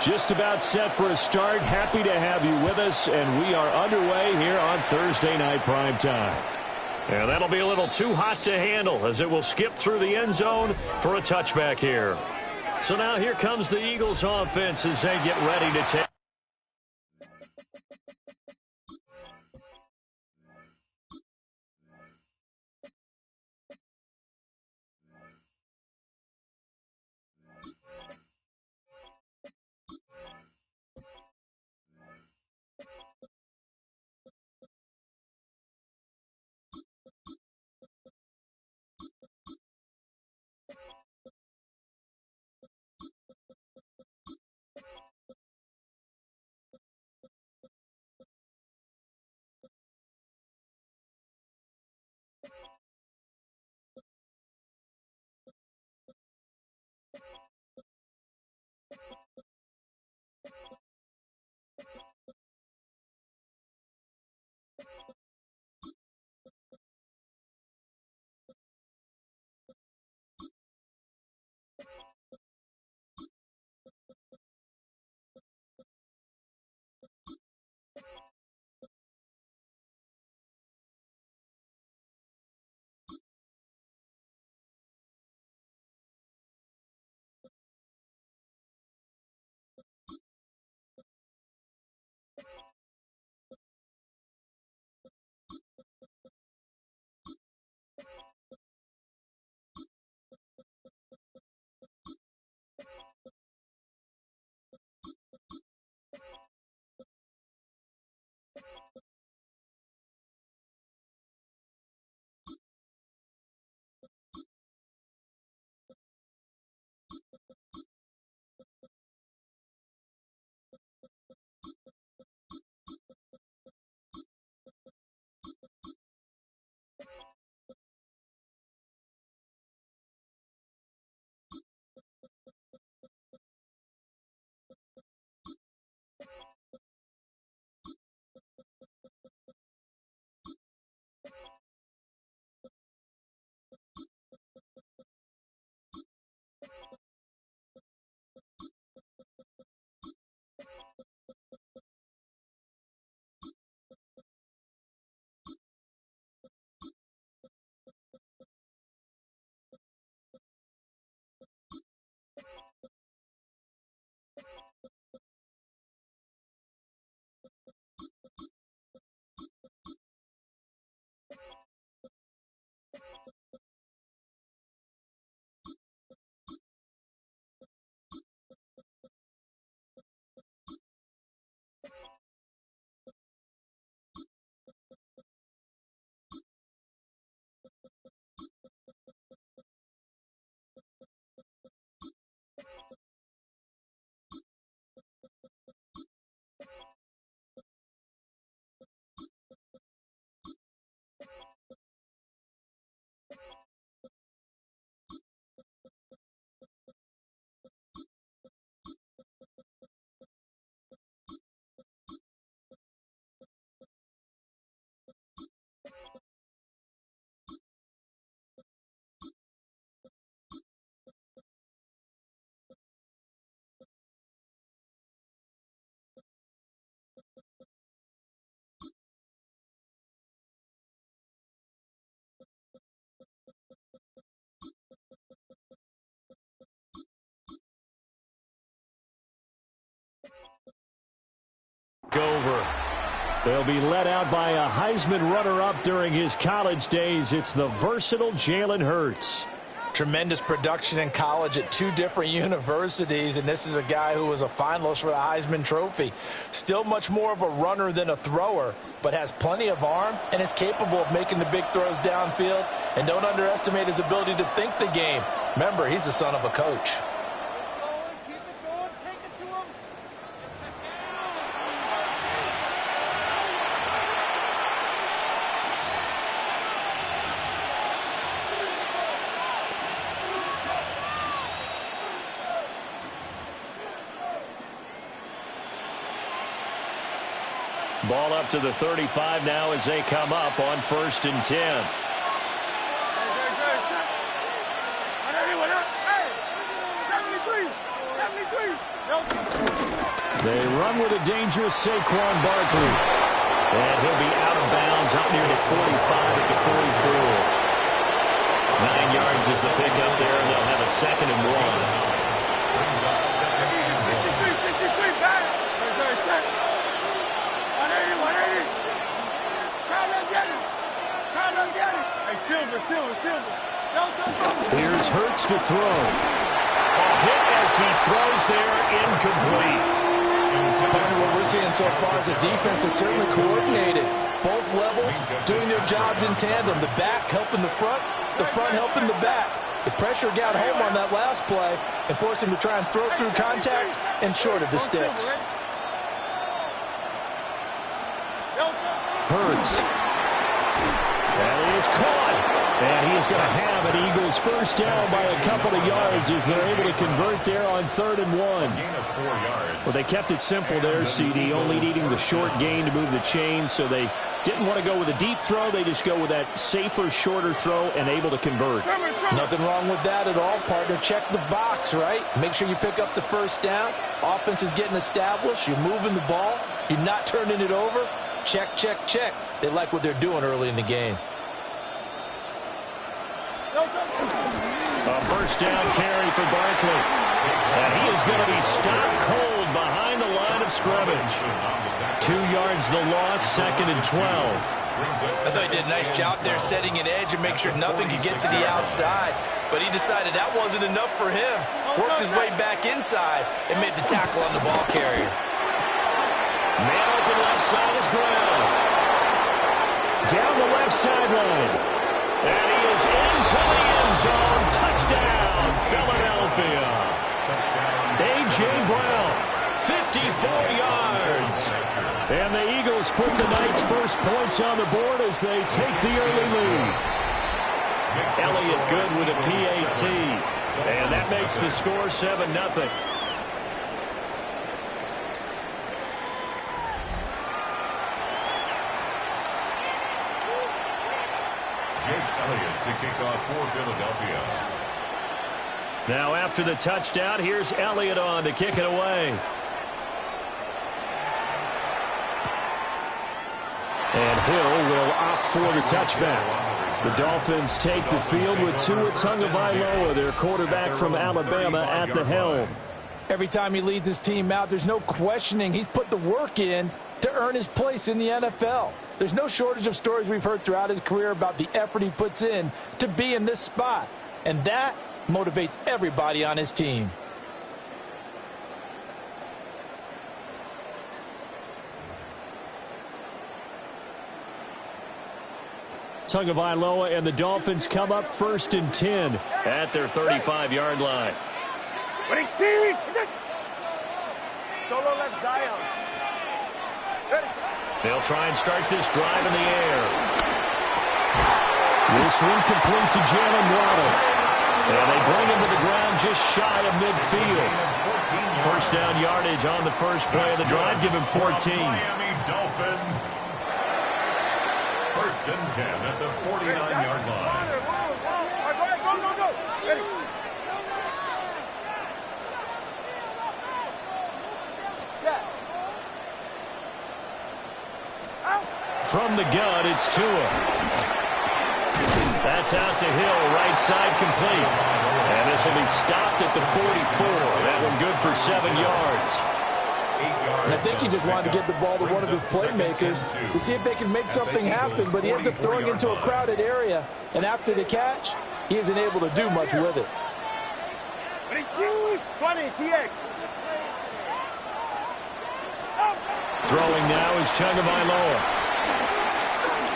Just about set for a start. Happy to have you with us, and we are underway here on Thursday Night Primetime. And that'll be a little too hot to handle as it will skip through the end zone for a touchback here. So now here comes the Eagles offense as they get ready to take. Over. They'll be led out by a Heisman runner-up during his college days. It's the versatile Jalen Hurts. Tremendous production in college at 2 different universities, and this is a guy who was a finalist for the Heisman Trophy. Still much more of a runner than a thrower, but has plenty of arm and is capable of making the big throws downfield. And don't underestimate his ability to think the game. Remember, he's the son of a coach. Ball up to the 35 now as they come up on 1st and 10. They run with a dangerous Saquon Barkley. And he'll be out of bounds up near the 45 at the 44. 9 yards is the pickup there, and they'll have a 2nd and 1. Here's Hurts to throw. A hit as he throws there, incomplete. Partner, what we're seeing so far is the defense is certainly coordinated. Both levels doing their jobs in tandem. The back helping the front helping the back. The pressure got home on that last play and forced him to try and throw through contact and short of the sticks. Hurts. And he is caught. And he is going to have an Eagles first down by a couple of yards as they're able to convert there on 3rd and 1. Well, they kept it simple there, CD, only needing the short gain to move the chain, so they didn't want to go with a deep throw. They just go with that safer, shorter throw and able to convert. Nothing wrong with that at all, partner. Check the box, right? Make sure you pick up the first down. Offense is getting established. You're moving the ball. You're not turning it over. Check, check, check. They like what they're doing early in the game. A first down carry for Barkley. And he is going to be stopped cold behind the line of scrimmage. 2 yards the loss, 2nd and 12. I thought he did a nice job there setting an edge and make sure nothing could get to the outside. But he decided that wasn't enough for him. Worked his way back inside and made the tackle on the ball carrier. Man open left side is Brown. Down the left sideline. And he is into the end zone. Touchdown, Philadelphia. A.J. Brown, 54 yards. And the Eagles put the Knights' first points on the board as they take the early lead. Elliott good with a PAT. And that makes the score 7-0. To kick off for Philadelphia. Now after the touchdown, here's Elliott on to kick it away. And Hill will opt for the touchback. The Dolphins take the field with Tua Tagovailoa, their quarterback from Alabama, at the helm. Every time he leads his team out, there's no questioning. He's put the work in to earn his place in the NFL. There's no shortage of stories we've heard throughout his career about the effort he puts in to be in this spot. And that motivates everybody on his team. Tagovailoa and the Dolphins come up 1st and 10 at their 35-yard line. They'll try and start this drive in the air. This one complete to Jalen Waddle. And they bring him to the ground just shy of midfield. First down yardage on the first play of the drive. Give him 14. Miami Dolphin. 1st and 10 at the 49-yard line. From the gun, it's Tua. That's out to Hill, right side complete. And this will be stopped at the 44. That one good for 7 yards. And I think he just wanted to get the ball to one of his playmakers to see if they can make something happen, but he ends up throwing into a crowded area. And after the catch, he isn't able to do much with it. 20 TX. Throwing now is Tagovailoa.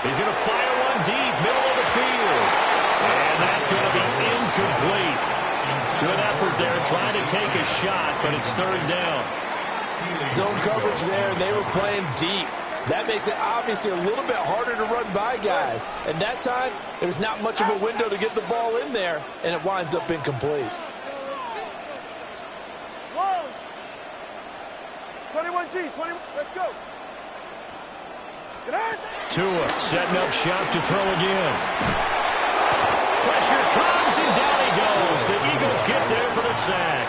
He's going to fire one deep, middle of the field. And that's going to be incomplete. Good effort there, trying to take a shot, but it's 3rd down. Zone coverage there, and they were playing deep. That makes it obviously a little bit harder to run by guys. And that time, there's not much of a window to get the ball in there, and it winds up incomplete. 21G, 20, let's go. Tua setting up shop to throw again. Pressure comes, and down he goes. The Eagles get there for the sack.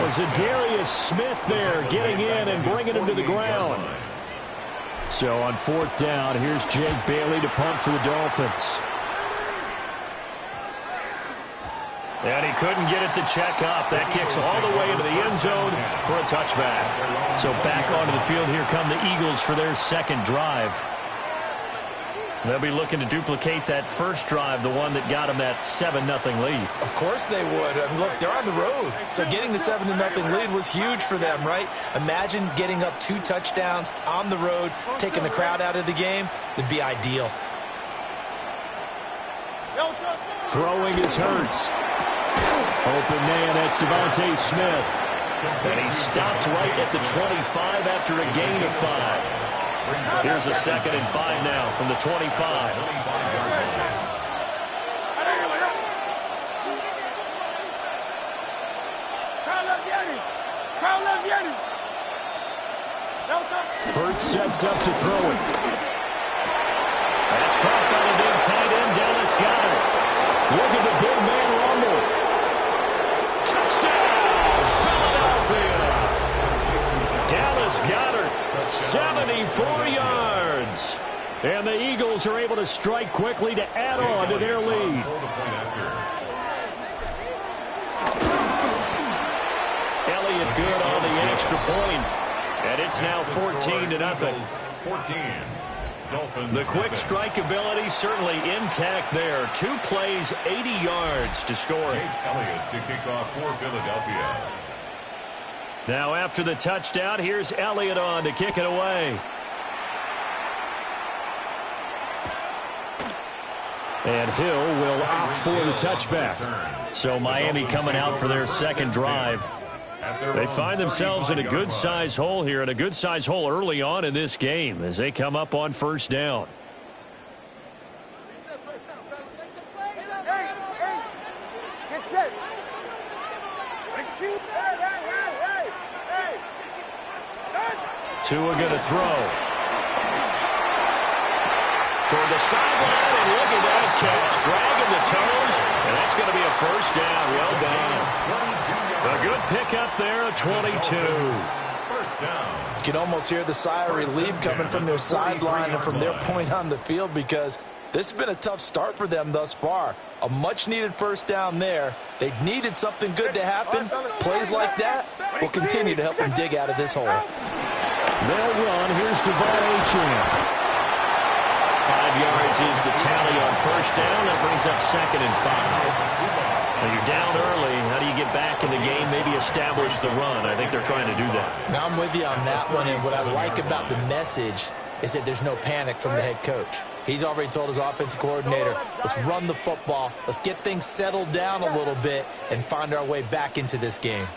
Was Zadarius Smith there getting in and bringing him to the ground. So on 4th down, here's Jake Bailey to punt for the Dolphins. And he couldn't get it to check up. That kicks all the way into the end zone for a touchback. So back onto the field, here come the Eagles for their second drive. They'll be looking to duplicate that first drive, the one that got them that 7-0 lead. Of course they would. I mean, look, they're on the road. So getting the 7-0 lead was huge for them, right? Imagine getting up 2 touchdowns on the road, taking the crowd out of the game. It'd be ideal. Throwing is Hurts. Open man, that's Devontae Smith. And he stopped right at the 25 after a gain of 5. Here's a 2nd and 5 now from the 25. Hurts sets up to throw it. That's caught by the big tight end, Dallas Goedert. Look at the big man rumble. Touchdown, Philadelphia! Dallas Goedert, 74 yards. And the Eagles are able to strike quickly to add on to their lead. Elliott good on the extra point. And it's now 14-0. 14. Dolphins. The quick strike ability certainly intact there. 2 plays, 80 yards to score. Jake Elliott to kick off for Philadelphia. Now after the touchdown, here's Elliott on to kick it away. And Hill will opt for the touchback. So Miami coming out for their second drive. They find themselves in a good-sized hole here, and a good-sized hole early on in this game as they come up on 1st down. Get set. Tua going to throw. Toward the sideline, and look at that catch. Dragging the toes, and that's going to be a 1st down. Well done. A good pickup there, a 22. First down. You can almost hear the sigh of relief coming from their sideline and from their point on the field, because this has been a tough start for them thus far. A much-needed 1st down there. They needed something good to happen. Plays like that will continue to help them dig out of this hole. They'll run. Here's Devon Achane. 5 yards is the tally on 1st down. That brings up 2nd and 5. Now you're down early. How do you get back in the game? Maybe establish the run. I think they're trying to do that. Now I'm with you on that one, and what I like about the message is that there's no panic from the head coach. He's already told his offensive coordinator, let's run the football, let's get things settled down a little bit and find our way back into this game.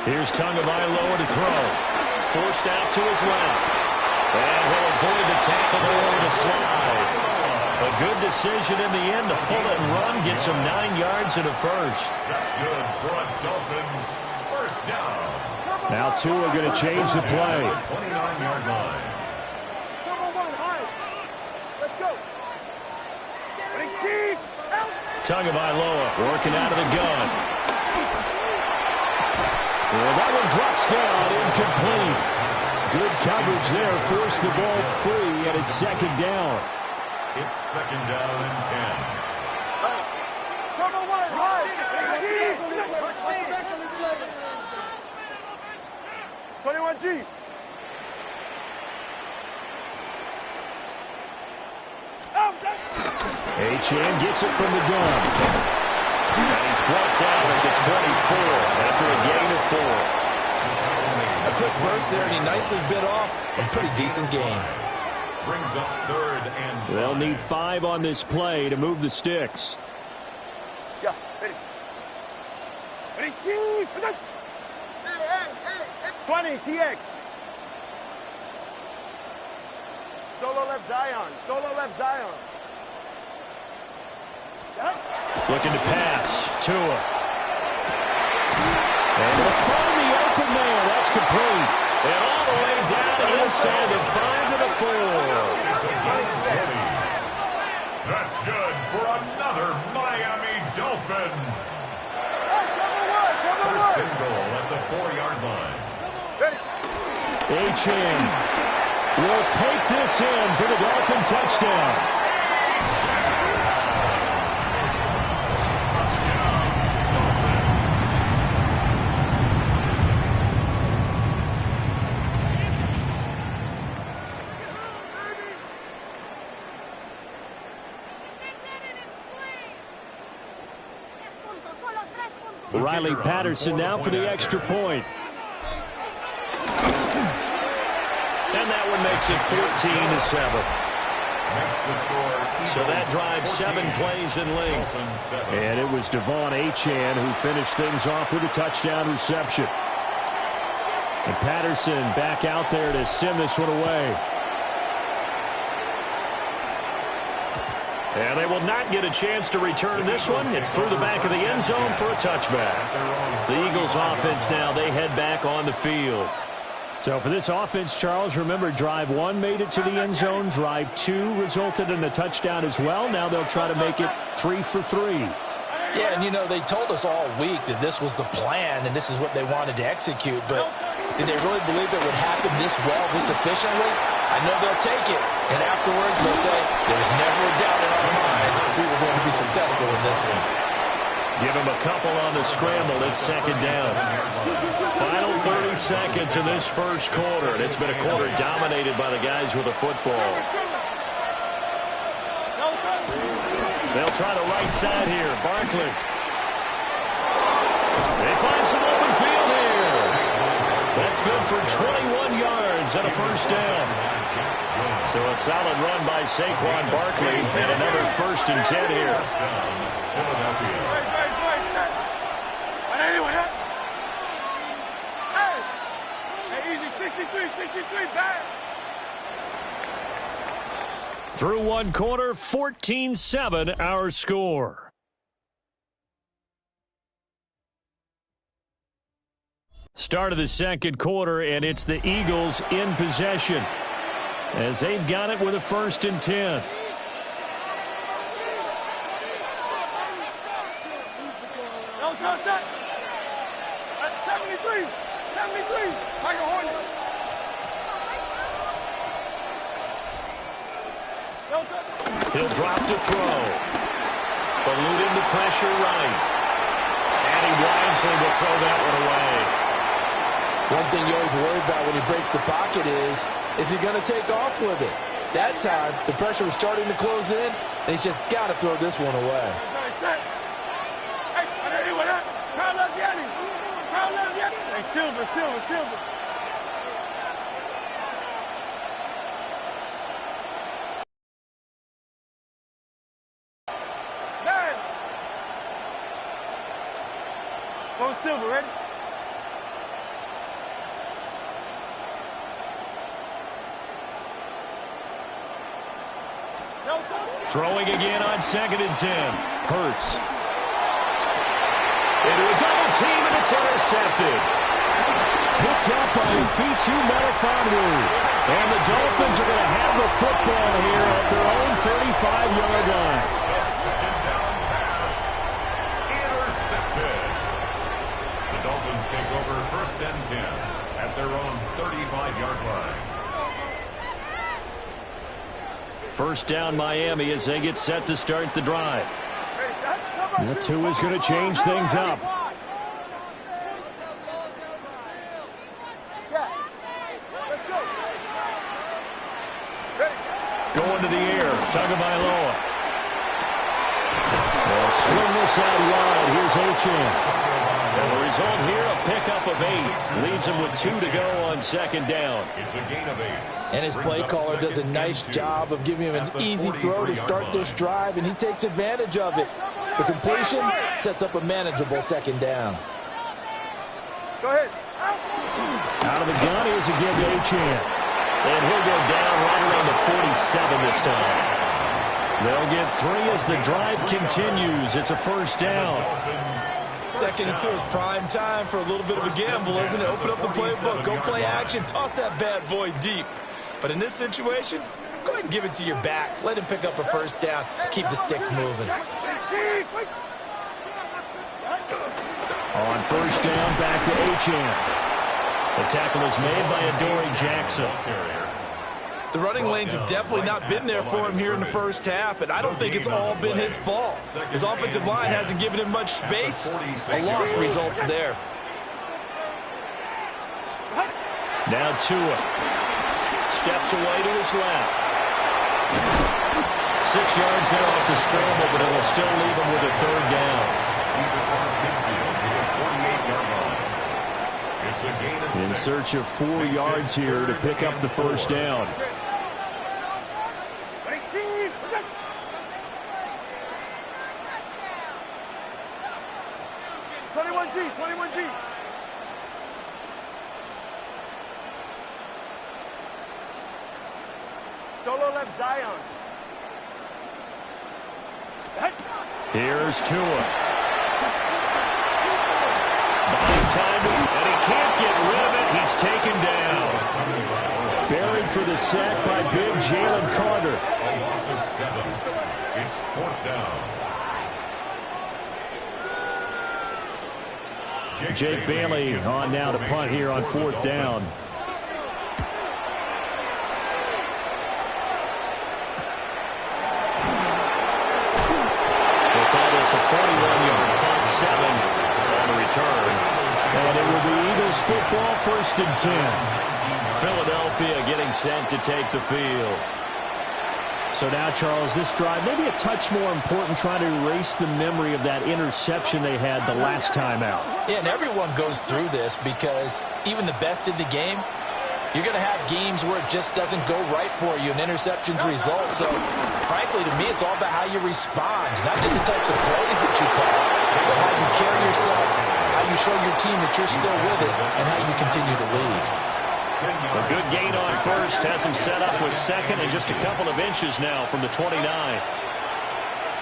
Here's Tagovailoa to throw. Forced out to his left. And he'll avoid the tackle there to slide. A good decision in the end to pull it and run. Gets him 9 yards and a 1st. That's good for a Dolphins 1st down. Now Tua going to change the play. 29-yard line. Let's go. Tagovailoa working out of the gun. Well, that one drops down, incomplete. Good coverage there, forced the ball free, and it's 2nd down. It's 2nd down and 10. 21G. Achane gets it from the gun. And he's brought down at the 24 after a gain of 4. A quick burst there, and he nicely bit off a pretty decent gain. Brings up 3rd and 5. They'll need 5 on this play to move the sticks. Yeah, ready. Ready, T. 20, TX. Solo left Zion. Solo left Zion. Looking to pass. Tua. And they'll find the open man. That's complete. And all the way down inside the 5 to the 4. That's good for another Miami Dolphin. First and goal at the 4-yard line. Achane will take this in for the Dolphin touchdown. Riley Patterson now for the extra point. And that one makes it 14-7. So that drives 7 plays in length. And it was Devon Achane who finished things off with a touchdown reception. And Patterson back out there to send this one away. And they will not get a chance to return this one. It's through the back of the end zone for a touchback. The Eagles offense now, they head back on the field. So for this offense, Charles, remember drive 1 made it to the end zone. Drive 2 resulted in a touchdown as well. Now they'll try to make it 3 for 3. Yeah, and you know, they told us all week that this was the plan and this is what they wanted to execute. But did they really believe it would happen this well, this efficiently? I know they'll take it. And afterwards, they'll say, there was never a doubt in our minds we were going to be successful in this one. Give them a couple on the scramble. It's second down. Final 30 seconds in this first quarter. And it's been a quarter dominated by the guys with the football. They'll try the right side here. Barkley. They find some open field here. That's good for 21 yards and a first down. So a solid run by Saquon Barkley and another 1st and 10 here. Through one quarter, 14-7 our score. Start of the second quarter, and it's the Eagles in possession as they've got it with a 1st and 10. He'll drop to throw. Eluding the pressure right. And he wisely will throw that one away. One thing you always worry about when he breaks the pocket is he going to take off with it? That time, the pressure was starting to close in, and he's just got to throw this one away. Silver. Go Silver, ready? Throwing again on 2nd and 10. Hurts. Into a double team, and it's intercepted. Picked up by Fitu Melifonwu. And the Dolphins are going to have the football here at their own 35-yard line. Second down pass. Intercepted. The Dolphins take over 1st and 10 at their own 35-yard line. First down Miami as they get set to start the drive. That 2 is going to change things up. Going to the air, Tagovailoa. They'll swing this out wide. Here's Achane. And the result here, a pickup of 8. Leaves him with 2 to go on 2nd down. It's a gain of 8. And his play caller does a nice job of giving him an easy throw to start this drive, and he takes advantage of it. The completion sets up a manageable 2nd down. Go ahead. Out of the gun, here's a give to Achane. And he'll go down right around the 47 this time. They'll get 3 as the drive continues. It's a 1st down. 2nd and 2 is prime time for a little bit of a gamble, isn't it? Open up the playbook, go play action, toss that bad boy deep. But in this situation, go ahead and give it to your back. Let him pick up a first down. Keep the sticks moving. On first down, back to Gtowncapp. The tackle is made by Adoree Jackson. The running lanes have definitely not been there for him here in the first half, and I don't think it's all been his fault. His offensive line hasn't given him much space. A loss results there. Now Tua steps away to his left. 6 yards there off the scramble, but it will still leave him with a third down. In search of 4 yards here to pick up the first down. 21G. Solo left Zion. Here's Tua. Body time, and he can't get rid of it. He's taken down. Buried for the sack by big Jalen Carter. A loss of 7. It's 4th down. Jake Bailey on now to punt here on 4th down. We'll call this a 41-yard punt, 7 on the return. And it will be Eagles football, 1st and 10. Philadelphia getting set to take the field. So now, Charles, this drive maybe a touch more important, trying to erase the memory of that interception they had the last time out. Yeah, and everyone goes through this because even the best in the game, you're going to have games where it just doesn't go right for you, and interceptions result. So, frankly, to me, it's all about how you respond, not just the types of plays that you call, but how you carry yourself, how you show your team that you're still with it, and how you continue to lead. A good gain on first has him set up with second and just a couple of inches now from the 29.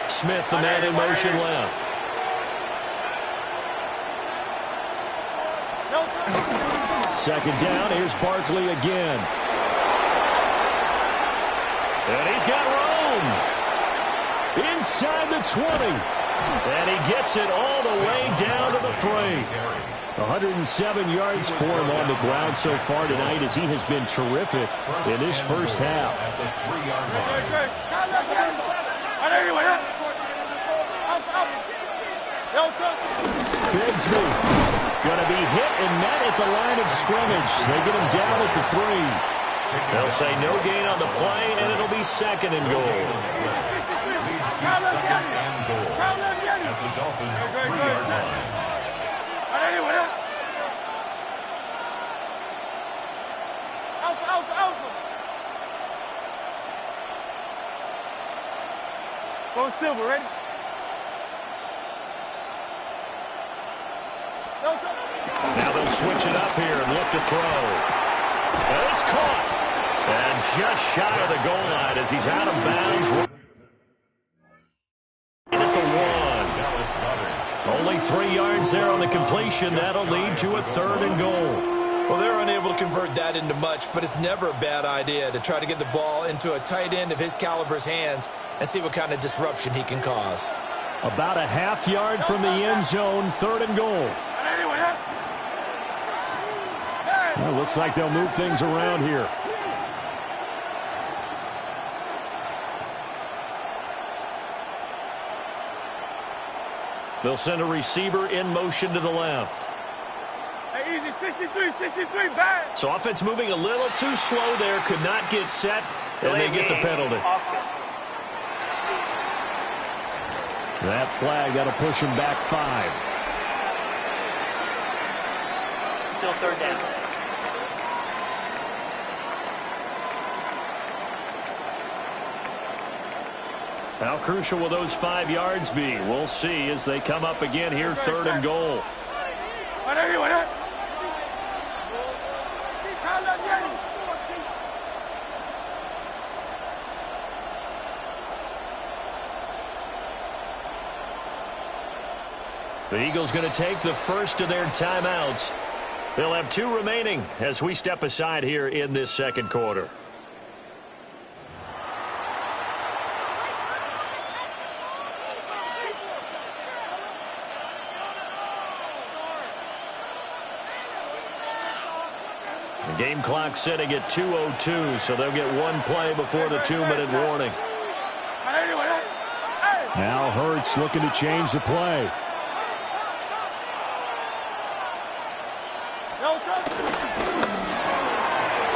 Smith, the man in motion left. Second down, here's Barkley again. And he's got room. Inside the 20. And he gets it all the way down to the 3. 107 yards for him on the ground so far tonight, as he has been terrific in this first half. Bigsby going to be hit and met at the line of scrimmage. They get him down at the 3. They'll say no gain on the play, and it'll be 2nd and goal. Leads to 2nd and goal at the Dolphins' 3-yard line. Go Silver, ready? Now they'll switch it up here and look to throw. And it's caught. And just shy of the goal line as he's out of bounds. At the 1. Only 3 yards there on the completion. That'll lead to a 3rd and goal. Well, they're unable to convert that into much, but it's never a bad idea to try to get the ball into a tight end of his caliber's hands and see what kind of disruption he can cause. About a half yard from the end zone, 3rd and goal. Well, looks like they'll move things around here. They'll send a receiver in motion to the left. Easy, 63, back. So offense moving a little too slow there, could not get set, and they get the penalty. That flag, that'll push him back 5. Still 3rd down. How crucial will those 5 yards be? We'll see as they come up again here, 3rd and goal. The Eagles going to take the first of their timeouts. They'll have 2 remaining as we step aside here in this 2nd quarter. The game clock sitting at 2:02, so they'll get one play before the 2-minute warning. Now Hurts looking to change the play.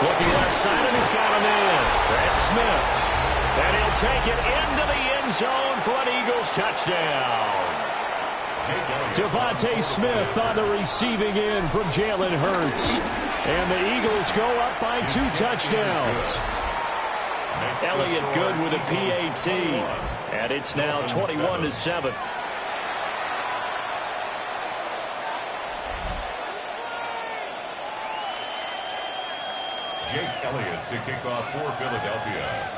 Looking outside, and he's got him in. That's Smith. And he'll take it into the end zone for an Eagles touchdown. Devontae Smith on the receiving end from Jalen Hurts. And the Eagles go up by 2 touchdowns. Elliott good with a PAT. And it's now 21-7. Jake Elliott to kick off for Philadelphia.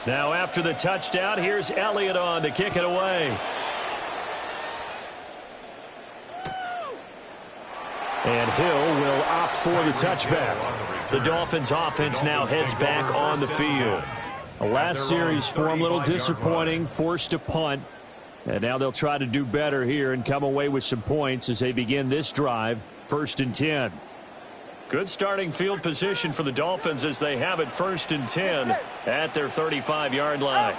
Now after the touchdown, here's Elliott on to kick it away. And Hill will opt for the touchback. The Dolphins offense now heads back on the field. The last series for him, a little disappointing, forced a punt. And now they'll try to do better here and come away with some points as they begin this drive, 1st and 10. Good starting field position for the Dolphins as they have it 1st and 10 at their 35-yard line.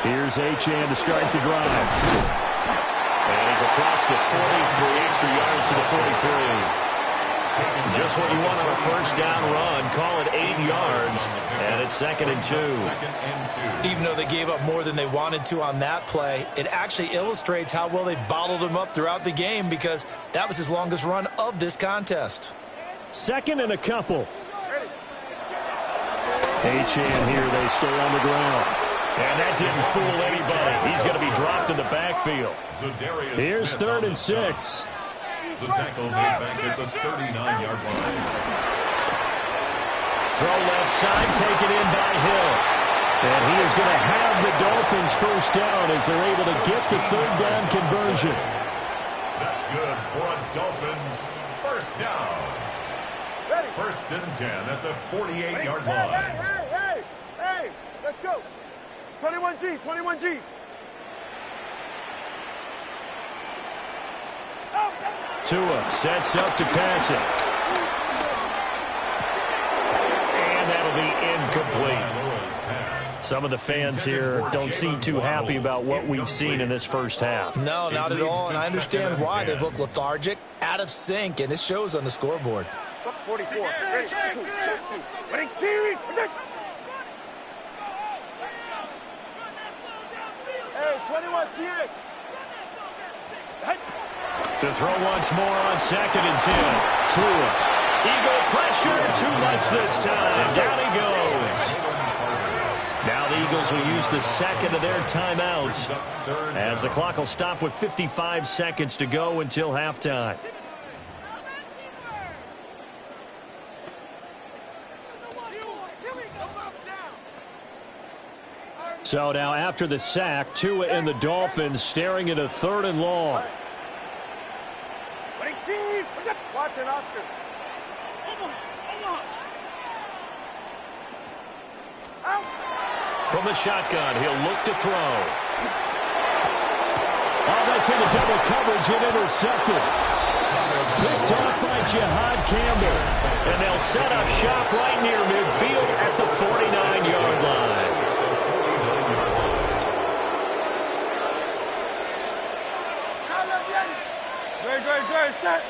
Here's Achane to start the drive. And he's across the 43 extra yards to the 43. Just what you want on a first down run. Call it 8 yards. And it's 2nd and 2. Even though they gave up more than they wanted to on that play, it actually illustrates how well they bottled him up throughout the game because that was his longest run of this contest. 2nd and a couple. Achane here, they stay on the ground. And that didn't fool anybody. He's going to be dropped in the backfield. Here's 3rd and 6. The tackle made back at the 39-yard line. Throw left side, taken in by Hill. And he is going to have the Dolphins first down as they're able to get the 3rd down conversion. That's good for a Dolphins first down. 1st and 10 at the 48-yard line. Hey, let's go. 21G. Tua sets up to pass it. And that'll be incomplete. Some of the fans here don't seem too happy about what we've seen in this first half. No, not at all, and I understand why. They've looked lethargic, out of sync, and it shows on the scoreboard. 44. Ready? 2. Hey, 21 TX. To throw once more on 2nd and 10. Tua. Eagle pressure, too much this time. Down he goes. Now the Eagles will use the 2nd of their timeouts as the clock will stop with 55 seconds to go until halftime. So now after the sack, Tua and the Dolphins staring at a 3rd and long. Watson, Oscar. From the shotgun, he'll look to throw. Oh, that's into double coverage and intercepted. Picked off by Jihad Campbell. And they'll set up shop right near midfield at the 49-yard line. Good, set.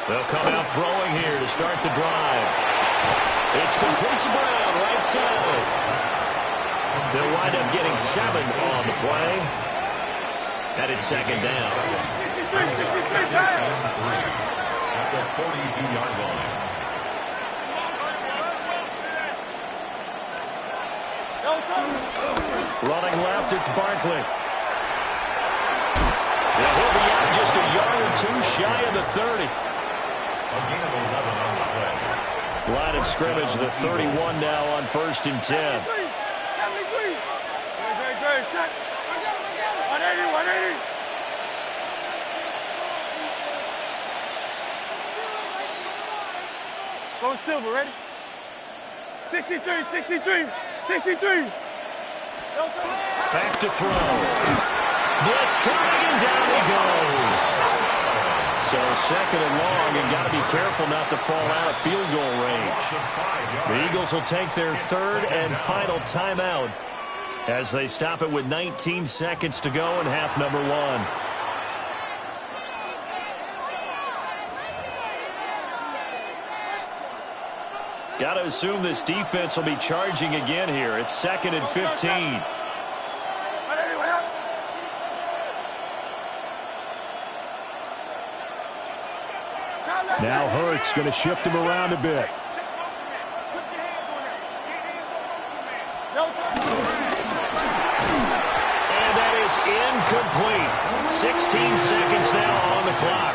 They'll come out throwing here to start the drive. It's complete to Brown, right side. They'll wind up getting 7 on the play. And it's 2nd down. At the 42-yard line. Running left, it's Barkley. Yeah, he'll be out just a yard or 2 shy of the 30. A gain of 11 on the play. Line of scrimmage, the 31 now on 1st and 10. Go Silver, ready? 63, 63, 63. Back to throw. Blitz coming, and down he goes. So second and long, and got to be careful not to fall out of field goal range. The Eagles will take their third and final timeout as they stop it with 19 seconds to go in half number one. Got to assume this defense will be charging again here. It's second and 15. Now Hurts going to shift him around a bit. And that is incomplete. 16 seconds now on the clock.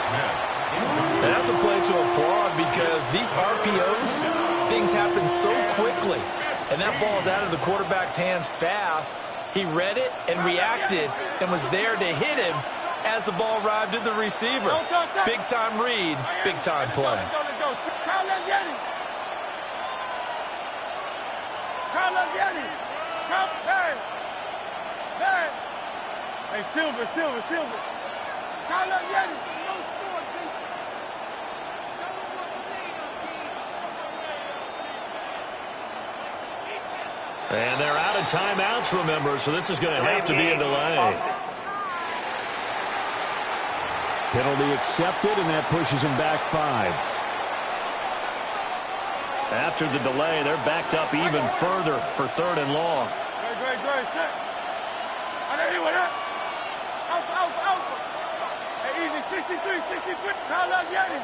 And that's a play to applaud because these RPOs, things happen so quickly. And that ball is out of the quarterback's hands fast. He read it and reacted and was there to hit him as the ball arrived at the receiver. Big-time read, big-time play. Hey, Silver. And they're out of timeouts, remember, so this is going to have to be a delay. Penalty accepted, and that pushes him back 5. After the delay, they're backed up even further for third and long. Great, set. Alpha. Hey, easy, 63. Call up Yanni.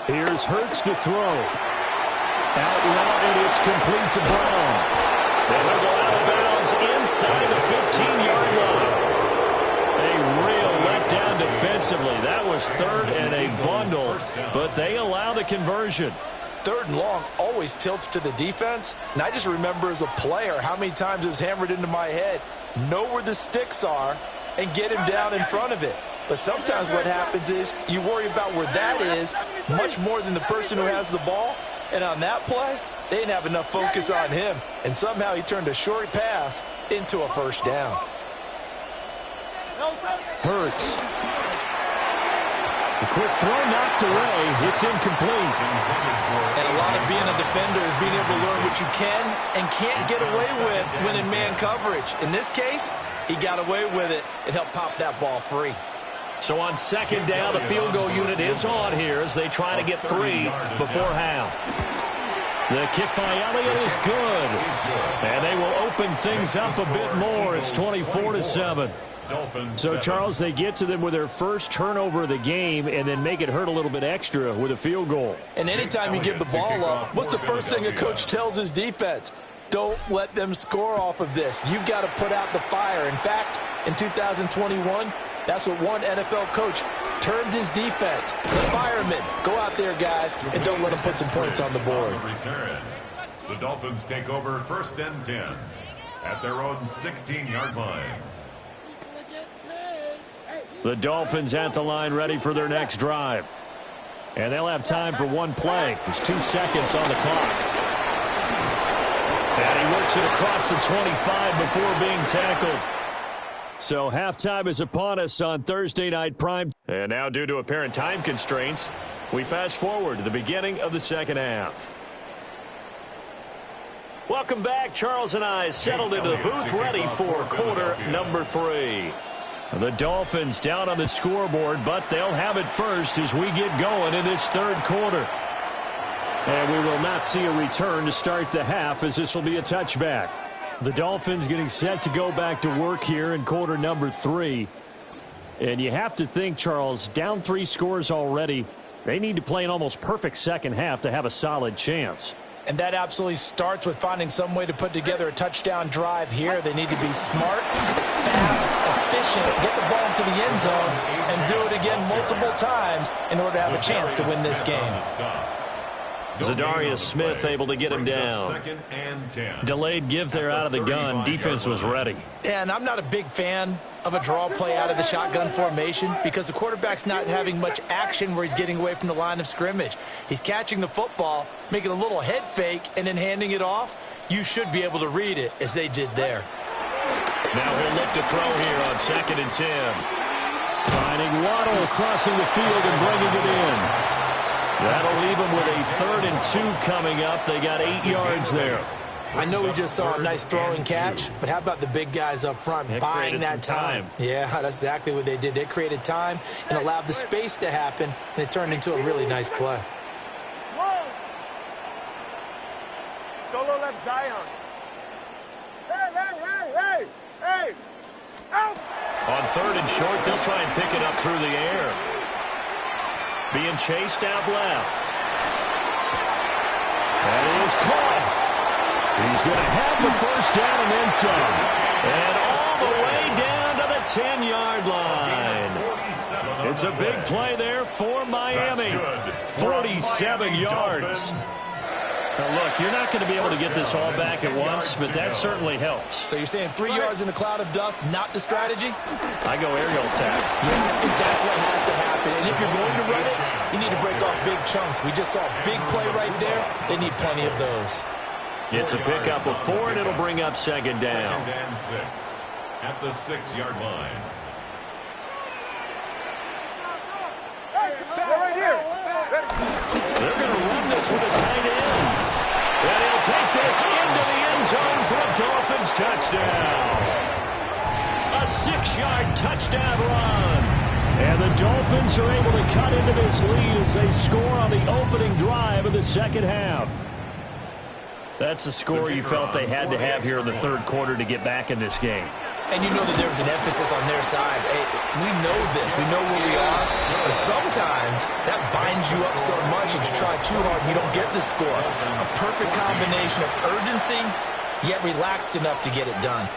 Here's Hurts to throw. Out route, and it's complete to Brown. And they'll go out of bounds inside the 15-yard line. A real letdown defensively. That was third and a bundle, but they allow the conversion. Third and long always tilts to the defense. And I just remember as a player how many times it was hammered into my head. Know where the sticks are and get him down in front of it. But sometimes what happens is you worry about where that is much more than the person who has the ball. And on that play, they didn't have enough focus on him. And somehow he turned a short pass into a first down. Hurts. The quick throw knocked away. It's incomplete. And a lot of being a defender is being able to learn what you can and can't get away with when in man coverage. In this case, he got away with it and helped pop that ball free. So on second down, the field goal unit is on here as they try to get 3 before half. The kick by Elliott is good. And they will open things up a bit more. It's 24-7. So, Charles, they get to them with their first turnover of the game and then make it hurt a little bit extra with a field goal. And anytime you give the ball up, what's the first thing a coach tells his defense? Don't let them score off of this. You've got to put out the fire. In fact, in 2021, that's what one NFL coach termed his defense. The firemen. Go out there, guys, and don't let them put some points on the board. The Dolphins take over first and 10 at their own 16-yard line. The Dolphins at the line ready for their next drive. And they'll have time for one play. There's 2 seconds on the clock. And he works it across the 25 before being tackled. So halftime is upon us on Thursday Night Prime. And now, due to apparent time constraints, we fast forward to the beginning of the second half. Welcome back. Charles and I settled into the booth ready for quarter number 3. The Dolphins down on the scoreboard, but they'll have it first as we get going in this third quarter. And we will not see a return to start the half, as this will be a touchback. The Dolphins getting set to go back to work here in quarter number 3. And you have to think, Charles, down 3 scores already. They need to play an almost perfect second half to have a solid chance. And that absolutely starts with finding some way to put together a touchdown drive here. They need to be smart, fast, efficient, get the ball into the end zone, and do it again multiple times in order to have a chance to win this game. Zadarius Smith able to get him down. 2nd and 10. Delayed give there out of the gun. Defense was ready. And I'm not a big fan of a draw play out of the shotgun formation because the quarterback's not having much action where he's getting away from the line of scrimmage. He's catching the football, making a little head fake, and then handing it off. You should be able to read it as they did there. Now he'll look to throw here on 2nd and 10. Finding Waddle crossing the field and bringing it in. That'll leave them with a 3rd and 2 coming up. They got 8 yards there. I know we just saw a nice throwing catch, but how about the big guys up front buying that time? Yeah, that's exactly what they did. They created time and allowed the space to happen, and it turned into a really nice play. Whoa! Solo left Zion. Hey! Out! On 3rd and short, they'll try and pick it up through the air. Being chased out left. That is caught. He's going to have the first down and then some. And all the way down to the 10-yard line. It's a big play there for Miami. 47 yards. Now, look, you're not going to be able to get this all back at once, but that certainly helps. So you're saying 3 yards in a cloud of dust, not the strategy? I go aerial attack. Yeah, I think that's what has to happen. And if you're going to run it, you need to break off big chunks. We just saw a big play right there. They need plenty of those. It's a pickup of 4, and it'll bring up 2nd down. 2nd and 6 at the 6-yard line. Right here. They're going to run this with a tight end. And he'll take this into the end zone for a Dolphins touchdown. A 6-yard touchdown run. And the Dolphins are able to cut into this lead as they score on the opening drive of the second half. That's a score you felt they had to have here in the 3rd quarter to get back in this game. And you know that there was an emphasis on their side. Hey, we know this. We know where we are. But sometimes that binds you up so much that you try too hard and you don't get the score. A perfect combination of urgency, yet relaxed enough to get it done.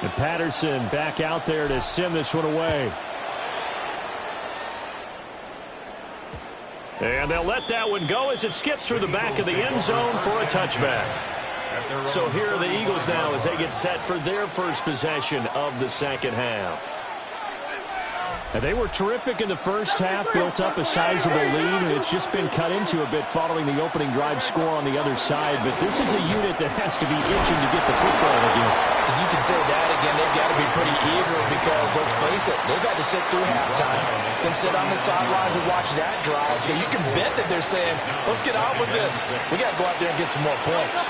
And Patterson back out there to send this one away. And they'll let that one go as it skips through the back of the end zone for a touchback. So here are the Eagles now as they get set for their first possession of the second half. And they were terrific in the first half, built up a sizable lead, and it's just been cut into a bit following the opening drive score on the other side. But this is a unit that has to be itching to get the football again. And you can say that again. They've got to be pretty eager because, let's face it, they've had to sit through halftime, then sit on the sidelines and watch that drive. So you can bet that they're saying, let's get on with this. We got to go out there and get some more points.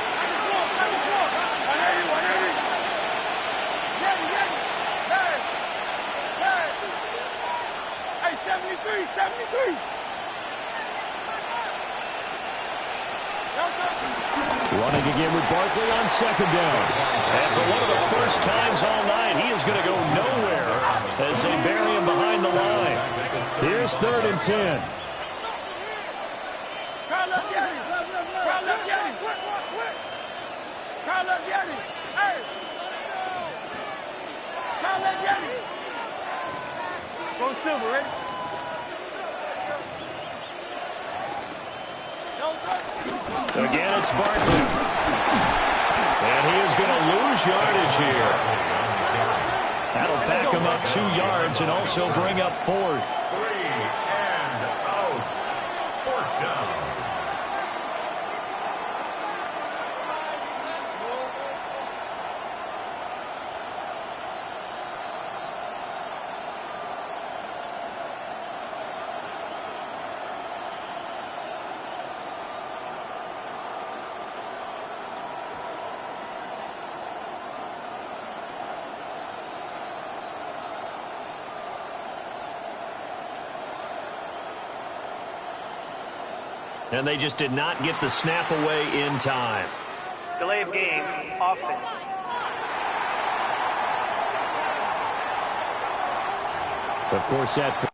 Running again with Barkley on 2nd down. And for one of the first times all night, he is going to go nowhere as they bury him behind the line. Here's 3rd and 10. Go Silver, ready? Again, it's Barkley. And he is going to lose yardage here. That'll back him up 2 yards and also bring up 4th. 3 and out. 4th down. And they just did not get the snap away in time. Delay of game, offense. Of course, that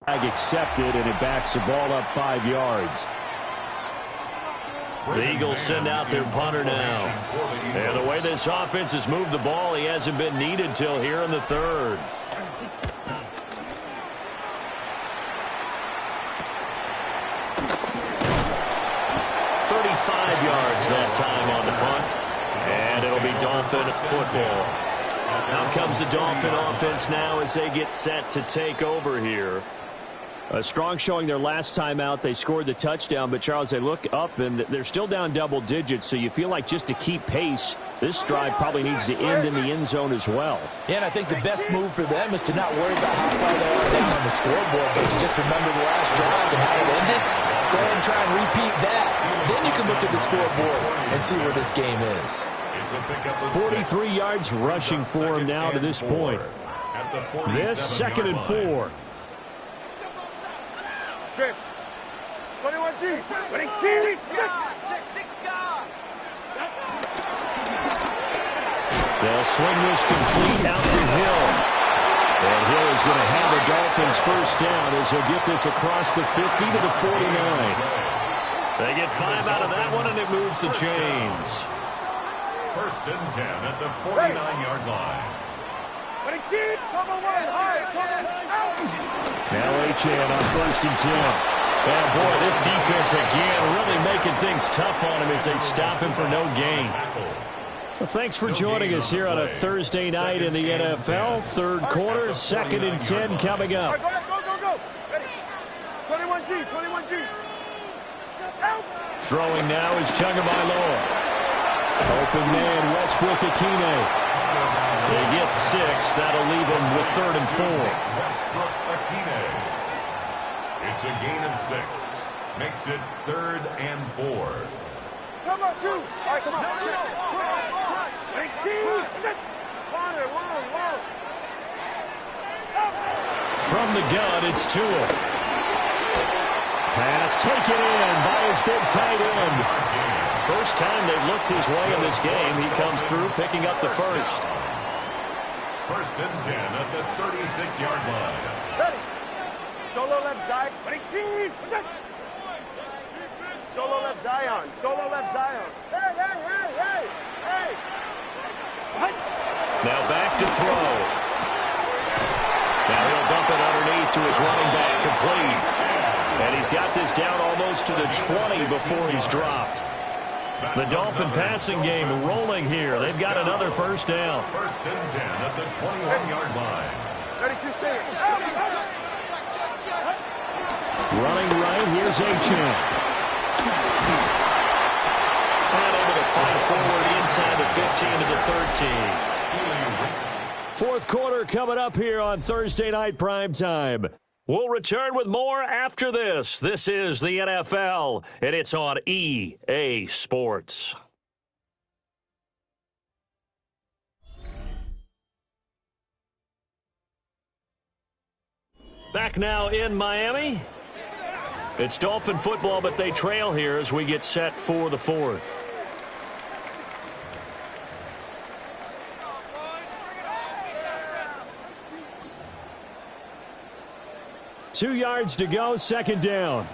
Flag accepted, and it backs the ball up 5 yards. The Eagles send out their punter now. And the way this offense has moved the ball, he hasn't been needed till here in the third. 35 yards that time on the punt. And it'll be Dolphin football. Out comes the Dolphin offense now as they get set to take over here. A strong showing their last time out. They scored the touchdown, but, Charles, they look up, and they're still down double digits, so you feel like just to keep pace, this drive probably needs to end in the end zone as well. Yeah, and I think the best move for them is to not worry about how far they are down on the scoreboard, but to just remember the last drive and how it ended. Go ahead and try and repeat that. Then you can look at the scoreboard and see where this game is. 43 yards rushing for him now to this point. This 2nd and 4. 21G. They'll swing this complete out to Hill. And Hill is going to have the Dolphins first down as he'll get this across the 50 to the 49. They get 5 out of that one, and it moves the chains. 1st and 10 at the 49-yard line. Now Achane on 1st and 10. And boy, this defense again really making things tough on him as they stop him for no gain. Well, thanks for joining us here on a Thursday night in the NFL. 3rd quarter, 2nd and 10 coming up. Go, go. Ready. 21G. Out. Throwing now is Tagovailoa. Open man, Westbrook Akine. They get 6. That'll leave them with 3rd and 4. Westbrook Akine. It's a gain of 6. Makes it 3rd and 4. Come on, 2. All right, come on. 18. Corner, long. From the gun, it's Tua. Pass taken in by his big tight end. First time they've looked his way in this game. He comes through picking up the first. 1st and 10 at the 36-yard line. Ready. Solo left side. 18. Solo left Zion. Hey. Now back to throw. Now he'll dump it underneath to his running back, complete. And he's got this down almost to the 20 before he's dropped. The Dolphin passing game rolling here. They've got another first down. 1st and 10 at the 21-yard line. 32 stairs. Running right, here's Achane. And able to fight forward inside the 15 to the 13. 4th quarter coming up here on Thursday Night Primetime. We'll return with more after this. This is the NFL, and it's on EA Sports. Back now in Miami. It's Dolphin football, but they trail here as we get set for the 4th. Two yards to go, 2nd down.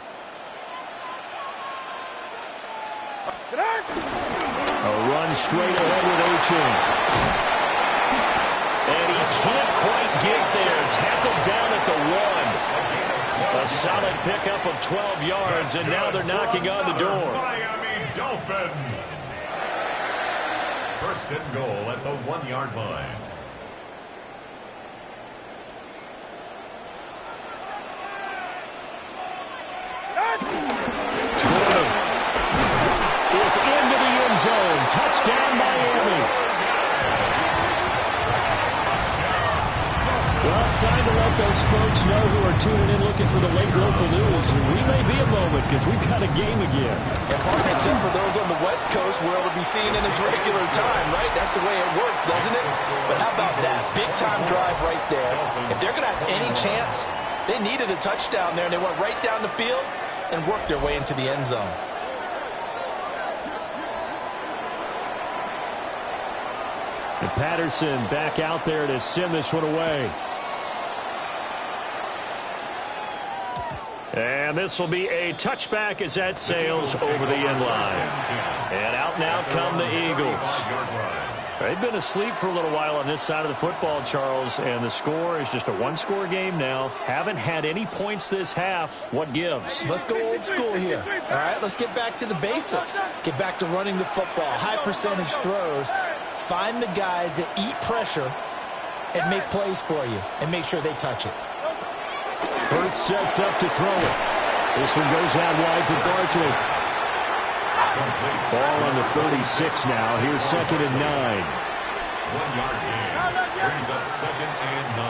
A run straight ahead with Achane. And he can't quite get there. Tackled down at the 1. A solid pickup of 12 yards, and now they're knocking on the door. Miami Dolphins. 1st and goal at the 1-yard line. Is into the end zone. Touchdown, Miami. Well, time to let those folks know who are tuning in looking for the late local news. We may be a moment because we've got a game again. And partner, except for those on the West Coast, we're able to be seen in its regular time, right? That's the way it works, doesn't it? But how about that? Big-time drive right there. If they're going to have any chance, they needed a touchdown there, and they went right down the field and worked their way into the end zone. And Patterson back out there to send this one away. And this will be a touchback as that sails over the end line. And out now come the Eagles. They've been asleep for a little while on this side of the football, Charles, and the score is just a one-score game now. Haven't had any points this half. What gives? Let's go old school here. All right, let's get back to the basics. Get back to running the football, high percentage throws. Find the guys that eat pressure and make plays for you and make sure they touch it. Hurts sets up to throw it. This one goes out wide for Barkley. Ball on the 36 now. Here's 2nd and 9. 1-yard gain. Brings up 2nd and 9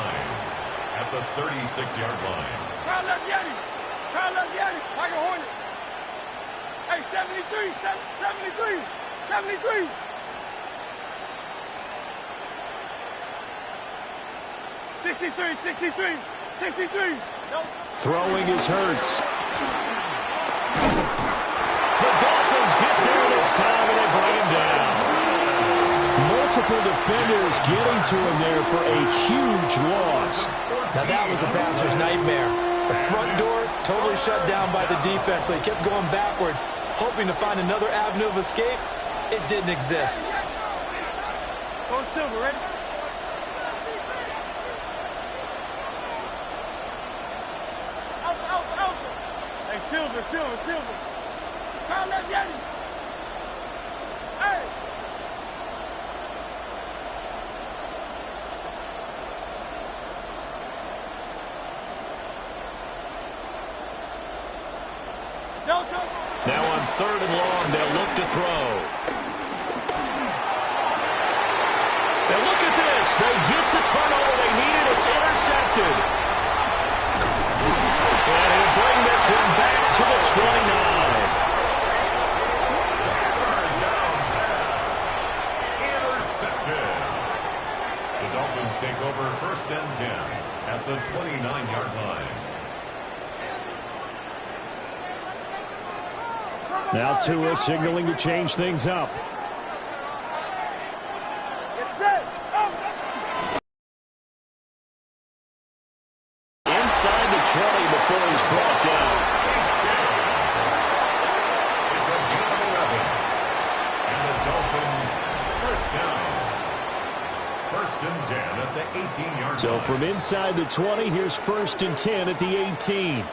at the 36-yard line. Try left Yeti. Try left Yeti. Like a Hornet. Hey, 73. 73. 73. 63. 63. No. Throwing is Hurts. The Dolphins get there this time, and they bring him down. Multiple defenders getting to him there for a huge loss. Now that was a passer's nightmare. The front door totally shut down by the defense, so he kept going backwards, hoping to find another avenue of escape. It didn't exist. Go Silver, ready? Out. Hey, Silver. Try left Yeti. Hey. Now on 3rd and long, they'll look to throw. And look at this. They get the turnover they needed. It's intercepted. And he'll bring this one back to the 29. Intercepted. The Dolphins take over 1st and 10 at the 29-yard line. Now Tua signaling to change things up. Get set. Inside the 20 before he's brought down. It's a gain of 11. And the Dolphins, 1st down. 1st and 10 at the 18-yard line. So from inside the 20, here's 1st and 10 at the 18.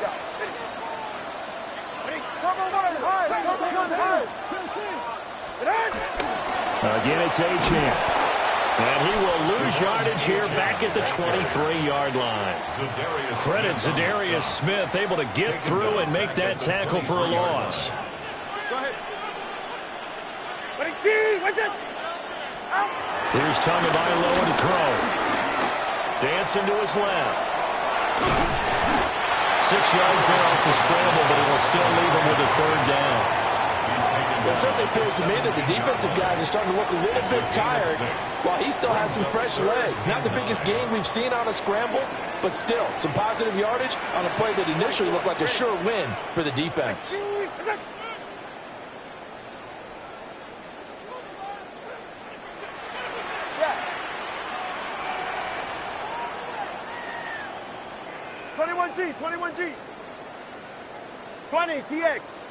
Again, it's Gtowncapp. And he will lose yardage here back at the 23-yard line. Credit Zadarius Smith, able to get through and make that tackle for a loss. Go ahead. Here's Tagovailoa to throw. Dancing to his left. 6 yards there off the scramble, but it will still leave him with a 3rd down. It certainly appears to me that the defensive guys are starting to look a little bit tired while he still has some fresh legs. Not the biggest gain we've seen on a scramble, but still some positive yardage on a play that initially looked like a sure win for the defense. Yeah. 21G. 20 TX.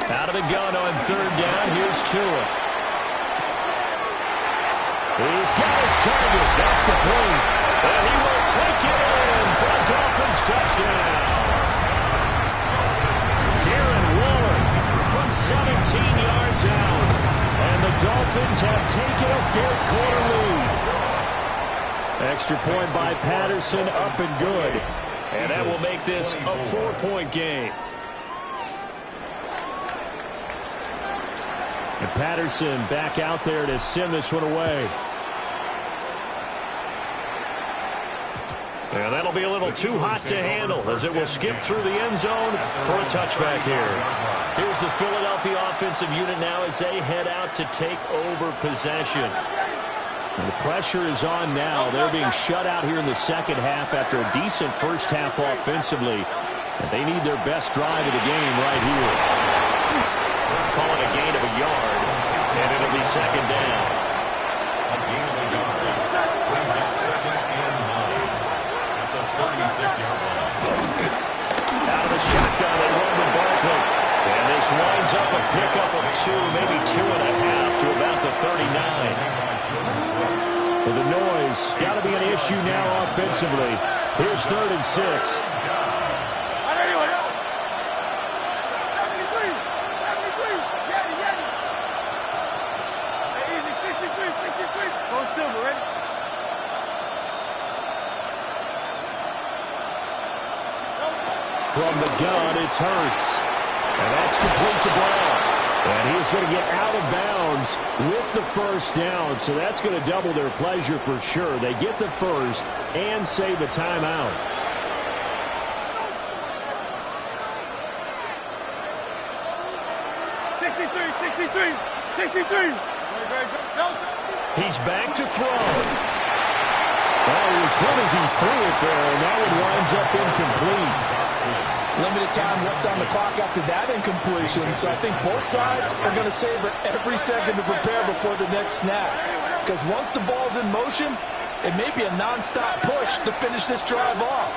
Out of the gun on 3rd down. Here's Tua. He's got his target. That's complete. And he will take it in for a Dolphins touchdown. Darren Waller from 17 yards out. And the Dolphins have taken a 4th quarter lead. Extra point by Patterson, up and good. And that will make this a 4-point game. And Patterson back out there to send this one away. And that'll be a little too hot to handle as it will skip through the end zone for a touchback here. Here's the Philadelphia offensive unit now as they head out to take over possession. And the pressure is on now. They're being shut out here in the 2nd half after a decent 1st half offensively. And they need their best drive of the game right here. Call it a gain of a yard, and it'll be 2nd down. A gain of a yard. Well, the noise got to be an issue now offensively. Here's 3rd and 6. From the gun, it's Hurts. And that's complete to Brown. And he's going to get out of bounds with the first down. So that's going to double their pleasure for sure. They get the first and save a timeout. He's back to throw. Oh, as good as he threw it there, and that one winds up incomplete. Limited time left on the clock after that incompletion, so I think both sides are going to savor every second to prepare before the next snap. Because once the ball's in motion, it may be a nonstop push to finish this drive off.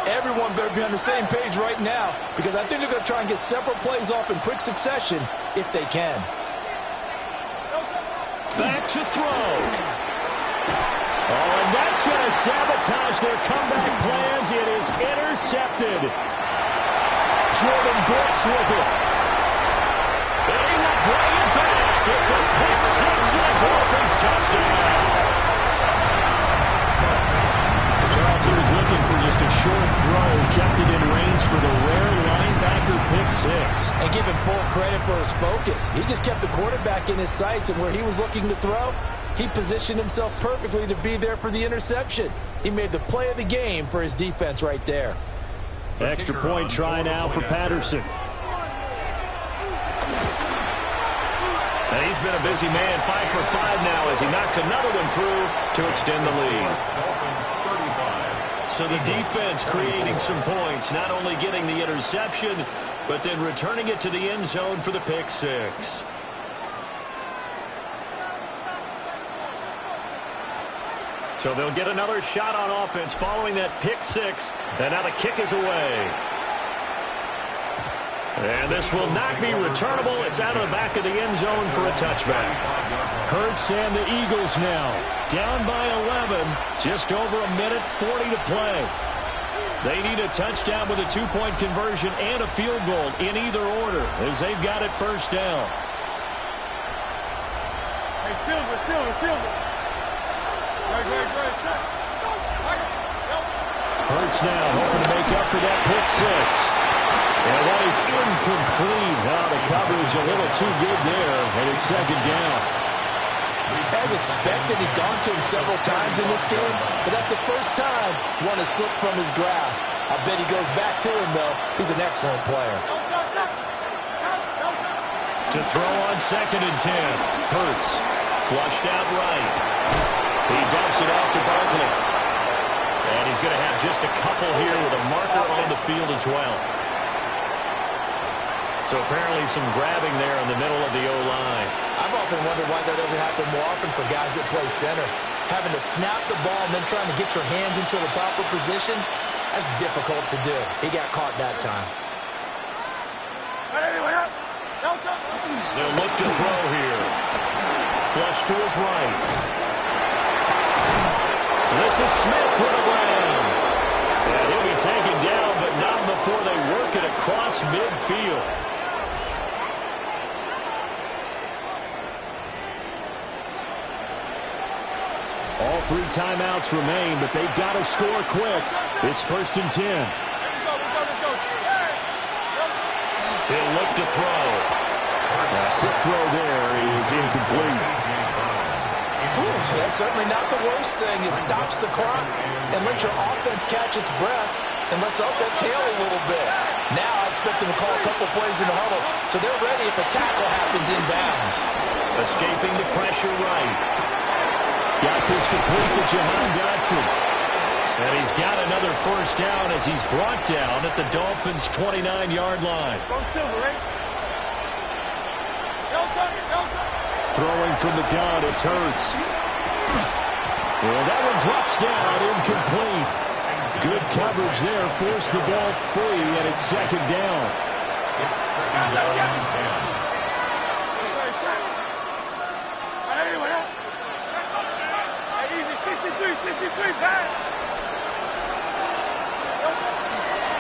Everyone better be on the same page right now, because I think they're going to try and get several plays off in quick succession if they can. Back to throw. Oh, and that's going to sabotage their comeback plans. It is intercepted. Jordan Brooks with it. They will bring it back. It's a pick six and a Dolphins touchdown. Charles, he was looking for just a short throw, kept it in range for the rare linebacker pick six. And give him full credit for his focus. He just kept the quarterback in his sights, and where he was looking to throw, he positioned himself perfectly to be there for the interception. He made the play of the game for his defense right there. Extra point try now for Patterson. And he's been a busy man, 5 for 5 now as he knocks another one through to extend the lead. So the defense creating some points, not only getting the interception, but then returning it to the end zone for the pick six. So they'll get another shot on offense following that pick six. And now the kick is away. And this will not be returnable. It's out of the back of the end zone for a touchback. Hurts and the Eagles now down by 11. Just over a minute 40 to play. They need a touchdown with a 2-point conversion and a field goal in either order as they've got it first down. Hey, Silver. Hurts now hoping to make up for that pick six. And that is incomplete. Now the coverage a little too good there, and it's second down. As expected, he's gone to him several times in this game, but that's the first time one has slipped from his grasp. I bet he goes back to him, though. He's an excellent player. To throw on 2nd and 10. Hurts flushed out right. He dumps it off to Barkley. And he's going to have just a couple here with a marker on the field as well. So apparently some grabbing there in the middle of the O-line. I've often wondered why that doesn't happen more often for guys that play center. Having to snap the ball and then trying to get your hands into the proper position, that's difficult to do. He got caught that time. They'll look to throw here. Flush to his right. This is Smith to the ground. And he'll be taken down, but not before they work it across midfield. All 3 timeouts remain, but they've got to score quick. It's 1st and 10. He'll look to throw. A quick throw there is incomplete. That's certainly not the worst thing. It stops the clock and lets your offense catch its breath and lets us exhale a little bit. Now I expect them to call a couple plays in the huddle, so they're ready if a tackle happens in bounds. Escaping the pressure right. Got this complete to Jahan Dotson. And he's got another first down as he's brought down at the Dolphins' 29-yard line. Throwing from the gun, it's Hurts. And that one drops down, incomplete. Good coverage there, forced the ball free, and it's 2nd down. It's 2nd down and 10.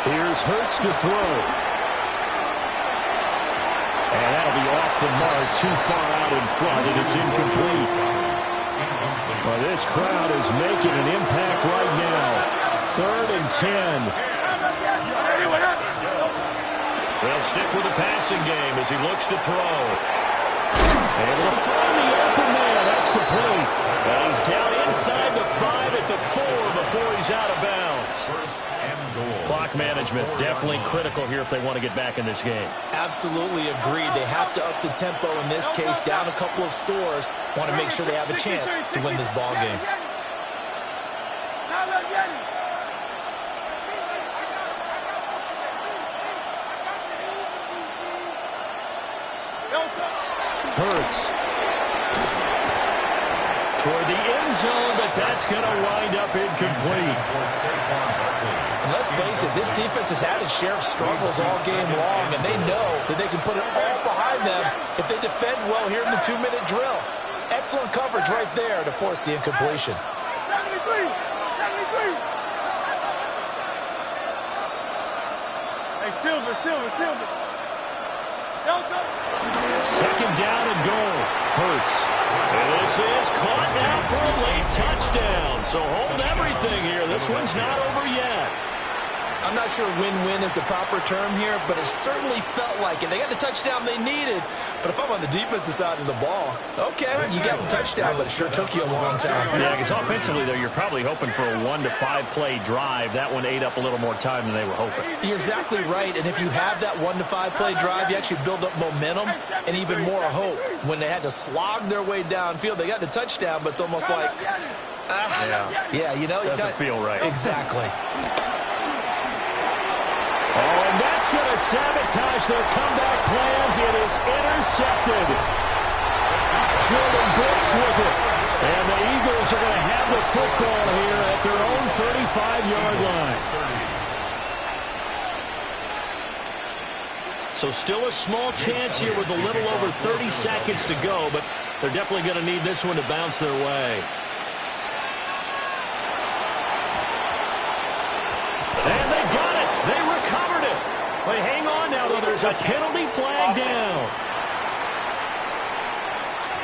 Here's Hurts to throw. And that'll be off the mark, too far out in front, and it's incomplete. Well, this crowd is making an impact right now. 3rd and 10. They'll stick with the passing game as he looks to throw. Able to find the open man. That's complete. And he's down inside the 5 at the 4 before he's out of bounds. First and goal. Clock management definitely critical here if they want to get back in this game. Absolutely agreed. They have to up the tempo in this case, down a couple of scores. Want to make sure they have a chance to win this ball game. Hurts toward the end zone, but that's going to wind up incomplete. And let's face it, this defense has had its share of struggles all game long, and they know that they can put it all behind them if they defend well here in the 2-minute drill. Excellent coverage right there to force the incompletion. 73! 73! Hey, Silver. Delta! 2nd down and goal. Hurts. And this is caught now for a late touchdown. So hold everything here. This one's not over yet. I'm not sure win-win is the proper term here, but it certainly felt like it. They got the touchdown they needed, but if I'm on the defensive side of the ball, okay, you got the touchdown, but it sure took you a long time. Yeah, because offensively, though, you're probably hoping for a 1 to 5 play drive. That one ate up a little more time than they were hoping. You're exactly right, and if you have that 1 to 5 play drive, you actually build up momentum and even more hope. When they had to slog their way downfield, they got the touchdown, but it's almost like, you know, doesn't feel right. Exactly. Oh, and that's going to sabotage their comeback plans. It is intercepted. Jordan Brooks with it. And the Eagles are going to have the football here at their own 35-yard line. So still a small chance here with a little over 30 seconds to go, but they're definitely going to need this one to bounce their way. And they got it. They recovered it. But hang on now, though. There's a penalty flag down.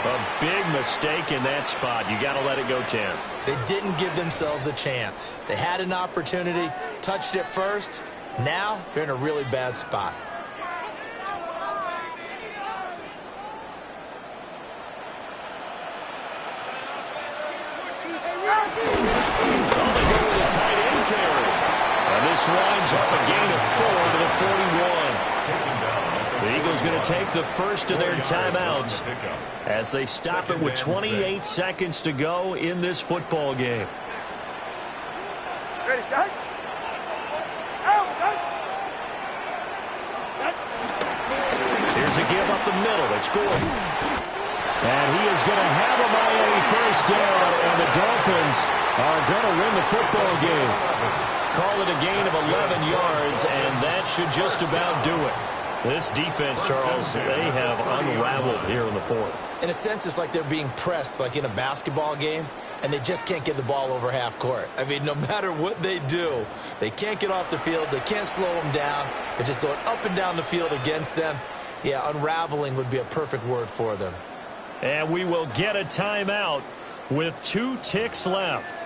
A big mistake in that spot. You got to let it go 10. They didn't give themselves a chance. They had an opportunity, touched it first. Now they're in a really bad spot. And this winds up a gain of 4 to the 41. The Eagles going to take the first of their timeouts as they stop it with 28 seconds to go in this football game. Ready, shot? Here's a give up the middle. It's Gordon. And he is going to have a Miami first down, and the Dolphins are going to win the football game. Call it a gain of 11 yards, and that should just about do it. This defense, Charles, they have unraveled here in the 4th. In a sense, it's like they're being pressed like in a basketball game, and they just can't get the ball over half court. I mean, no matter what they do, they can't get off the field. They can't slow them down. They're just going up and down the field against them. Yeah, unraveling would be a perfect word for them. And we will get a timeout with 2 ticks left.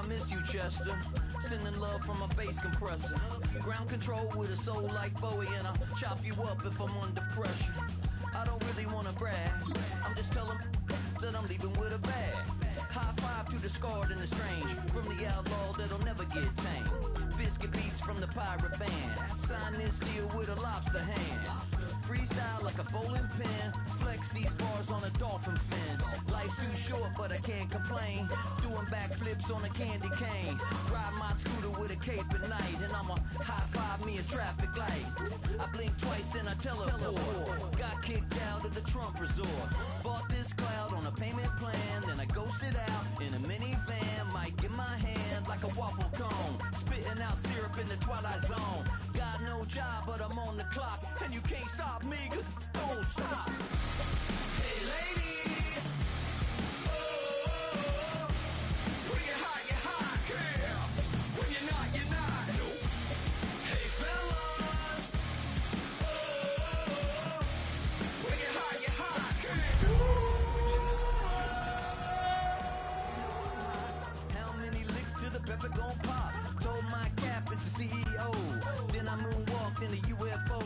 miss you, Chester. Sending love from a bass compressor. Ground control with a soul like Bowie, and I'll chop you up if I'm under pressure. I don't really wanna brag, I'm just telling that I'm leaving with a bag. High five to the scarred and the strange, from the outlaw that'll never get tamed. Biscuit beats from the pirate band, sign this deal with a lobster hand. Freestyle like a bowling pin, flex these bars on a dolphin fin. Life's too short but I can't complain, doing backflips on a candy cane. Ride my scooter with a cape at night, and I'ma high five me a traffic light. I blink twice then I teleport, got kicked out of the Trump resort. Bought this cloud on a payment plan, then I ghosted out in a minivan. Mic in my hand like a waffle cone, spitting out syrup in the twilight zone. Got no job but I'm on the clock, and you can't stop me cause don't stop. Hey ladies, oh, when you're hot, yeah. When you're not, you're not. Nope. Hey fellas, oh, when you're hot, yeah. How many licks till the pepper gon' pop? Told my cap it's the CEO. Then I moonwalked in the UFO.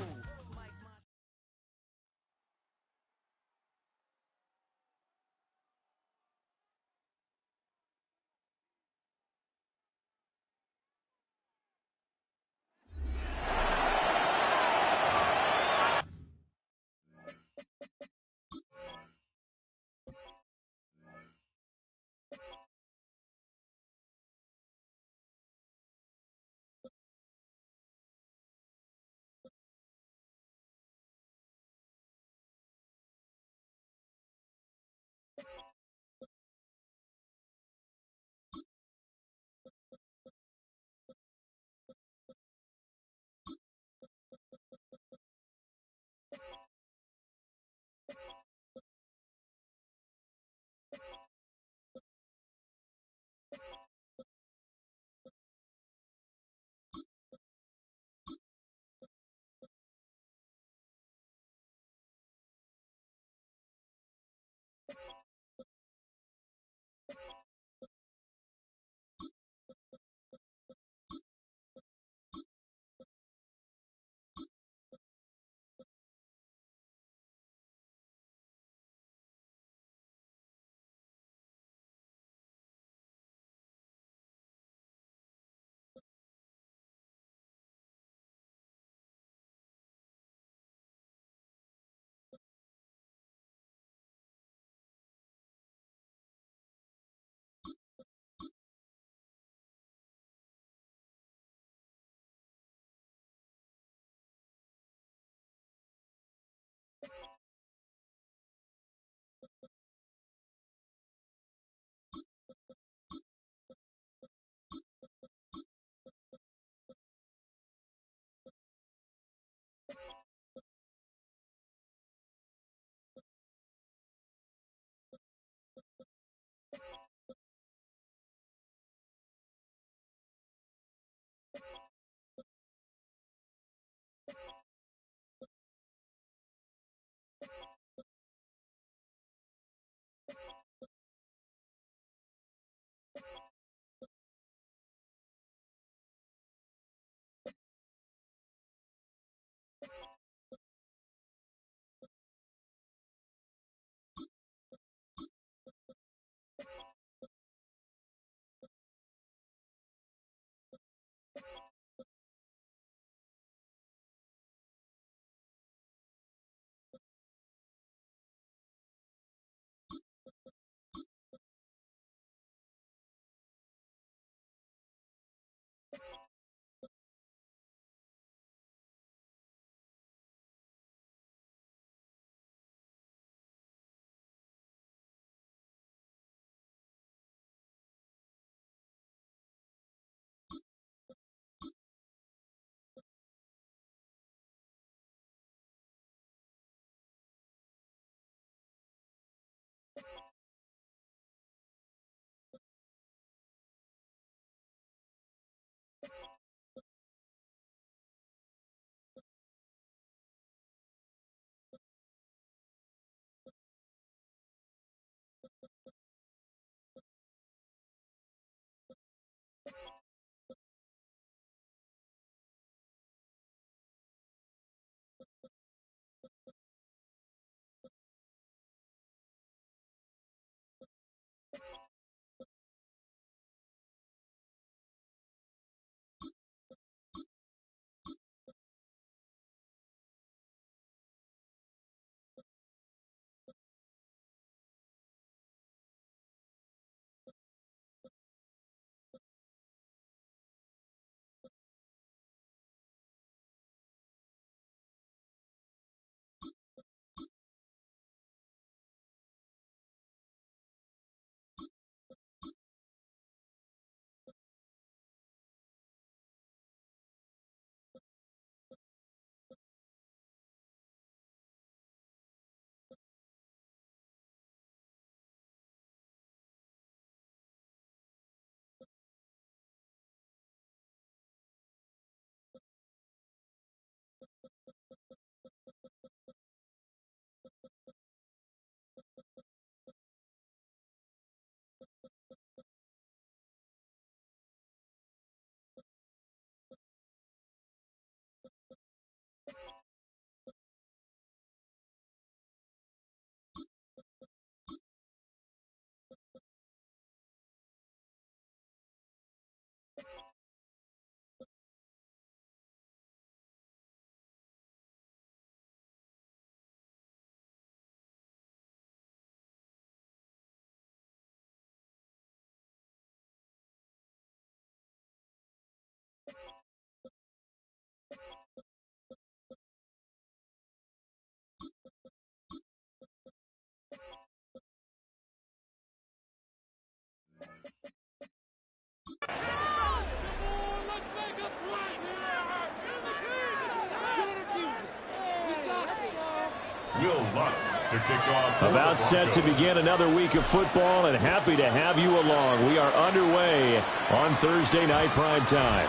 to kick off. About set to begin another week of football, and happy to have you along. We are underway on Thursday night primetime.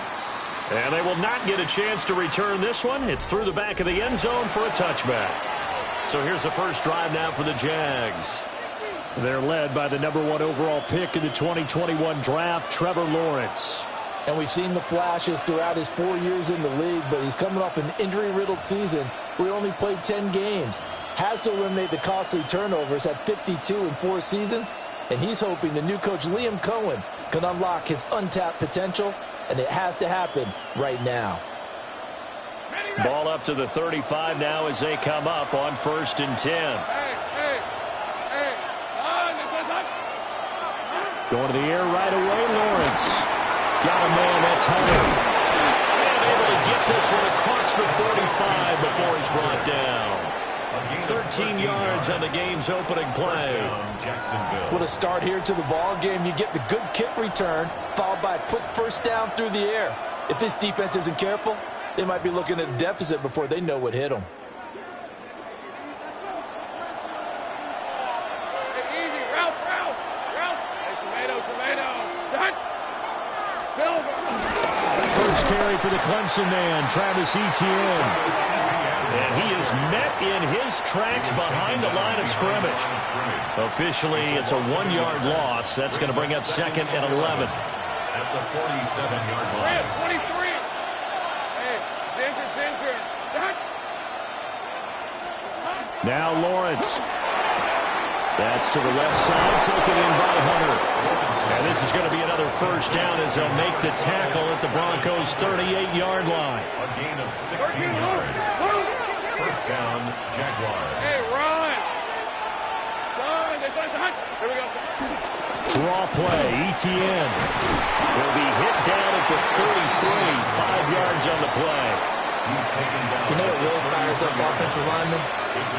And they will not get a chance to return this one. It's through the back of the end zone for a touchback. So here's the first drive now for the Jags. They're led by the #1 overall pick in the 2021 draft, Trevor Lawrence. And we've seen the flashes throughout his 4 years in the league, but he's coming off an injury-riddled season where he only played 10 games. Has to eliminate the costly turnovers at 52 in 4 seasons, and he's hoping the new coach Liam Cohen can unlock his untapped potential, and it has to happen right now. Ball up to the 35 now as they come up on 1st and 10. Going to the air right away, Lawrence. Got a man, that's Hunter. And able to get this one across the 45 before he's brought down. 13 yards on the game's opening play. What a start here to the ball game. You get the good kick return, followed by a quick first down through the air. If this defense isn't careful, they might be looking at a deficit before they know what hit them. First carry for the Clemson man, Travis Etienne. And he is met in his tracks behind the line of scrimmage. Officially, it's a 1-yard loss. That's going to bring up 2nd and 11. At the 47-yard line. 23. Hey, danger. Now Lawrence. That's to the left side, taken in by Hunter. And this is going to be another first down as they'll make the tackle at the Broncos' 38-yard line. A gain of 16 yards. First down, Jaguars. Hey, run. Here we go. Draw play, Etienne will be hit down at the 33, 5 yards on the play. You know what really fires up offensive linemen?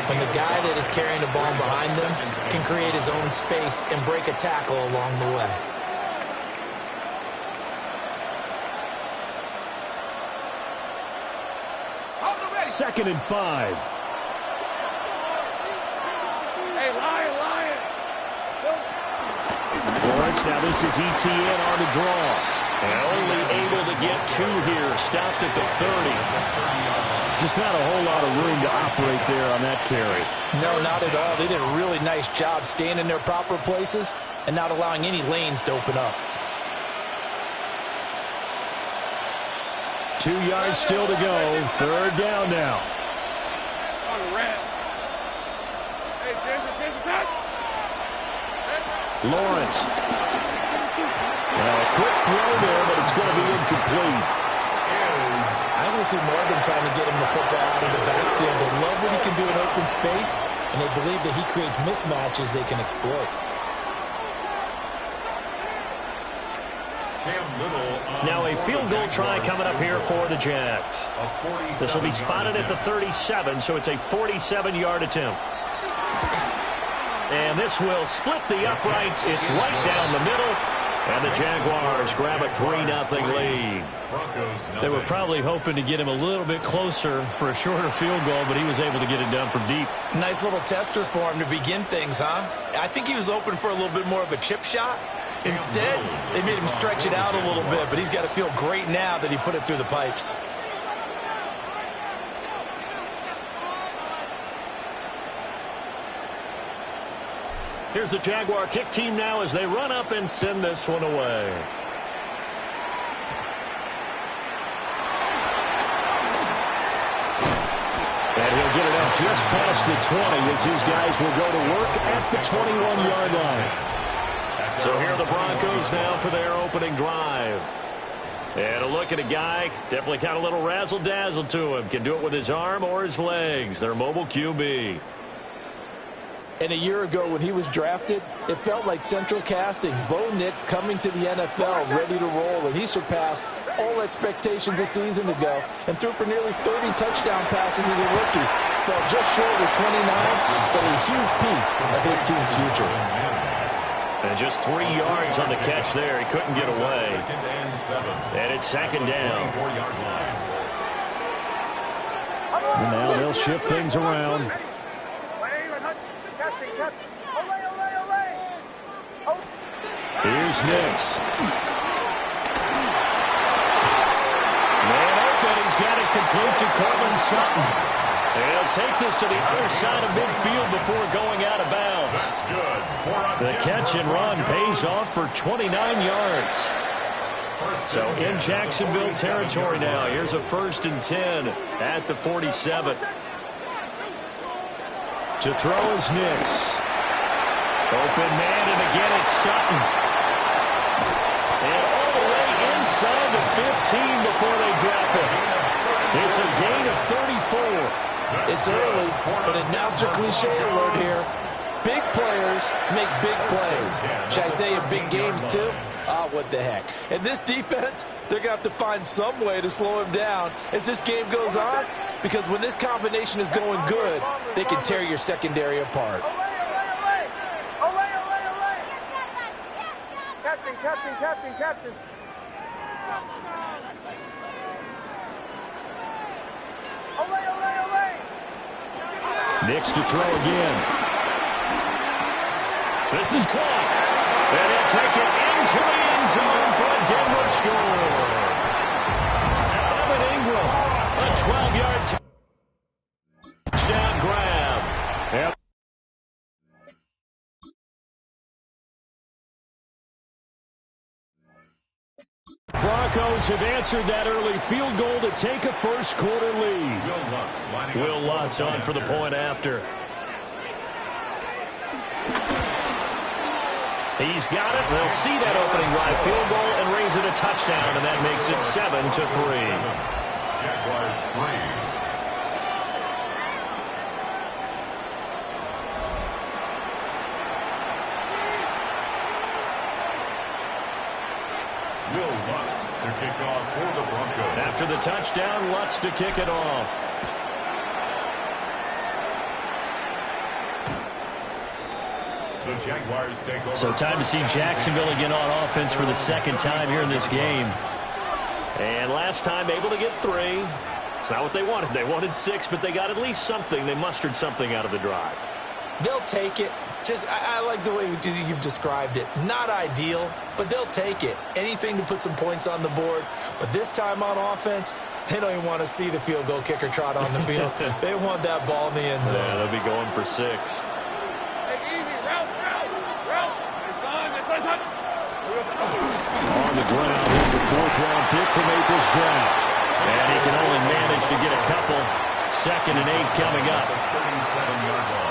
When the guy that is carrying the ball behind them can create his own space and break a tackle along the way. Second and 5. Hey, lion. Lawrence, now this is Etienne on the draw. And only able to get 2 here. Stopped at the 30. Just not a whole lot of room to operate there on that carry. No, not at all. They did a really nice job staying in their proper places and not allowing any lanes to open up. 2 yards still to go. 3rd down now. On the red. Hey, danger. Lawrence. A quick throw there, but it's going to be incomplete. I will see more of them trying to get him the football out of the backfield. They love what he can do in open space, and they believe that he creates mismatches they can exploit. Now a field goal try coming up here for the Jags. This will be spotted at the 37, so it's a 47-yard attempt. And this will split the uprights. It's right down the middle. And the Jaguars grab a 3-0 lead. They were probably hoping to get him a little bit closer for a shorter field goal, but he was able to get it done from deep. Nice little tester for him to begin things, huh? I think he was open for a little bit more of a chip shot. Instead, they made him stretch it out a little bit, but he's got to feel great now that he put it through the pipes. Here's the Jaguar kick team now as they run up and send this one away. And he'll get it up just past the 20 as his guys will go to work at the 21-yard line. So here are the Broncos now for their opening drive. And a look at a guy, definitely got a little razzle-dazzle to him. Can do it with his arm or his legs. Their mobile QB. And a year ago when he was drafted, it felt like central casting. Bo Nix coming to the NFL ready to roll, and he surpassed all expectations a season ago and threw for nearly 30 touchdown passes as a rookie. Fell just short with 29, but a huge piece of his team's future. And just 3 yards on the catch there. He couldn't get away. And it's 2nd down. And now they'll shift things around. Here's Nix. Man open, he's got it complete to Cortland Sutton. He'll take this to the other side of midfield before going out of bounds. The catch and run pays off for 29 yards. So in Jacksonville territory now. Here's a 1st and 10 at the 47. To throw is Nix. Open man, and again it's Sutton. And all the way inside the 15 before they drop it. It's a gain of 34. It's early, but announcer cliche alert here. Big players make big plays. Should I say in big games too? What the heck. And this defense, they're going to have to find some way to slow him down as this game goes on, because when this combination is going good, they can tear your secondary apart. Captain. Nix to throw again. This is caught. And he'll take it into the end zone for a Denver score. Evan Ingram, a 12-yard touchdown grab. Yep. Broncos have answered that early field goal to take a first-quarter lead. Will Lutz on for the point after. He's got it. They'll see that opening drive field goal and raise it a touchdown, and that makes it 7-3. Jaguars 3. Will Lutz to kick off for the Broncos. After the touchdown, Lutz to kick it off. The Jaguars take over. So time to see Jacksonville again on offense for the second time here in this game. And last time able to get 3. It's not what they wanted. They wanted 6, but they got at least something. They mustered something out of the drive. They'll take it. I like the way you've described it. Not ideal, but they'll take it. Anything to put some points on the board. But this time on offense, they don't even want to see the field goal kicker trot on the field. They want that ball in the end zone. Yeah, they'll be going for 6. On the ground, here's a 4th-round pick from April's draft. And he can only manage to get a couple. 2nd and 8 coming up.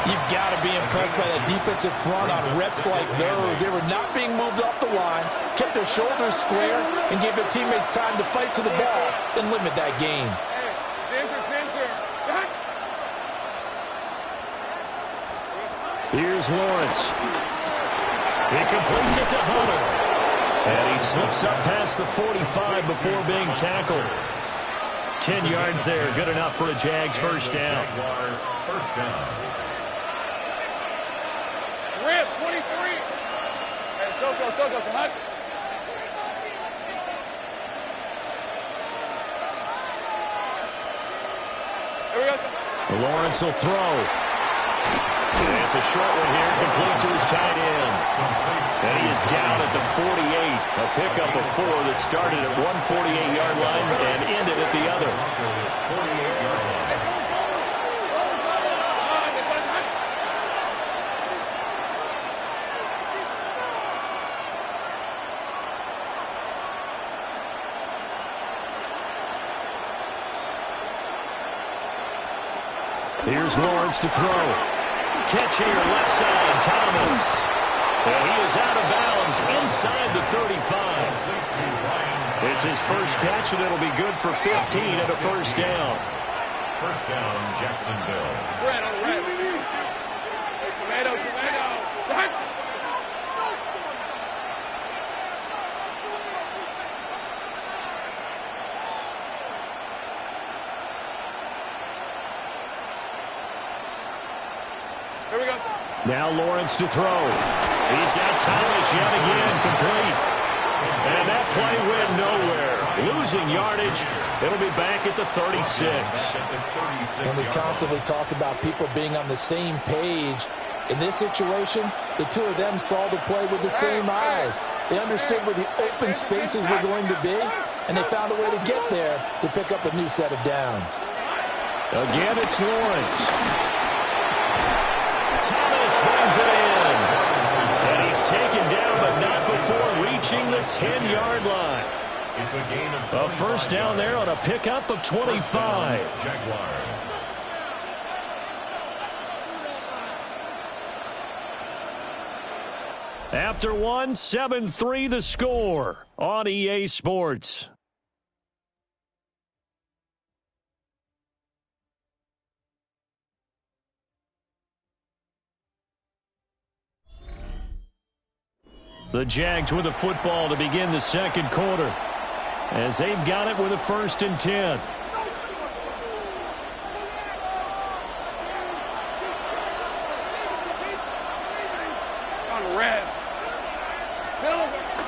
You've got to be impressed by that defensive front on reps like those. They were not being moved off the line, kept their shoulders square, and gave their teammates time to fight to the ball and limit that gain. Here's Lawrence. He completes it to Hunter. And he slips up past the 45 before being tackled. 10 yards there, good enough for a Jags first down. First down. Rip, 23. Hey, Soko, Hunt. Here we go. Lawrence will throw. And it's a short one here, complete to his tight end. And he is down at the 48. A pickup of 4 that started at 148-yard line and ended at the other. 48-yard line. Here's Lawrence to throw. Catch here, left side, Thomas. And he is out of bounds inside the 35. It's his first catch, and it'll be good for 15 and a first down. First down, Jacksonville. Red on the red. Tomato. Here we go. Now Lawrence to throw. He's got Thomas yet again, complete. And that play went nowhere. Losing yardage. It'll be back at the 36. And we constantly talk about people being on the same page. In this situation, the two of them saw the play with the same eyes. They understood where the open spaces were going to be, and they found a way to get there to pick up a new set of downs. Again, it's Lawrence. Thomas brings it in. And he's taken down, but not before reaching the 10-yard line. It's a gain of a first down there on a pickup of 25. Jaguars. After one, 7-3 the score on EA Sports. The Jags with the football to begin the second quarter, as they've got it with a 1st and 10.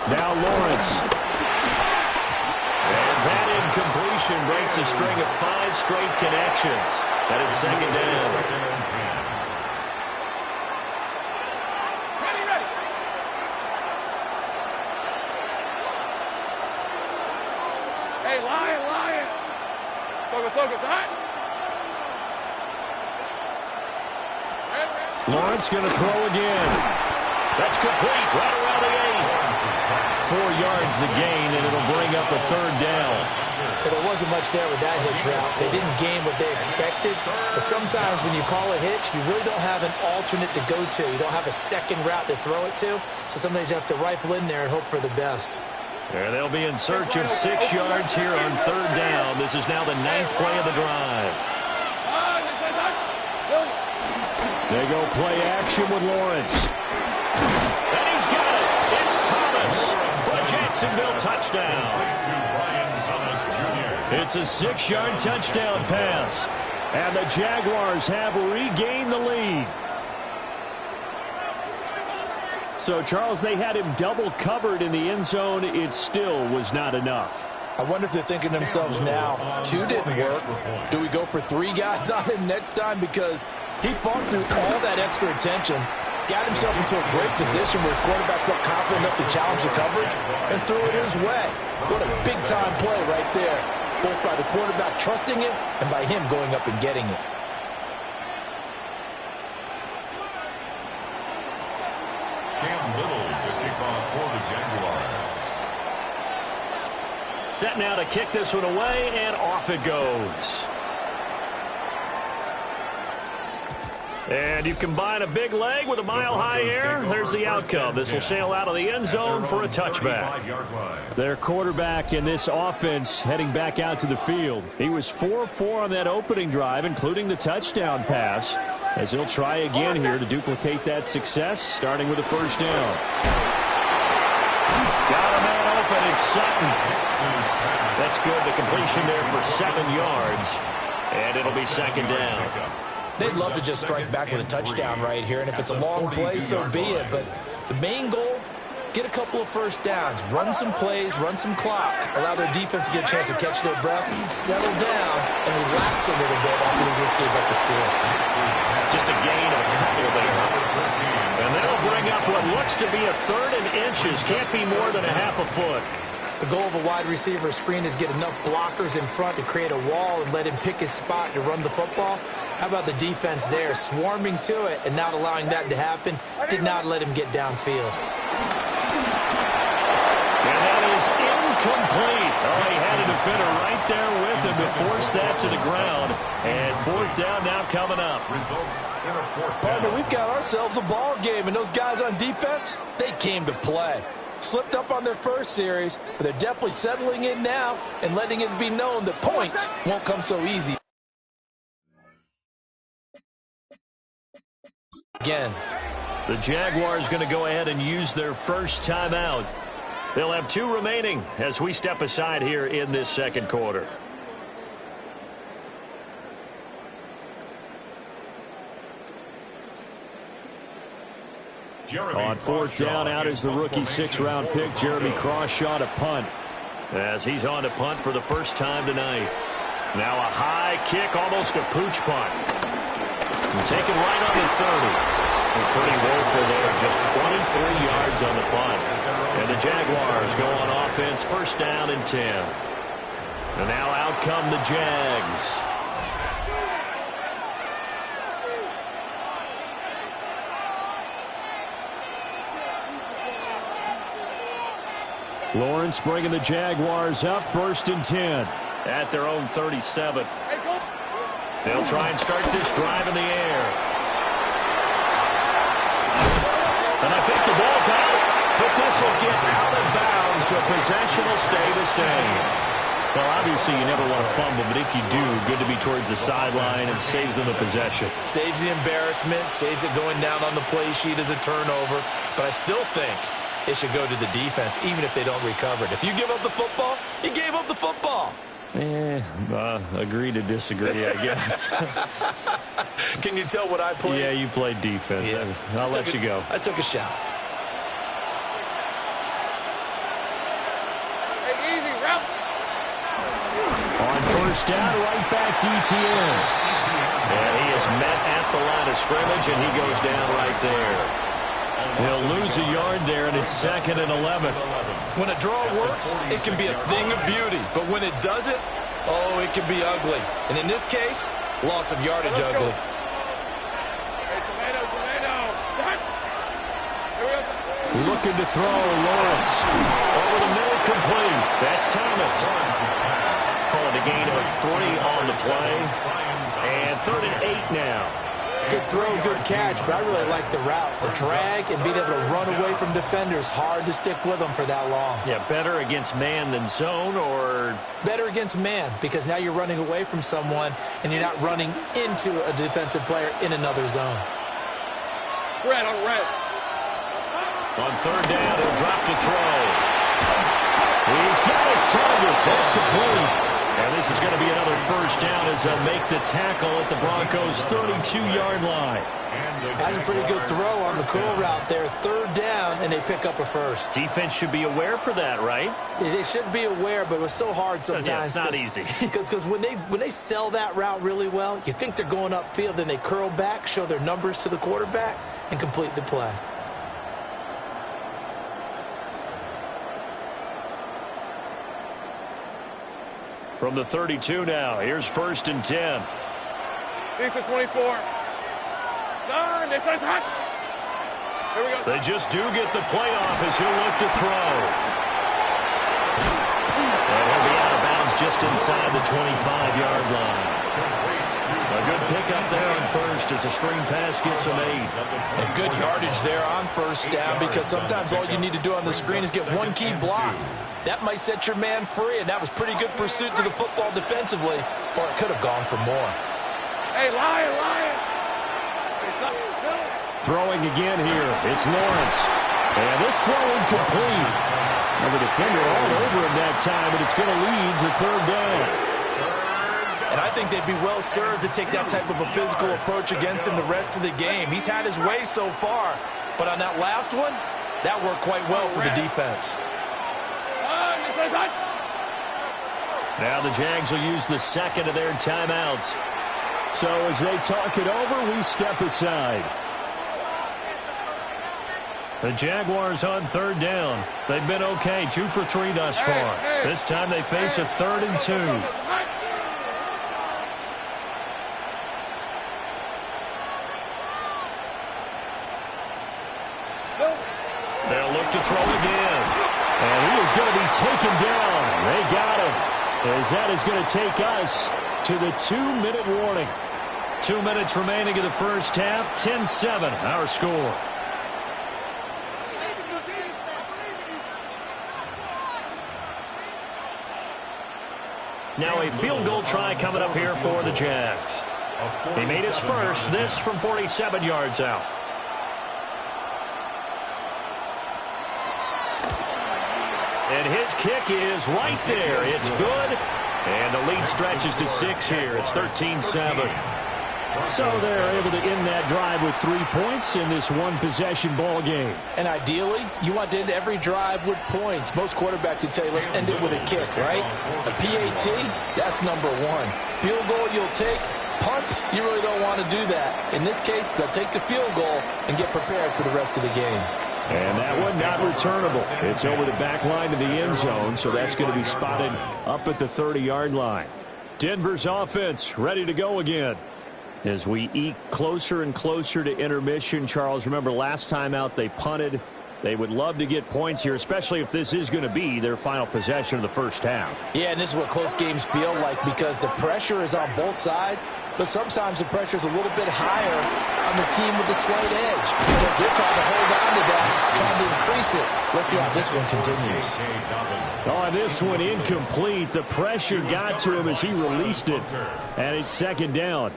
Now Lawrence. And that incompletion breaks a string of 5 straight connections. And it's 2nd down. Hey, Lion. Focus, all right? Lawrence going to throw again. That's complete, right around the 8. 4 yards the gain, and it'll bring up a 3rd down. But there wasn't much there with that hitch route. They didn't gain what they expected. But sometimes when you call a hitch, you really don't have an alternate to go to. You don't have a second route to throw it to. So sometimes you have to rifle in there and hope for the best. There they'll be in search of 6 yards here on 3rd down. This is now the 9th play of the drive. They go play action with Lawrence. And he's got it. It's Thomas for a Jacksonville touchdown. It's a 6-yard touchdown pass. And the Jaguars have regained the lead. So, Charles, they had him double covered in the end zone. It still was not enough. I wonder if they're thinking to themselves now, 2 didn't work. Do we go for 3 guys on him next time? Because he fought through all that extra attention, got himself into a great position where his quarterback felt confident enough to challenge the coverage and threw it his way. What a big-time play right there, both by the quarterback trusting it and by him going up and getting it. Set now to kick this one away, and off it goes. And you combine a big leg with a mile-high air, there's the outcome. This will sail out of the end zone for a touchback. Their quarterback in this offense heading back out to the field. He was 4-4 on that opening drive, including the touchdown pass, as he'll try again here to duplicate that success, starting with a 1st down. Got a man open, it's Sutton. That's good, the completion there for 7 yards, and it'll be 2nd down. They'd love to just strike back with a touchdown right here, and if it's a long play, so be it. But the main goal, get a couple of 1st downs, run some plays, run some clock, allow their defense to get a chance to catch their breath, settle down, and relax a little bit after they just gave up the score. Just a gain of a couple there. And that'll bring up what looks to be a 3rd and inches. Can't be more than a half a foot. The goal of a wide receiver screen is get enough blockers in front to create a wall and let him pick his spot to run the football. How about the defense there, swarming to it and not allowing that to happen? Did not let him get downfield. And that is incomplete. Oh, he had a defender right there with him to force that to the ground. And 4th down now coming up. Partner, we've got ourselves a ball game, and those guys on defense, they came to play. Slipped up on their first series, but they're definitely settling in now and letting it be known that points won't come so easy. Again. The Jaguars going to go ahead and use their first timeout. They'll have 2 remaining as we step aside here in this second quarter. On 4th down, out is the rookie 6th-round pick, Jeremy Crawshaw, to punt. As he's on to punt for the first time tonight. Now a high kick, almost a pooch punt. And taken right on the 30. Pretty woeful there, just 23 yards on the punt. And the Jaguars go on offense, first down and 10. And now out come the Jags. Lawrence bringing the Jaguars up, first and 10 at their own 37. They'll try and start this drive in the air. And I think the ball's out, but this will get out of bounds, so possession will stay the same. Well, obviously you never want to fumble, but if you do, good to be towards the sideline and saves them the possession. Saves the embarrassment, saves it going down on the play sheet as a turnover, but I still think it should go to the defense, even if they don't recover it. If you give up the football, you gave up the football. Agree to disagree, I guess. Can you tell what I played? Yeah, you played defense. Yeah. I'll let you go. I took a shot. Hey, easy, Ralph. On first down, right back to Etienne. And he is met at the line of scrimmage, and he goes down right there. He'll lose a yard there, and it's second and 11. When a draw works, it can be a thing of beauty. But when it doesn't, oh, it can be ugly. And in this case, loss of yardage ugly. Looking to throw, Lawrence. Over the middle, complete. That's Thomas. Calling a gain of 3 on the play. And 3rd and 8 now. Good throw, good catch, but I really like the route. The drag and being able to run away from defenders, hard to stick with them for that long. Yeah, better against man than zone, or? Better against man, because now you're running away from someone and you're not running into a defensive player in another zone. Red on red. On 3rd down, he'll drop to throw. He's got his target. That's complete. And this is going to be another first down as they'll make the tackle at the Broncos' 32-yard line. That's a pretty good throw on the curl route there. 3rd down, and they pick up a first. Defense should be aware for that, right? They should be aware, but it was so hard sometimes. Yeah, it's not easy. Because when they sell that route really well, you think they're going upfield, then they curl back, show their numbers to the quarterback, and complete the play. From the 32 now, here's 1st and 10. These are 24. Done. They said it's hot. Here we go. They just do get the play off as he'll look to throw. And he'll be out of bounds just inside the 25-yard line. A good pickup there on first as a screen pass gets him 8. And good yardage there on first down, because sometimes all you need to do on the screen is get one key block. That might set your man free, and that was pretty good pursuit to the football defensively, or it could have gone for more. Hey, Lion. Throwing again here. It's Lawrence. And this throw incomplete. And the defender all over him that time, but it's going to lead to 3rd down. And I think they'd be well served to take that type of a physical approach against him the rest of the game. He's had his way so far, but on that last one, that worked quite well for the defense. Now the Jags will use the second of their timeouts. So as they talk it over, we step aside. The Jaguars on 3rd down. They've been okay, 2 for 3 thus far. This time they face a 3rd and 2. They'll look to throw again. And he is going to be taken down. They got him. As that is going to take us to the 2-minute warning. 2 minutes remaining in the first half. 10-7, our score. Now a field goal try coming up here for the Jags. He made his first, this from 47 yards out. And his kick is right there. It's good. And the lead stretches to 6 here. It's 13-7. So they're able to end that drive with 3 points in this one-possession ball game. And ideally, you want to end every drive with points. Most quarterbacks would tell you, let's end it with a kick, right? A PAT, that's number 1. Field goal you'll take, Punts, you really don't want to do that. In this case, they'll take the field goal and get prepared for the rest of the game. And that one not returnable. It's over the back line to the end zone, so that's going to be spotted up at the 30-yard line. Denver's offense ready to go again. As we eke closer and closer to intermission, Charles, remember last time out they punted. They would love to get points here, especially if this is going to be their final possession of the first half. Yeah, and this is what close games feel like because the pressure is on both sides, but sometimes the pressure is a little bit higher on the team with the slight edge because they're trying to hold on to that, trying to increase it. Let's see how this one continues. On this one, incomplete. The pressure got to him as he released it, and it's second down.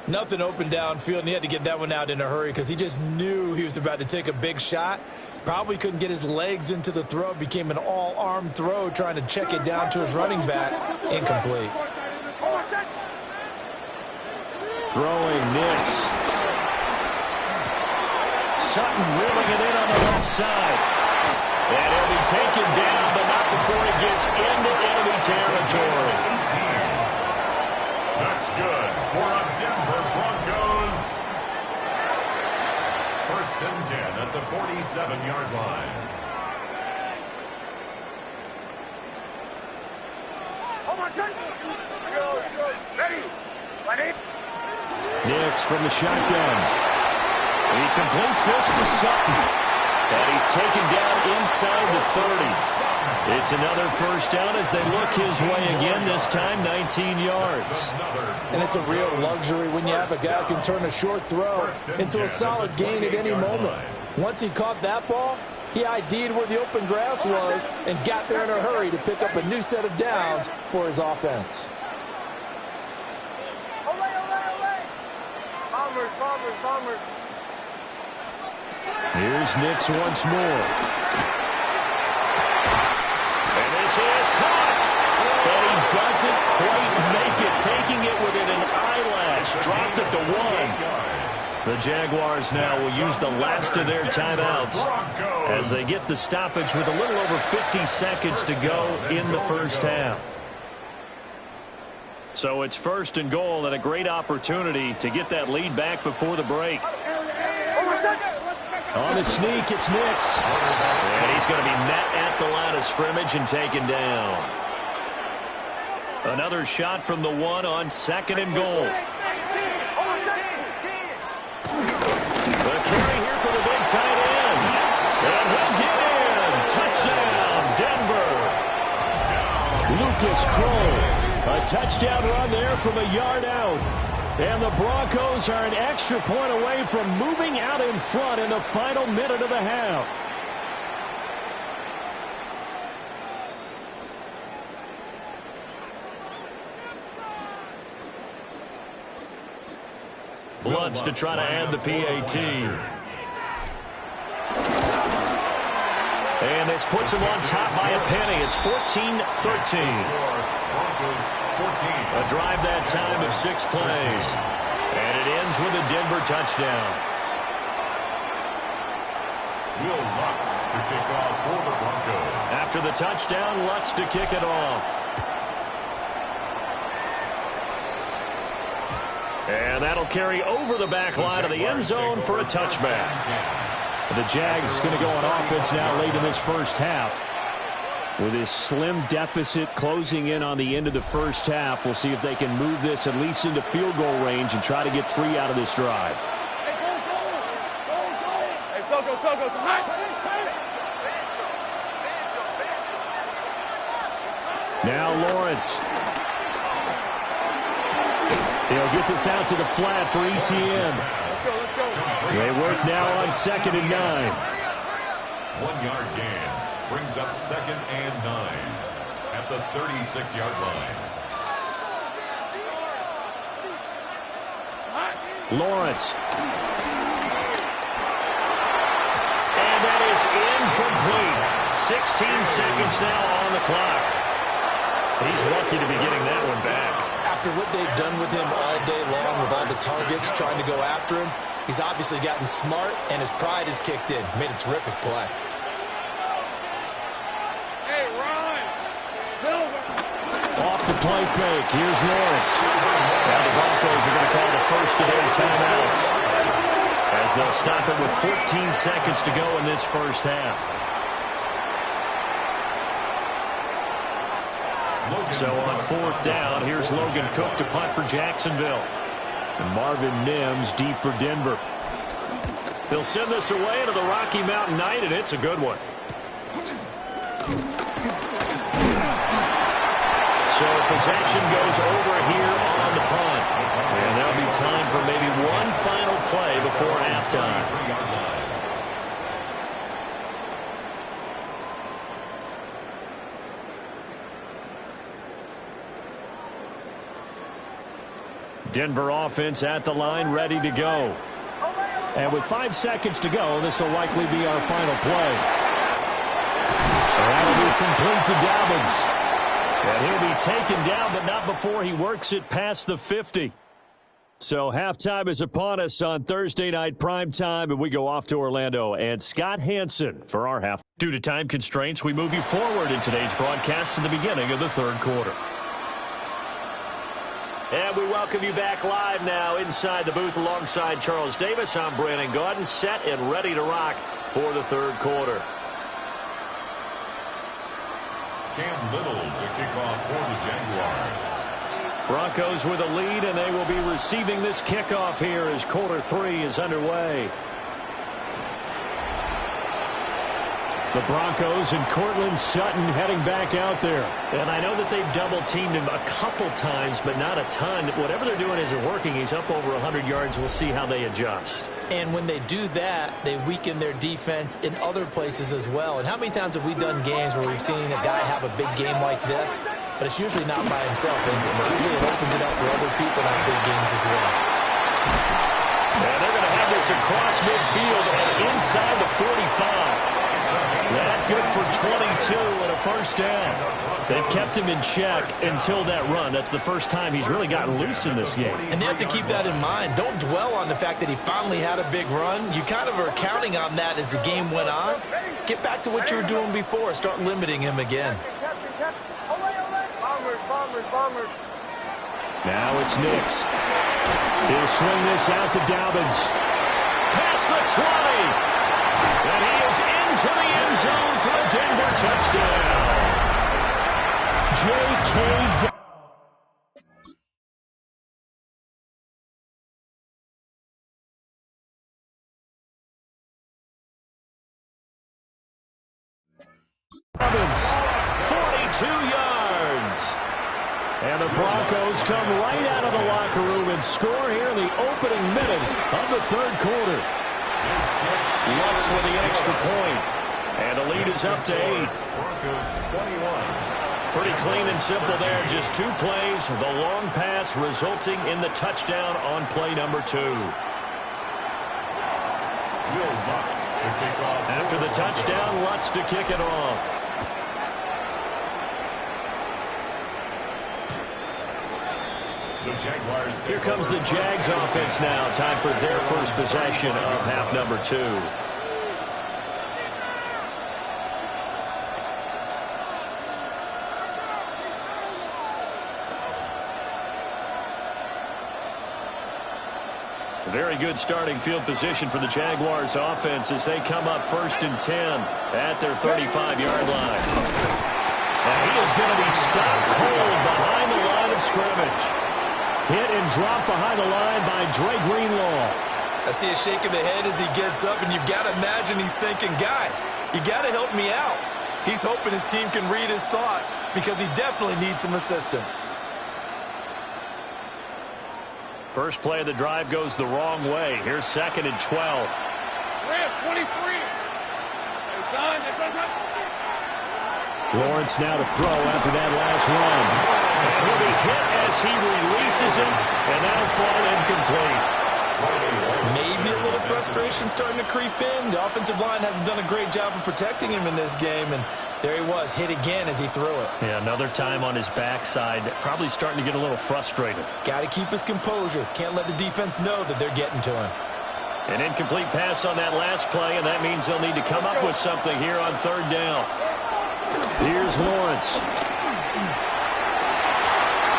Nothing open downfield, and he had to get that one out in a hurry because he just knew he was about to take a big shot. Probably couldn't get his legs into the throw. It became an all-arm throw trying to check it down to his running back. Incomplete. Throwing Nix. Sutton reeling it in on the left side. And he'll be taken down, but not before he gets into enemy territory. That's good for a Denver Broncos. First and 10 at the 47-yard line. Nix from the shotgun. He completes this to Sutton. And he's taken down inside the 30. It's another first down as they look his way again, this time 19 yards. And it's a real luxury when you have a guy who can turn a short throw into a solid gain at any moment. Once he caught that ball, he ID'd where the open grass was and got there in a hurry to pick up a new set of downs for his offense. Bombers. Here's Nix once more. And this is caught. But he doesn't quite make it, taking it within an eyelash. Dropped at the 1. The Jaguars now will use the last of their timeouts as they get the stoppage with a little over 50 seconds to go in the first half. So it's first and goal and a great opportunity to get that lead back before the break. On the sneak, it's Nix. And he's going to be met at the line of scrimmage and taken down. Another shot from the 1 on second and goal. The carry here for the big tight end. And he'll get in. Touchdown, Denver. Lucas Kroll. A touchdown run there from a yard out. And the Broncos are an extra point away from moving out in front in the final minute of the half. Lutz to try to add the PAT. And this puts him on top by a penny. It's 14-13. A drive that time of 6 plays. And it ends with a Denver touchdown. Will Lutz to kick off for the Broncos. After the touchdown, Lutz to kick it off. And that'll carry over the back line of the end zone for a touchback. The Jags going to go on offense now late in this first half. With his slim deficit closing in on the end of the first half, we'll see if they can move this at least into field goal range and try to get 3 out of this drive. Hey, Soko. Now Lawrence. He'll get this out to the flat for ETN. Let's go. They work now on 2nd and 9. 1-yard gain brings up 2nd and 9 at the 36-yard line. Lawrence. And that is incomplete. 16 seconds now on the clock. He's lucky to be getting that one back. After what they've done with him all day long with all the targets trying to go after him, he's obviously gotten smart and his pride has kicked in. Made a terrific play. Hey, Ron. Silver. Off the play fake. Here's Lawrence. Now the Broncos are going to call the first of their timeouts, as they'll stop it with 14 seconds to go in this first half. So on fourth down, here's Logan Cook to punt for Jacksonville. And Marvin Mims deep for Denver. They'll send this away into the Rocky Mountain Night, and it's a good one. So possession goes over here on the punt. And there'll be time for maybe one final play before halftime. Denver offense at the line, ready to go. And with 5 seconds to go, this will likely be our final play. And that'll be complete to Dobbins. And he'll be taken down, but not before he works it past the 50. So halftime is upon us on Thursday night primetime, and we go off to Orlando. And Scott Hansen for our half. Due to time constraints, we move you forward in today's broadcast to the beginning of the third quarter. And we welcome you back live now inside the booth alongside Charles Davis. I'm Brandon Gaudin, set and ready to rock for the third quarter. Cam Little to kick off for the Jaguars. Broncos with a lead, and they will be receiving this kickoff here as quarter 3 is underway. The Broncos and Cortland Sutton heading back out there. And I know that they've double-teamed him a couple times, but not a ton. Whatever they're doing isn't working. He's up over 100 yards. We'll see how they adjust. And when they do that, they weaken their defense in other places as well. And how many times have we done games where we've seen a guy have a big game like this, but it's usually not by himself, is it? But usually it opens it up for other people to have big games as well. And they're going to have this across midfield and inside the 45. That good for 22 and a first down. They've kept him in check until that run. That's the first time he's really gotten loose in this game. And they have to keep that in mind. Don't dwell on the fact that he finally had a big run. You kind of are counting on that as the game went on. Get back to what you were doing before. Start limiting him again. Now it's Nix. He'll swing this out to Dobbins. Past the 20. And he is into the end zone for a Denver touchdown. J.K. Dobbins, 42 yards. And the Broncos come right out of the locker room and score here in the opening minute of the third quarter. Lutz with the extra point. And the lead is up to 8. Broncos 21. Pretty clean and simple there. Just 2 plays. The long pass resulting in the touchdown on play number 2. After the touchdown, Lutz to kick it off. Here comes the Jags offense now. Time for their first possession of half number 2. Very good starting field position for the Jaguars offense as they come up 1st and 10 at their 35-yard line. And he is going to be stopped cold behind the line of scrimmage. Hit and drop behind the line by Dre Greenlaw. I see a shake of the head as he gets up, and you've got to imagine he's thinking, guys, you got to help me out. He's hoping his team can read his thoughts because he definitely needs some assistance. First play of the drive goes the wrong way. Here's 2nd and 12. Red 23. Hey, son, that's okay. Lawrence now to throw after that last run. He'll be hit as he releases it, and that'll fall incomplete. Maybe a little frustration starting to creep in. The offensive line hasn't done a great job of protecting him in this game, and there he was, hit again as he threw it. Yeah, another time on his backside, probably starting to get a little frustrated. Got to keep his composure. Can't let the defense know that they're getting to him. An incomplete pass on that last play, and that means they'll need to come up with something here on 3rd down. Here's Lawrence.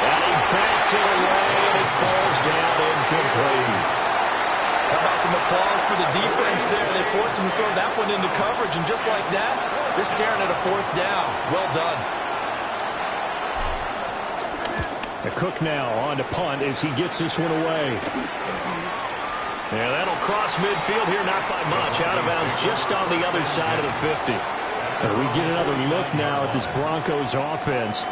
And he backs it away, and it falls down incomplete. How about some applause for the defense there? They forced him to throw that one into coverage, and just like that, they're staring at a 4th down. Well done. Cook now on to punt as he gets this one away. Yeah, that'll cross midfield here, not by much. Out of bounds just on the other side of the 50. We get another look now at this Broncos offense.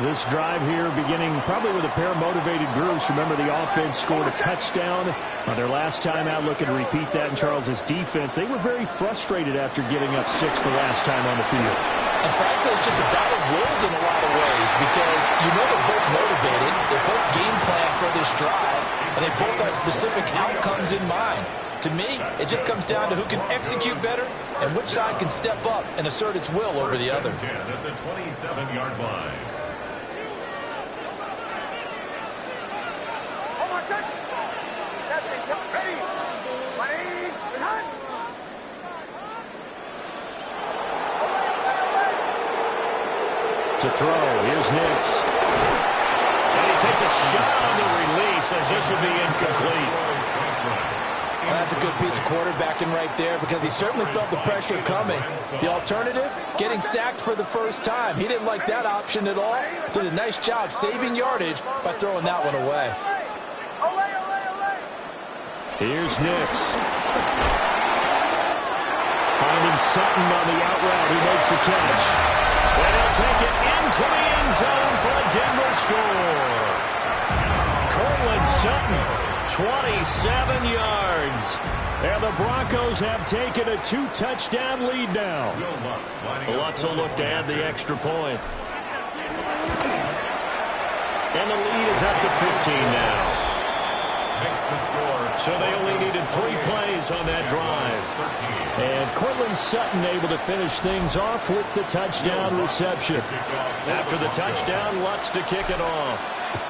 This drive here beginning probably with a pair of motivated groups. Remember, the offense scored a touchdown on their last time out. Looking to repeat that in Charles's defense. They were very frustrated after giving up 6 the last time on the field. And frankly, it's just a battle of wills in a lot of ways because you know they're both motivated. They both game plan for this drive, and they both have specific outcomes in mind. To me, it just comes down to who can execute better and which side can step up and assert its will over the other. 10 at the 27-yard line. To throw, here's Nix. And he takes a shot on the release as this would be incomplete. Well, that's a good piece of quarterbacking right there because he certainly felt the pressure coming. The alternative, getting sacked for the first time. He didn't like that option at all. Did a nice job saving yardage by throwing that one away. Here's Nix. Finding Sutton on the out route. He makes the catch. And he'll take it into the end zone for a Denver score. Cortland Sutton, 27 yards. And the Broncos have taken a 2-touchdown lead now. Lutz will look to add the extra point. And the lead is up to 15 now. So they only needed 3 plays on that drive. And Cortland Sutton able to finish things off with the touchdown reception. After the touchdown, Lutz to kick it off.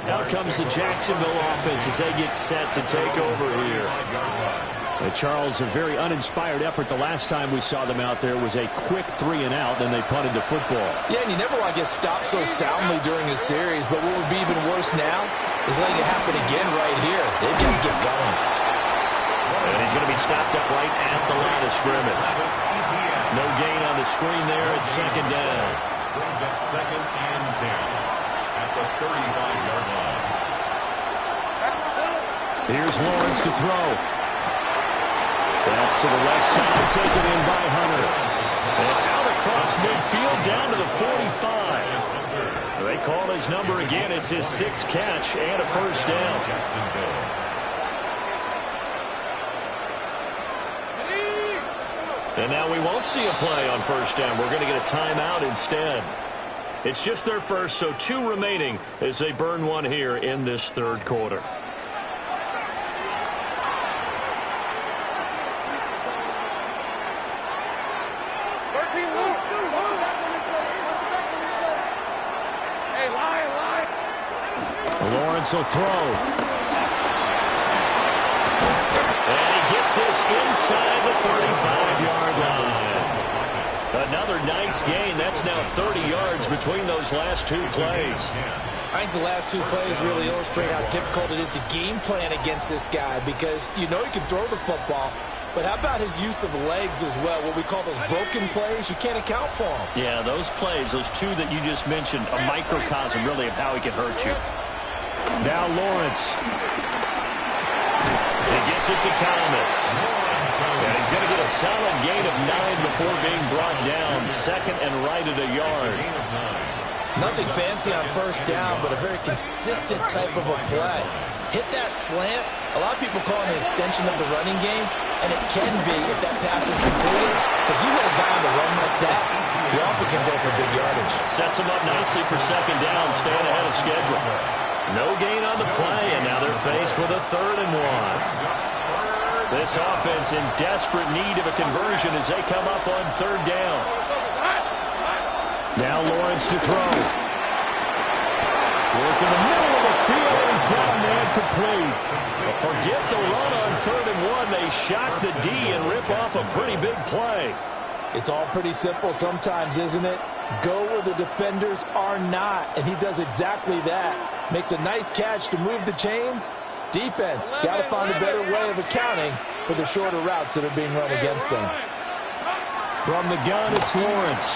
Out comes the Jacksonville offense as they get set to take over here. Charles, a very uninspired effort. The last time we saw them out there was a quick 3-and-out, then they punted the football. Yeah, and you never want to get stopped so soundly during a series, but what would be even worse now is letting it happen again right here. They've got to get going. And he's going to be stopped up right at the line of scrimmage. No gain on the screen there. It's 2nd down. Brings up 2nd and 10 at the 35-yard line. Here's Lawrence to throw. That's to the left side, taken in by Hunter. And out across midfield, down to the 45. They call his number again. It's his 6th catch and a 1st down. And now we won't see a play on 1st down. We're going to get a timeout instead. It's just their first, so 2 remaining as they burn one here in this 3rd quarter. Lawrence will throw. And he gets this inside the 35-yard line. Another nice gain. That's now 30 yards between those last 2 plays. I think the last 2 plays really illustrate how difficult it is to game plan against this guy because you know he can throw the football, but how about his use of legs as well? What we call those broken plays, you can't account for them. Yeah, those plays, those 2 that you just mentioned, a microcosm really of how he can hurt you. Now Lawrence. He gets it to Thomas. And he's going to get a solid gain of 9 before being brought down. 2nd and right at a yard. Nothing fancy on 1st down, but a very consistent type of a play. Hit that slant. A lot of people call it an extension of the running game, and it can be if that pass is completed, because you hit a guy on the run like that, the offer can go for big yardage. Sets him up nicely for 2nd down, staying ahead of schedule. No gain on the play, and now they're faced with a 3rd and 1. This offense in desperate need of a conversion as they come up on 3rd down. Now Lawrence to throw. Work in the middle of the field, and he's got a man complete. Forget the run on 3rd and 1. They shock the D and rip off a pretty big play. It's all pretty simple sometimes, isn't it? Go where the defenders are not, and he does exactly that. Makes a nice catch to move the chains. Defense, got to find a better way of accounting for the shorter routes that are being run against them. From the gun, it's Lawrence.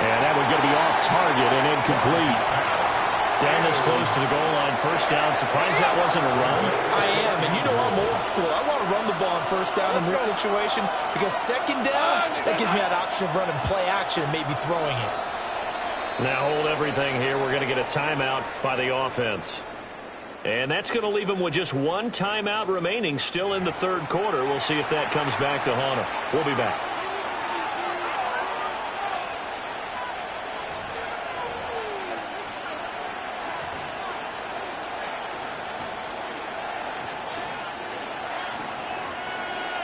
And that one's going to be off target and incomplete. Down this close to the goal line, first down. Surprised that wasn't a run. I am, and you know I'm old school. I want to run the ball on first down in this situation because second down, that gives me that option of running play action and maybe throwing it. Now hold everything here. We're going to get a timeout by the offense. And that's going to leave them with just one timeout remaining still in the third quarter. We'll see if that comes back to haunt them. We'll be back.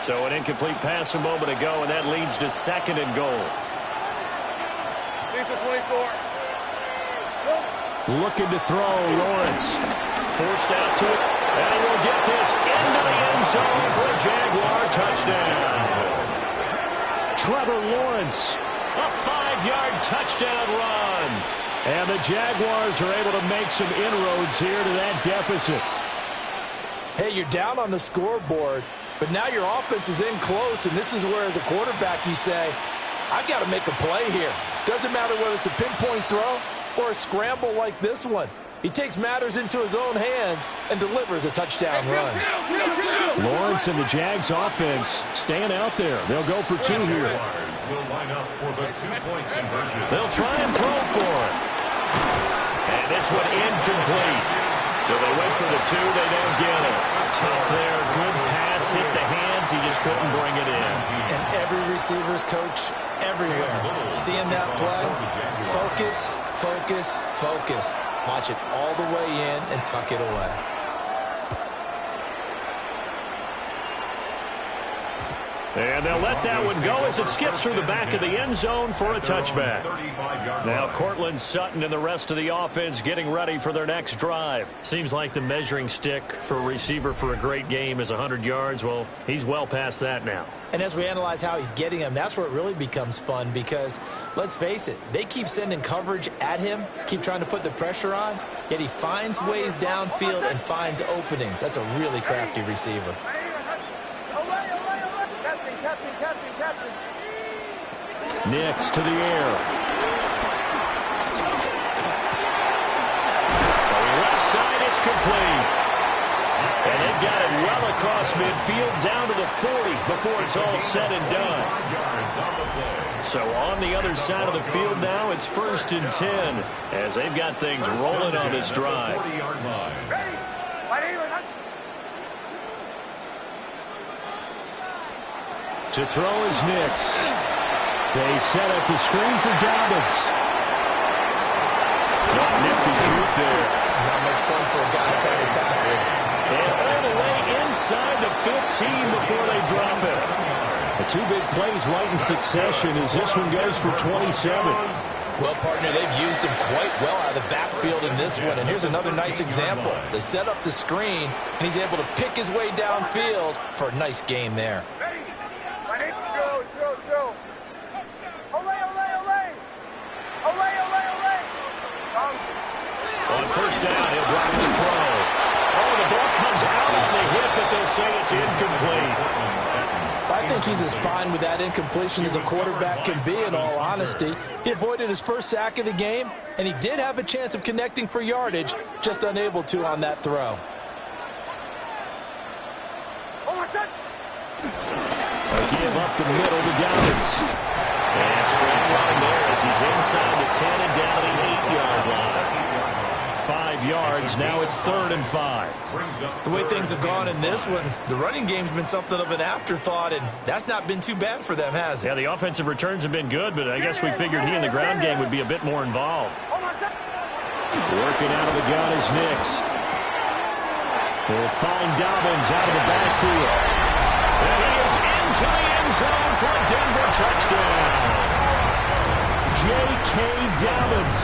So an incomplete pass a moment ago, and that leads to second and goal. Lisa 24. Looking to throw, Lawrence. Forced out to it, and he will get this into the end zone for a Jaguar touchdown. Trevor Lawrence, a 5-yard touchdown run. And the Jaguars are able to make some inroads here to that deficit. Hey, you're down on the scoreboard, but now your offense is in close, and this is where, as a quarterback, you say, I've got to make a play here. Doesn't matter whether it's a pinpoint throw or a scramble like this one. He takes matters into his own hands and delivers a touchdown run. Lawrence and the Jags offense staying out there. They'll go for two here. Will line up for the two-point conversion. They'll try and throw for it. And this one incomplete. So they wait for the two. They don't get it. Tough there. Good pass. Hit the hands. He just couldn't bring it in. And every receiver's coach everywhere. Seeing that play, focus, focus, focus. Watch it all the way in and tuck it away. And they'll let that one go as it skips through the back of the end zone for a touchback. Now Cortland Sutton and the rest of the offense getting ready for their next drive. Seems like the measuring stick for a receiver for a great game is 100 yards. Well, he's well past that now. And as we analyze how he's getting them, that's where it really becomes fun because, let's face it, they keep sending coverage at him, keep trying to put the pressure on, yet he finds ways downfield and finds openings. That's a really crafty receiver. Nix to the air. From the left side, it's complete. And they've got it well across midfield down to the 40 before it's all said and done. So on the other side of the field now, it's 1st and 10 as they've got things rolling on this drive. To throw is Nix. They set up the screen for Dobbins. Nifty juke there. Not much fun for a guy trying to tackle it. And all the way inside the 15 before they drop it. The two big plays right in succession as this one goes for 27. Well, partner, they've used him quite well out of the backfield in this one. And here's another nice example. They set up the screen, and he's able to pick his way downfield for a nice gain there. On first down, he'll drop the throw. Oh, the ball comes out on the hit, but they'll say it's incomplete. I think he's as fine with that incompletion as a quarterback can be, in all honesty. He avoided his first sack of the game, and he did have a chance of connecting for yardage, just unable to on that throw. Give up the middle to Dobbins. And straight line there as he's inside the 10 and down to the 8-yard line. 5 yards, now it's 3rd and 5. The way things have gone in this one, the running game's been something of an afterthought, and that's not been too bad for them, has it? Yeah, the offensive returns have been good, but I guess we figured he in the ground game would be a bit more involved. Working out of the gun is Nix. We'll find Dobbins out of the backfield. And he is into the end zone for a Denver touchdown. J.K. Dobbins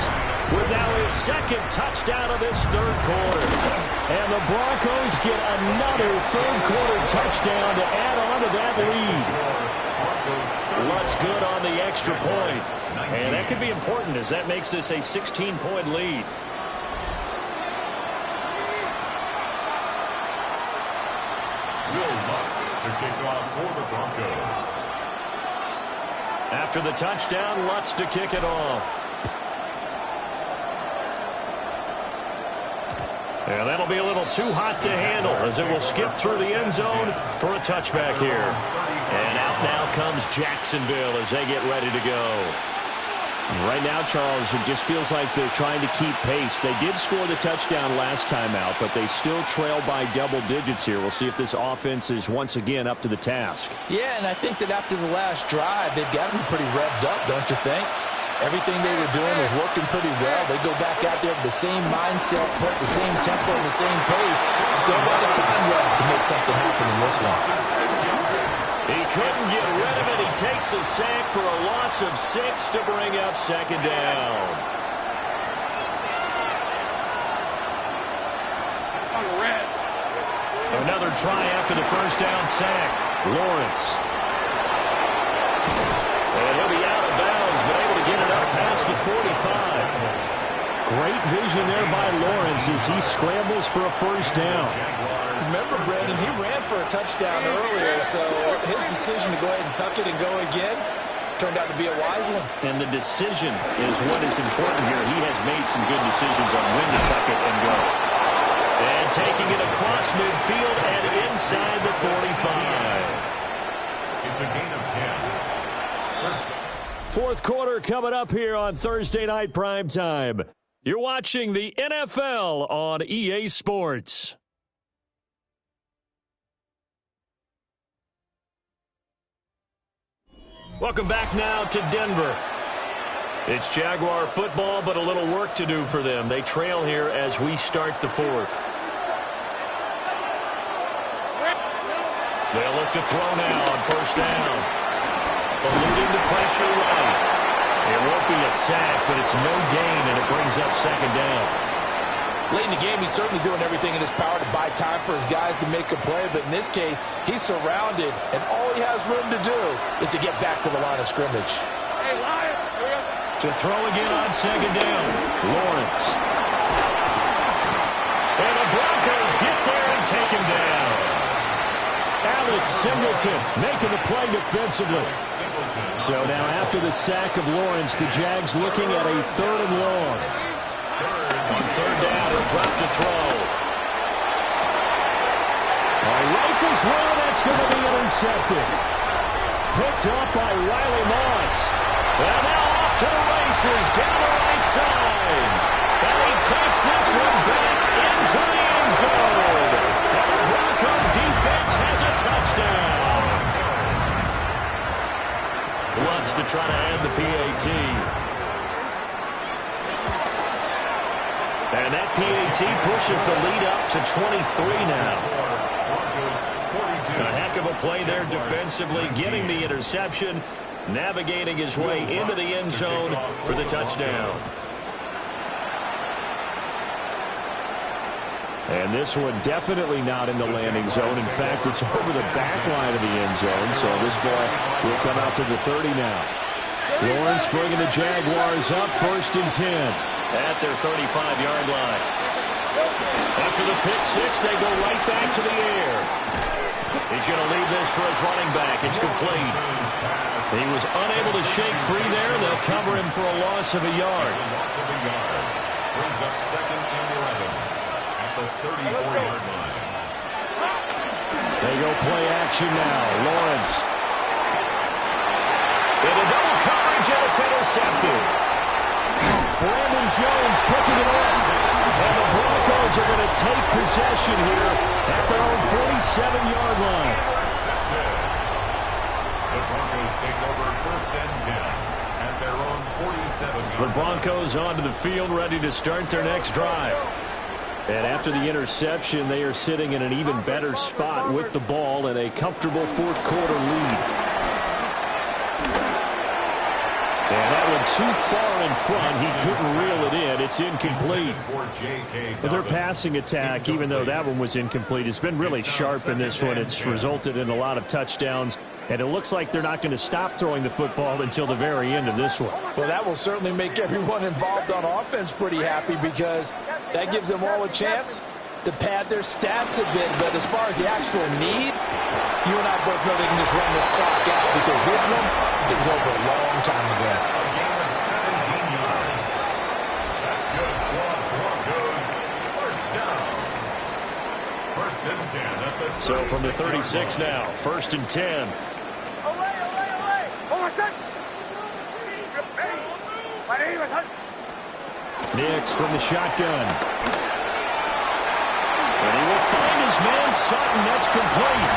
with now his second touchdown of this third quarter. And the Broncos get another third quarter touchdown to add on to that lead. What's good on extra point. And that could be important as that makes this a 16-point lead. Will Lutz to kick off for the Broncos. After the touchdown, Lutz to kick it off. And that'll be a little too hot to handle as it will skip through the end zone for a touchback here. And out now comes Jacksonville as they get ready to go. Right now, Charles, it just feels like they're trying to keep pace. They did score the touchdown last time out, but they still trail by double digits here. We'll see if this offense is once again up to the task. Yeah, and I think that after the last drive, they've got to be pretty revved up, don't you think? Everything they were doing was working pretty well. They go back out there with the same mindset, put the same tempo, and the same pace. Still a lot of time left to make something happen in this one. He couldn't get rid of it. He takes a sack for a loss of 6 to bring up second down. Another try after the first down sack. Lawrence. And he'll be out of bounds, but able to get it up past the 45. Great vision there by Lawrence as he scrambles for a first down. Remember, Brandon, he ran for a touchdown earlier, so his decision to go ahead and tuck it and go again turned out to be a wise one. And the decision is what is important here. He has made some good decisions on when to tuck it and go. And taking it across midfield and inside the 45. It's a gain of 10. Fourth quarter coming up here on Thursday Night Primetime. You're watching the NFL on EA Sports. Welcome back now to Denver. It's Jaguar football, but a little work to do for them. They trail here as we start the fourth. They'll look to throw now on first down. Eluding the pressure right. It won't be a sack, but it's no gain, and it brings up second down. Late in the game, he's certainly doing everything in his power to buy time for his guys to make a play, but in this case, he's surrounded, and all he has room to do is to get back to the line of scrimmage. Hey, Lion! To throw again on second down. Lawrence. And the Broncos get there and take him down. Alex Singleton making the play defensively. So now after the sack of Lawrence, the Jags looking at a 3rd and long. On third down, he'll drop to throw. Rifles one, that's going to be intercepted. Picked up by Riley Moss. And now off to the races, down the right side. And he takes this one back into the end zone. And the Bronco defense has a touchdown. Wants to try to add the PAT. And that PAT pushes the lead up to 23 now. A heck of a play there defensively, getting the interception, navigating his way into the end zone for the touchdown. And this one definitely not in the landing zone. In fact, it's over the back line of the end zone, so this ball will come out to the 30 now. Lawrence bringing the Jaguars up, 1st and 10. At their 35-yard line. After the pick six, they go right back to the air. He's going to leave this for his running back. It's complete. He was unable to shake free there. They'll cover him for a loss of a yard. Brings up 2nd and 11 at the 34-yard line. They go play action now. Lawrence. Into double coverage, and it's intercepted. Brandon Jones picking it up. And the Broncos are going to take possession here at their own 47-yard line. The Broncos take over 1st and 10 at their own 47-yard line. The Broncos onto the field, ready to start their next drive. And after the interception, they are sitting in an even better spot with the ball and a comfortable 4th quarter lead. And that one too far in front. He couldn't reel it in. It's incomplete. But their passing attack, even though that one was incomplete, has been really sharp in this one. It's resulted in a lot of touchdowns And it looks like they're not going to stop throwing the football until the very end of this one. Well, that will certainly make everyone involved on offense pretty happy because that gives them all a chance to pad their stats a bit. But as far as the actual need, you and I both know they can just run this clock out because this one, it was over a long time ago. A gain of 17 yards. That's good for Broncos. First down. First and 10 at the 36. So from the 36 now, first and 10. Nix from the shotgun. And he will find his man Sutton. That's complete.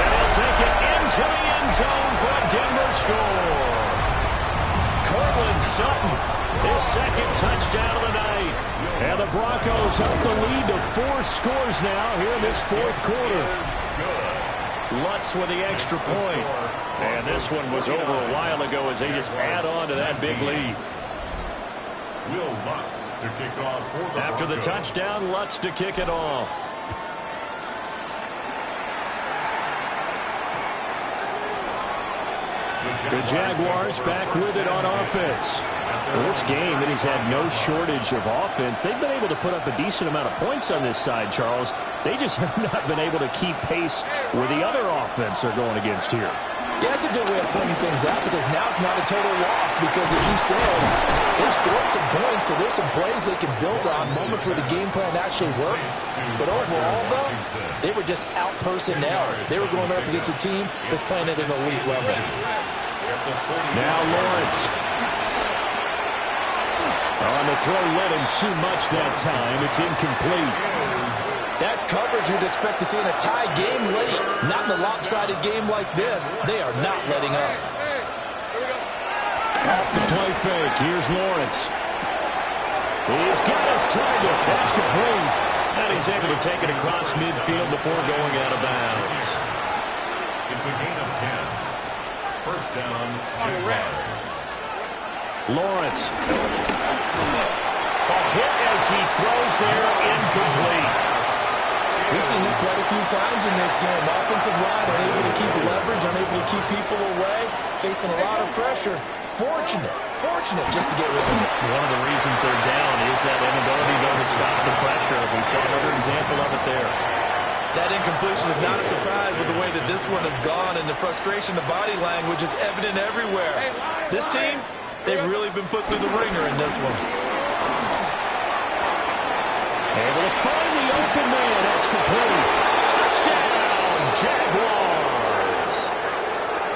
And he'll take it into the end zone for a Denver score. Cortland Sutton, his second touchdown of the night. And the Broncos up the lead to 4 scores now here in this fourth quarter. Lutz with the extra point. And this one was over a while ago as they just add on to that big lead. Will Lutz to kick off for the After the Broncos. touchdown, Lutz to kick it off. The Jaguars back with it on offense. Well, this game, it has had no shortage of offense. They've been able to put up a decent amount of points on this side, Charles. They just have not been able to keep pace with the other offense they're going against here. Yeah, that's a good way of putting things out because now it's not a total loss because, as you said, they've scored some points, so there's some plays they can build on, moments where the game plan actually worked. But overall, though, they were just out-personnel. They were going up against a team that's playing at an elite level. Now Lawrence. On the throw, led him too much that time. It's incomplete. That's coverage you'd expect to see in a tie game late. Not in a lopsided game like this. They are not letting up. Off the play fake. Here's Lawrence. He's got his target. That's complete. And he's able to take it across midfield before going out of bounds. It's a gain of 10. First down, Jaguars. Lawrence. A hit as he throws there, incomplete. We've seen this quite a few times in this game. Offensive line unable to keep leverage, unable to keep people away, facing a lot of pressure. Fortunate just to get rid of it. One of the reasons they're down is that inability, though, to stop the pressure. We saw another example of it there. That incompletion is not a surprise with the way that this one has gone, and the frustration, the body language is evident everywhere. This team, they've really been put through the ringer in this one. Able to find the open man. That's complete. Touchdown, Jaguars.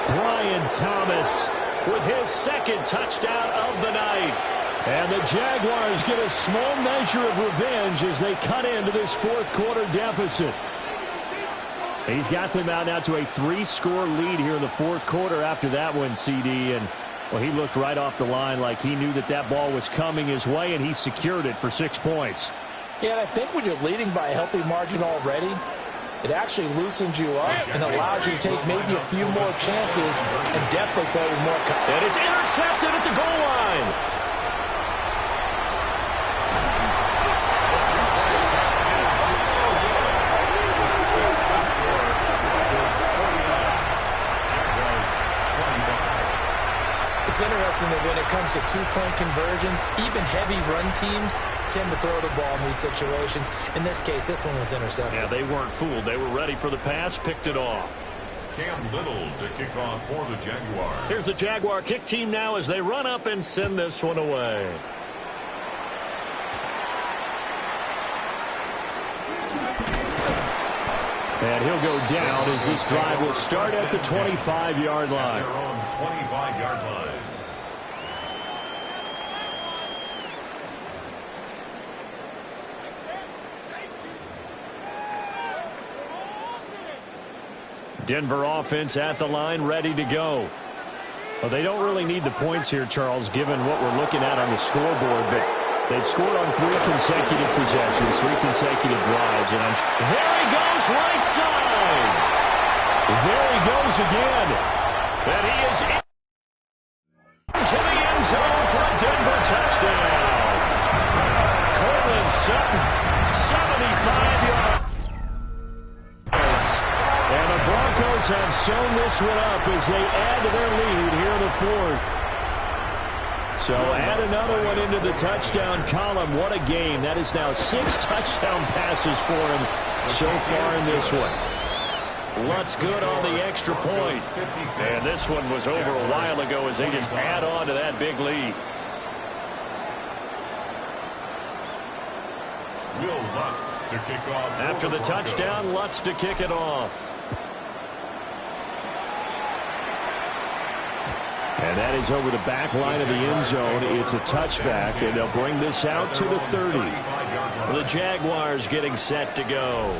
Brian Thomas with his second touchdown of the night. And the Jaguars get a small measure of revenge as they cut into this fourth quarter deficit. He's got them out now to a 3-score lead here in the fourth quarter after that one, CD. And, well, he looked right off the line like he knew that that ball was coming his way, and he secured it for 6 points. Yeah, and I think when you're leading by a healthy margin already, it actually loosens you up and allows you to take maybe a few more chances and definitely play with more confidence. And it's intercepted at the goal line. It's interesting that when it comes to two-point conversions, even heavy run teams tend to throw the ball in these situations. In this case, this one was intercepted. Yeah, they weren't fooled. They were ready for the pass, picked it off. Cam Little to kick off for the Jaguars. Here's the Jaguar kick team now as they run up and send this one away. And he'll go down as this drive will start at the 25-yard line. Their own 25-yard line. Denver offense at the line, ready to go. Well, they don't really need the points here, Charles, given what we're looking at on the scoreboard, but they've scored on 3 consecutive possessions, 3 consecutive drives, and there he goes, right side. There he goes again. And he is into the end zone for a Denver touchdown. Cortland Sutton, 75 yards. And the Broncos Broncos have sewn this one up as they add to their lead here in the fourth. So add another one into the touchdown column. What a game. That is now 6 touchdown passes for him so far in this one. Lutz good on the extra point. And this one was over a while ago as they just add on to that big lead. Will Lutz to kick off. After the touchdown, Lutz to kick it off. And that is over the back line of the end zone. It's a touchback, and they'll bring this out to the 30. The Jaguars getting set to go.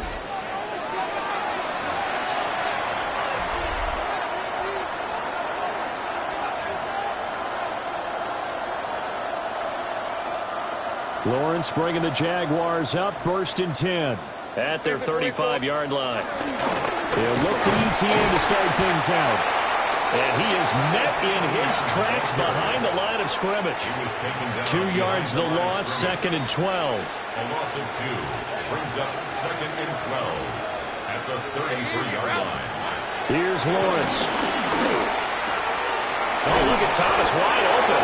Lawrence bringing the Jaguars up 1st and 10 at their 35-yard line. They'll look to ETN to start things out. And he is met in his tracks behind the line of scrimmage. 2 yards the loss, 2nd and 12. A loss of 2 brings up 2nd and 12 at the 33-yard line. Here's Lawrence. Oh, look at Thomas wide open.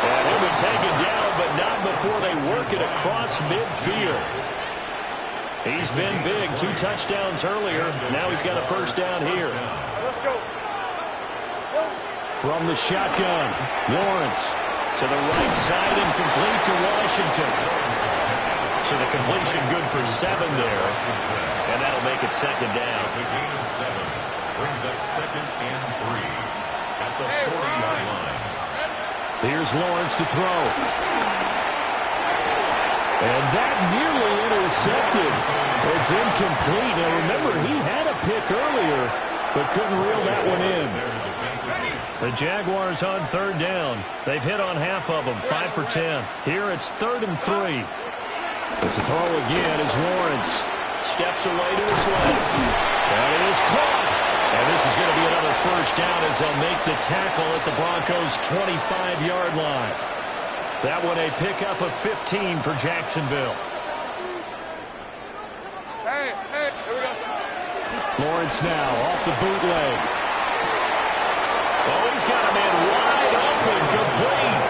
And he'll be taken down, but not before they work it across midfield. He's been big. 2 touchdowns earlier. Now he's got a first down here. Let's go. From the shotgun, Lawrence to the right side and complete to Washington. So the completion good for 7 there. And that'll make it 2nd down. It's a gain of 7. Brings up 2nd and 3 at the 40-yard line. Here's Lawrence to throw. And that nearly intercepted. It's incomplete. Now remember, he had a pick earlier, but couldn't reel that one in. The Jaguars on 3rd down. They've hit on half of them, 5 for 10. Here it's 3rd and 3. But to throw again is Lawrence. Steps away to his left. That is caught. And this is going to be another first down as they'll make the tackle at the Broncos' 25-yard line. That one a pickup of 15 for Jacksonville. Hey, here we go. Lawrence now off the bootleg. Oh, he's got a man wide open, complete.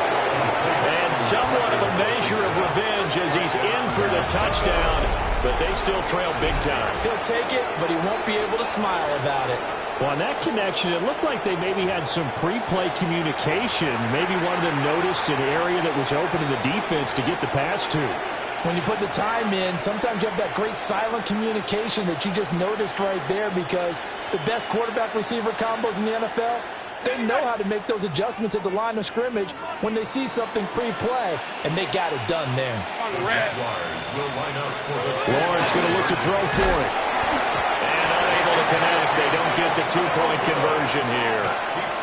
And somewhat of a measure of revenge as he's in for the touchdown, but they still trail big time. He'll take it, but he won't be able to smile about it. Well, on that connection, it looked like they maybe had some pre-play communication. Maybe one of them noticed an area that was open in the defense to get the pass to. When you put the time in, sometimes you have that great silent communication that you just noticed right there, because the best quarterback-receiver combos in the NFL, they know how to make those adjustments at the line of scrimmage when they see something pre-play, and they got it done there. The Jaguars will line up for the Lawrence going to look to throw for it. And unable to connect. They don't get the 2-point conversion here.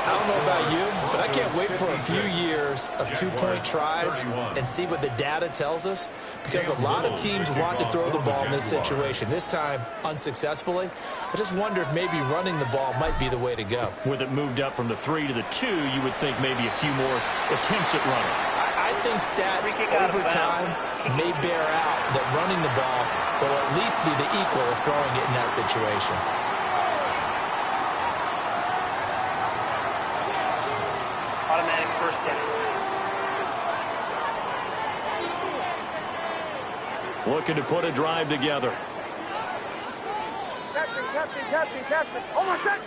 I don't know about you, but I can't wait for a few years of 2-point tries and see what the data tells us, because a lot of teams want to throw the ball in this situation. This time, unsuccessfully. I just wonder if maybe running the ball might be the way to go. With it moved up from the 3 to the 2, you would think maybe a few more attempts at running. I think stats over time may bear out that running the ball will at least be the equal of throwing it in that situation. Automatic first down. Looking to put a drive together. Captain. Oh, my son.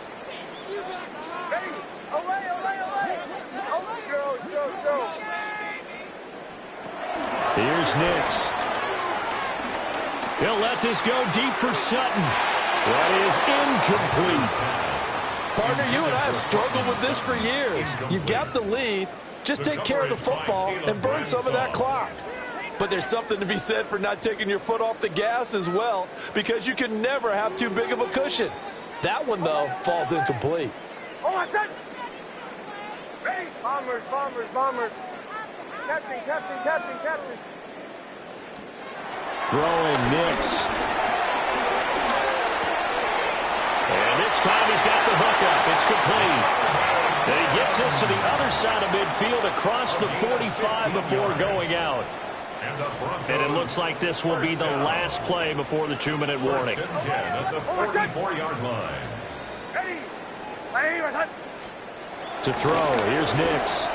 Ready. Away. Joe. Here's Nix. He'll let this go deep for Sutton. That is incomplete. Partner, you and I have struggled with this for years. You've got the lead. Just take care of the football and burn some of that clock. But there's something to be said for not taking your foot off the gas as well, because you can never have too big of a cushion. That one, though, falls incomplete. Oh, my son. Ready. Bombers. Captain. Throwing Nix. And this time he's got the hook up. It's complete. And he gets us to the other side of midfield across the 45 before going out. And it looks like this will be the last play before the 2-minute warning. 1st and 10 at the 44-yard line. To throw, here's Nix.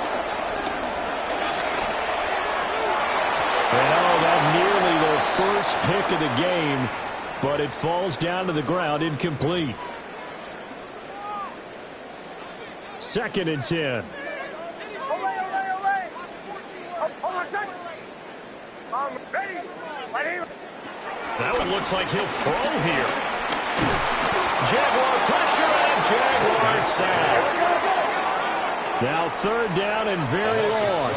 And that nearly their first pick of the game, but it falls down to the ground, incomplete. 2nd and 10. That one looks like he'll throw here. Jaguar pressure and Jaguar sack. Now 3rd down and very long.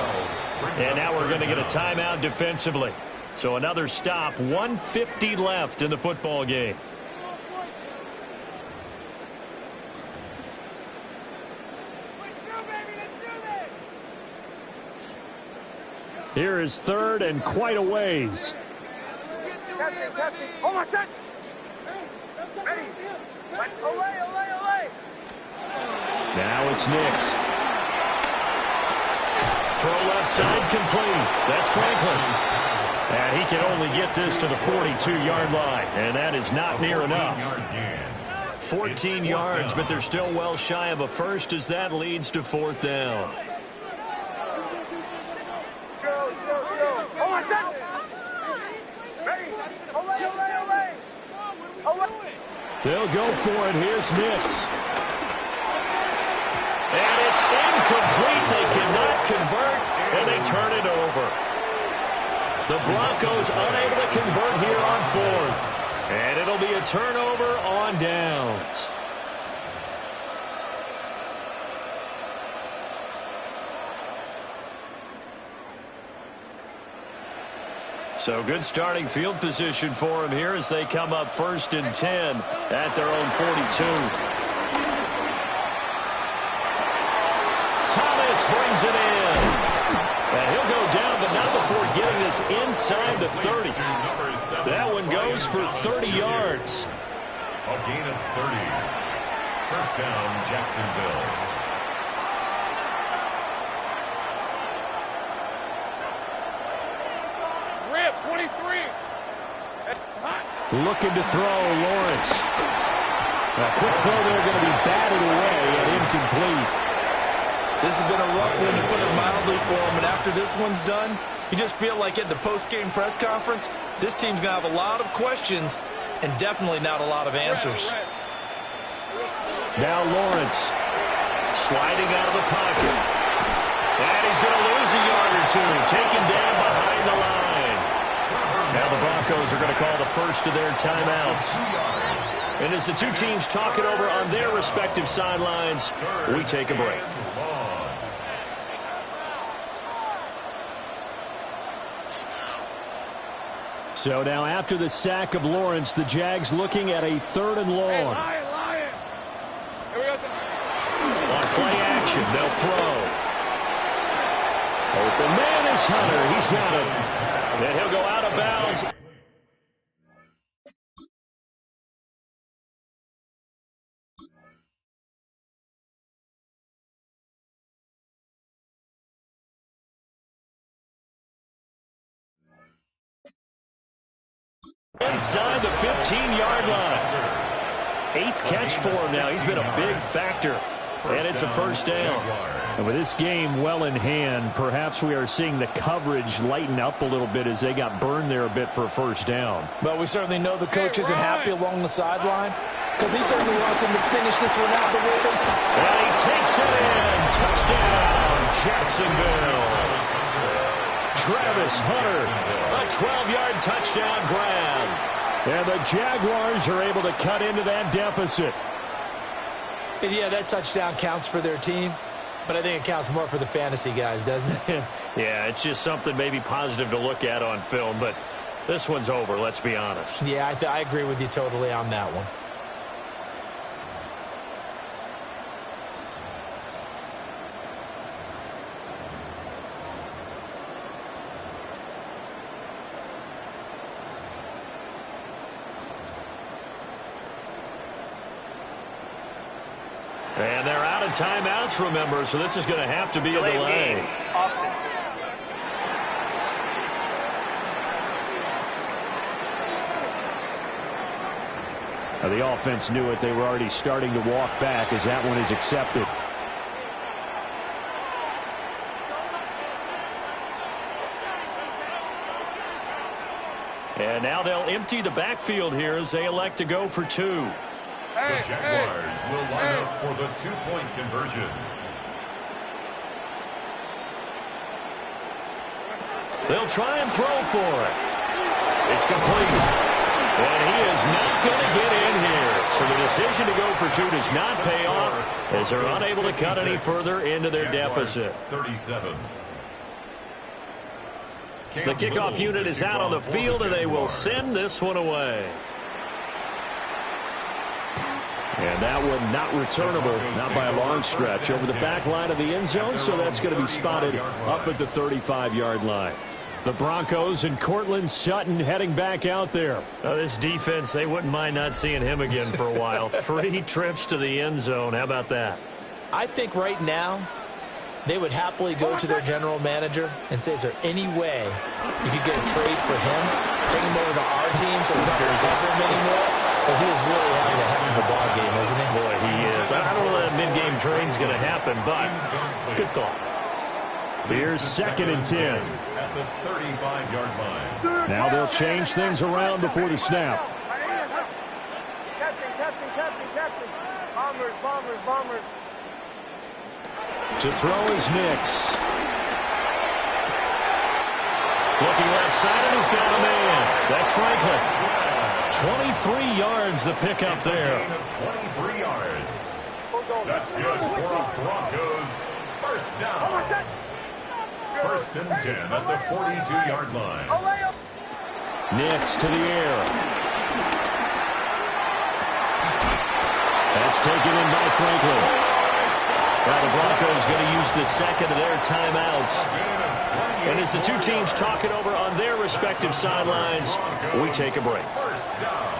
And now we're going to get a timeout defensively. So another stop, 1:50 left in the football game. Here is 3rd and quite a ways. Now it's Nix. Throw left side complete. That's Franklin. And he can only get this to the 42-yard line, and that is not near enough. 14 yards, but they're still well shy of a first as that leads to 4th down. They'll go for it. Here's Nix. And it's incomplete. They cannot convert, and they turn it over. The Broncos unable to convert here on 4th. And it'll be a turnover on downs. So good starting field position for him here as they come up 1st and 10 at their own 42. Thomas brings it in. And he'll go down, but not before getting this inside the 30. That one goes for 30 yards. A gain of 30. 1st down, Jacksonville. Rip, 23. Looking to throw, Lawrence. A quick throw there going to be batted away and incomplete. This has been a rough one, to put it mildly, for him. And after this one's done, you just feel like at the post-game press conference, this team's going to have a lot of questions and definitely not a lot of answers. Now Lawrence. Sliding out of the pocket. And he's going to lose a yard or two. Taken down behind the line. Now the Broncos are going to call the first of their timeouts. And as the two teams talk it over on their respective sidelines, we take a break. So now after the sack of Lawrence, the Jags looking at a 3rd and long. Hey, Lion. Here we go. On play action, they'll throw. Open man is Hunter. He's got it. Then he'll go out of bounds. Inside the 15-yard line. 8th catch for him now. He's been a big factor. And it's a 1st down. And with this game well in hand, perhaps we are seeing the coverage lighten up a little bit as they got burned there a bit for a 1st down. But we certainly know the coach isn't happy along the sideline because he certainly wants him to finish this one out the way they start. And he takes it in. Touchdown, Jacksonville. Travis Hunter. A 12-yard touchdown grab. And the Jaguars are able to cut into that deficit. And yeah, that touchdown counts for their team, but I think it counts more for the fantasy guys, doesn't it? Yeah, it's just something maybe positive to look at on film, but this one's over, let's be honest. Yeah, I agree with you totally on that one. And they're out of timeouts, remember, so this is going to have to be a delay. The offense knew it. They were already starting to walk back as that one is accepted. And now they'll empty the backfield here as they elect to go for 2. The Jaguars will line up for the 2-point conversion. They'll try and throw for it. It's complete. And he is not going to get in here. So the decision to go for 2 does not pay off as they're unable to cut any further into their deficit. 37. The kickoff unit is out on the field, and they will send this one away. And that one not returnable, not by a long stretch, over the back line of the end zone, so that's going to be spotted up at the 35-yard line. The Broncos and Courtland Sutton heading back out there. This defense, they wouldn't mind not seeing him again for a while. 3 trips to the end zone. How about that? I think right now they would happily go to their general manager and say, is there any way you could get a trade for him, bring him over to our team so we don't have him anymore? Because he is really having a heck of a ball game, isn't he? Boy, he is. I don't know that mid-game trade's going to happen, but good thought. Here's 2nd and 10. At the 35-yard line. Now they'll change things around before the snap. Captain. Bombers. To throw is Nix. Looking left side, and he's got a man. That's Franklin. 23 yards the pickup there. 23 yards. That's good for Broncos. First down. 1st and 10 at the 42-yard line. Nix to the air. That's taken in by Franklin. Now the Broncos going to use the second of their timeouts. And as the two teams talk it over on their respective sidelines, we take a break. First down.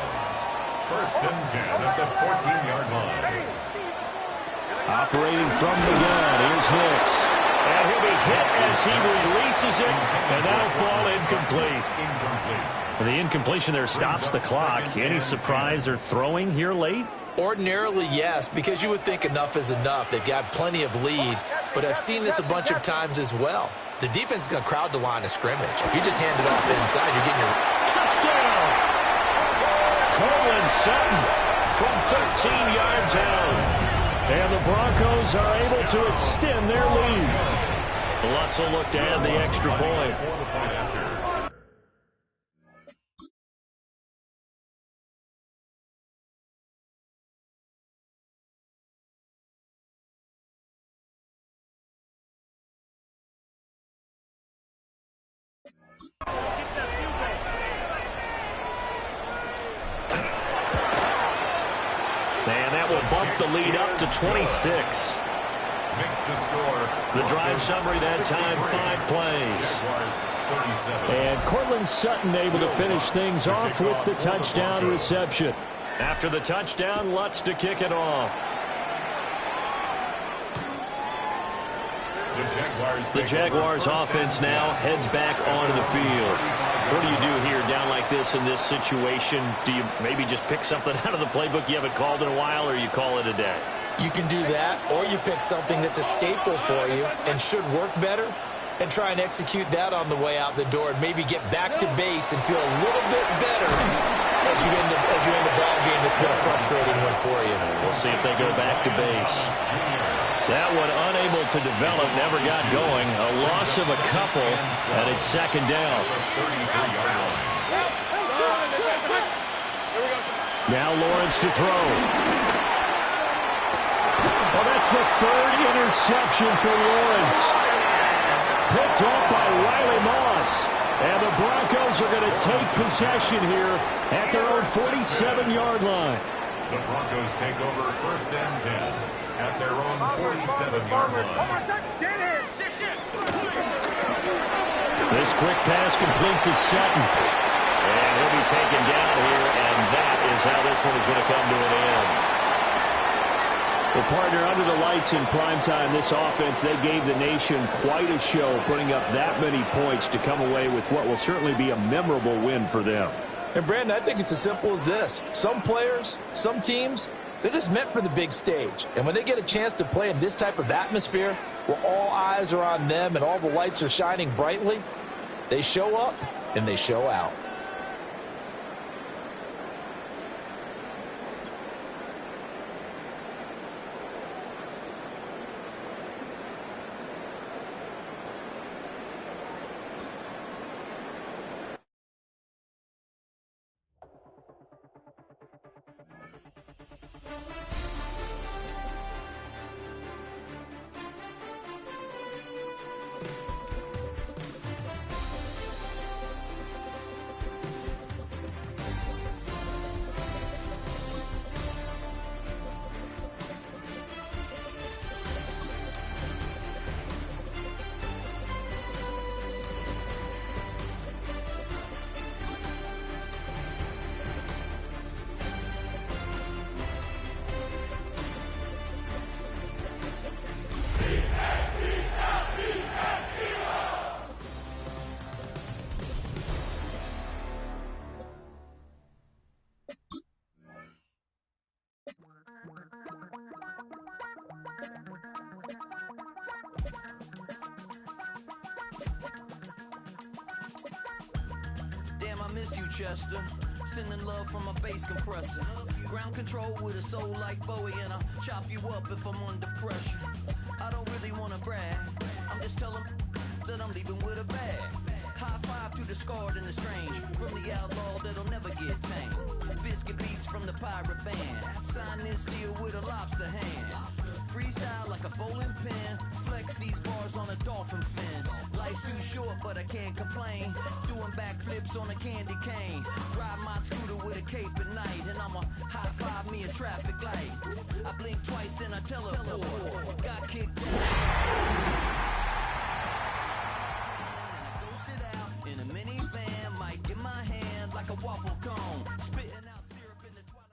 1st and 10 at the 14-yard line. Operating from the gun, here's Nix. And he'll be hit as he releases it, and that'll fall incomplete. And the incompletion there stops the clock. Any surprise they're throwing here late? Ordinarily, yes, because you would think enough is enough. They've got plenty of lead, but I've seen this a bunch of times as well. The defense is going to crowd the line of scrimmage. If you just hand it off inside, you're getting your touchdown. Courtland Sutton from 13 yards out. And the Broncos are able to extend their lead. Lutz will look to add the extra point. And that will bump the lead up to 26. The drive summary that time, 5 plays. And Courtland Sutton able to finish things off with the touchdown reception. After the touchdown, Lutz to kick it off. The Jaguars offense now heads back onto the field. What do you do here down like this in this situation? Do you maybe just pick something out of the playbook you haven't called in a while, or you call it a day? You can do that, or you pick something that's a staple for you and should work better and try and execute that on the way out the door and maybe get back to base and feel a little bit better as you end a ball game that's been a frustrating one for you. We'll see if they go back to base. That one unable to develop, never got going. A loss of a couple, and it's 2nd down. Now Lawrence to throw. Well, that's the 3rd interception for Lawrence. Picked off by Riley Moss. And the Broncos are going to take possession here at their own 47-yard line. The Broncos take over 1st and 10 at their own 47-yard line. This quick pass complete to Sutton. And he'll be taken down here, and that is how this one is going to come to an end. Well, partner, under the lights in primetime, this offense, they gave the nation quite a show, putting up that many points to come away with what will certainly be a memorable win for them. And Brandon, I think it's as simple as this. Some players, some teams, they're just meant for the big stage. And when they get a chance to play in this type of atmosphere, where all eyes are on them and all the lights are shining brightly, they show up and they show out. Damn, I miss you, Chester. Sending love from a bass compressor. Ground control with a soul like Bowie, and I'll chop you up if I'm under pressure. I don't really wanna brag. I'm just telling that I'm leaving with a bag. High five to the scarred and the strange. From the outlaw that'll never get tamed. Biscuit beats from the pirate band. Sign this deal with a lobster hand. Freestyle like a bowling pin. Flex these bars on a dolphin fin. Life's too short, but I can't complain. Doing backflips on a candy cane. Ride my scooter with a cape at night. And I'ma high five me a traffic light. I blink twice, then I teleport. Got kicked out. Ghosted out in a minivan. Mic in my hand like a waffle cone. Spitting out syrup in the twilight.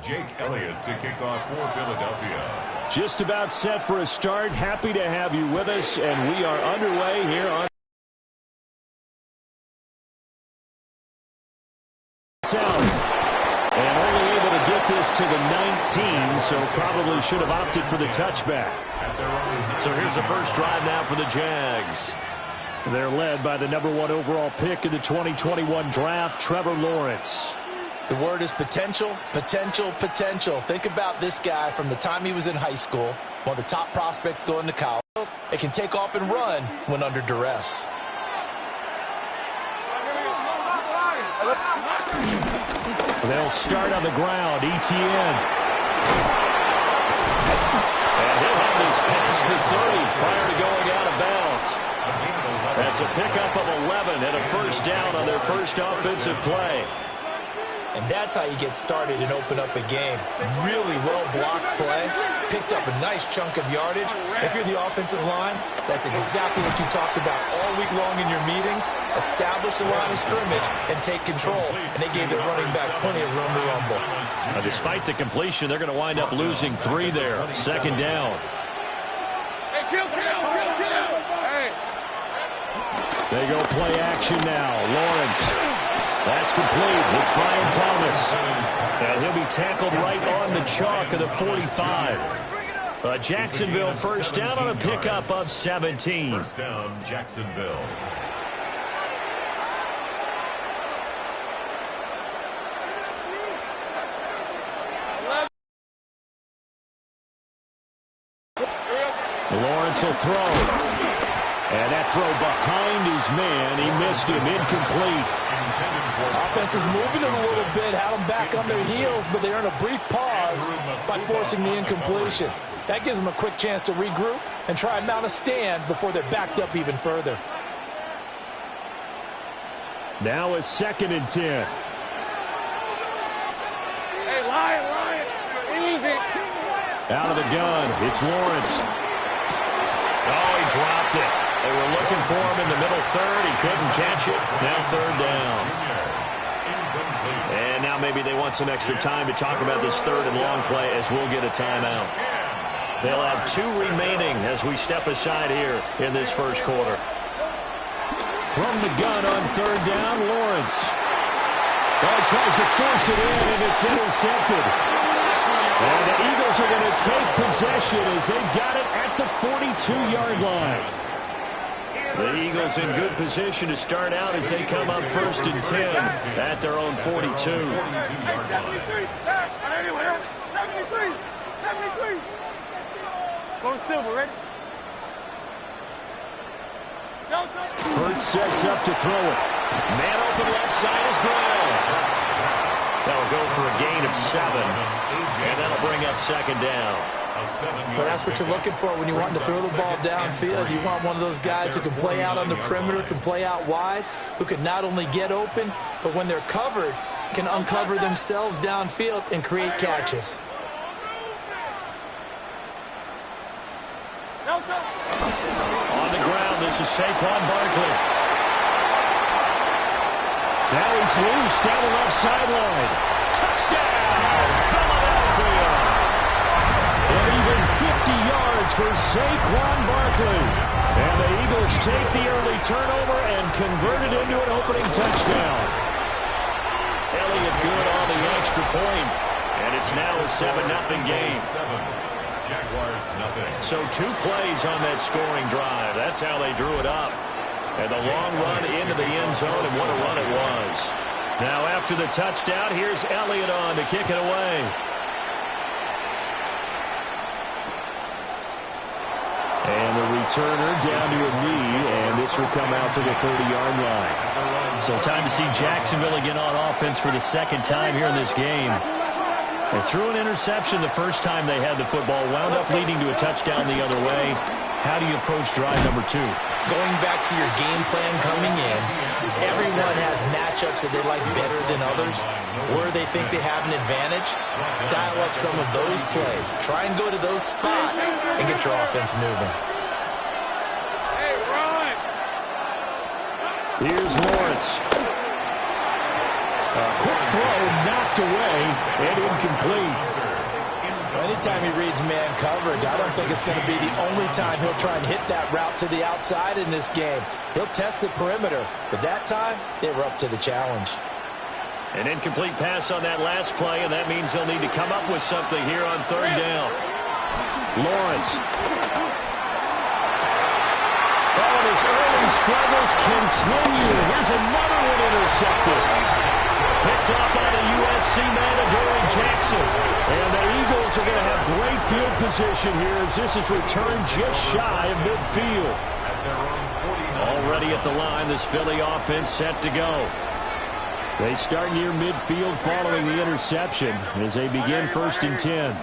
Jake Elliott to kick off for Philadelphia. Just about set for a start. Happy to have you with us, and we are underway here on and only able to get this to the 19, so probably should have opted for the touchback. So here's the first drive now for the Jags. They're led by the #1 overall pick in the 2021 draft, Trevor Lawrence. The word is potential, potential, potential. Think about this guy from the time he was in high school, one of the top prospects going to college. It can take off and run when under duress. They'll start on the ground. Etienne. And he'll have this past the 30 prior to going out of bounds. That's a pickup of 11 and a first down on their first offensive play. And that's how you get started and open up a game. Really well-blocked play. Picked up a nice chunk of yardage. If you're the offensive line, that's exactly what you talked about all week long in your meetings. Establish the line of scrimmage and take control. And they gave their running back plenty of room to rumble. Now, despite the completion, they're going to wind up losing 3 there. Second down. Hey, kill. Hey. They go play action now. Lawrence. That's complete. It's Brian Thomas. And he'll be tackled right on the chalk of the 45. Jacksonville first down on a pickup of 17. First down, Jacksonville. Lawrence will throw. And that throw behind his man. He missed him. Incomplete. Offense is moving it a little bit, had them back on their heels, but they earn a brief pause by forcing the incompletion. That gives them a quick chance to regroup and try and mount a stand before they're backed up even further. Now a 2nd and 10. Hey, Lion. Easy. Out of the gun. It's Lawrence. Oh, he dropped it. They were looking for him in the middle third. He couldn't catch it. Now third down. And now maybe they want some extra time to talk about this third and long play as we'll get a timeout. They'll have 2 remaining as we step aside here in this first quarter. From the gun on third down, Lawrence. He tries to force it in, and it's intercepted. And the Eagles are going to take possession as they've got it at the 42-yard line. The Eagles in good position to start out as they come up 1st and 10 at their own 42. 73. Go to Silver, ready? Hurts sets up to throw it. Man open left side is Brown. That'll go for a gain of 7. And that'll bring up 2nd down. But that's what you're looking for when you want to throw the ball downfield. You want one of those guys who can play out on the perimeter, can play out wide, who can not only get open, but when they're covered, can uncover themselves downfield and create catches. On the ground, this is Saquon Barkley. Now he's loose down the left sideline. Touchdown, Philadelphia. And even 50 yards for Saquon Barkley. And the Eagles take the early turnover and convert it into an opening touchdown. Elliott good on the extra point. And it's now a 7-0 game. Jaguars, nothing. So 2 plays on that scoring drive. That's how they drew it up. And the long run into the end zone, and what a run it was. Now after the touchdown, here's Elliott on to kick it away. And the returner down to a knee, and this will come out to the 30-yard line. So time to see Jacksonville again on offense for the 2nd time here in this game. They threw an interception the first time they had the football, wound up leading to a touchdown the other way. How do you approach drive number 2? Going back to your game plan coming in, everyone has matchups that they like better than others, where they think they have an advantage. Dial up some of those plays. Try and go to those spots and get your offense moving. Hey, run! Here's Lawrence. A quick throw knocked away and incomplete. Anytime he reads man coverage, I don't think it's going to be the only time he'll try and hit that route to the outside in this game. He'll test the perimeter, but that time, they were up to the challenge. An incomplete pass on that last play, and that means they'll need to come up with something here on third down. Lawrence. Oh, and his early struggles continue. Here's another one intercepted. Picked up by the USC man, Adoree Jackson. And the Eagles are going to have great field position here as this is returned just shy of midfield. Already at the line, this Philly offense set to go. They start near midfield following the interception as they begin 1st and 10.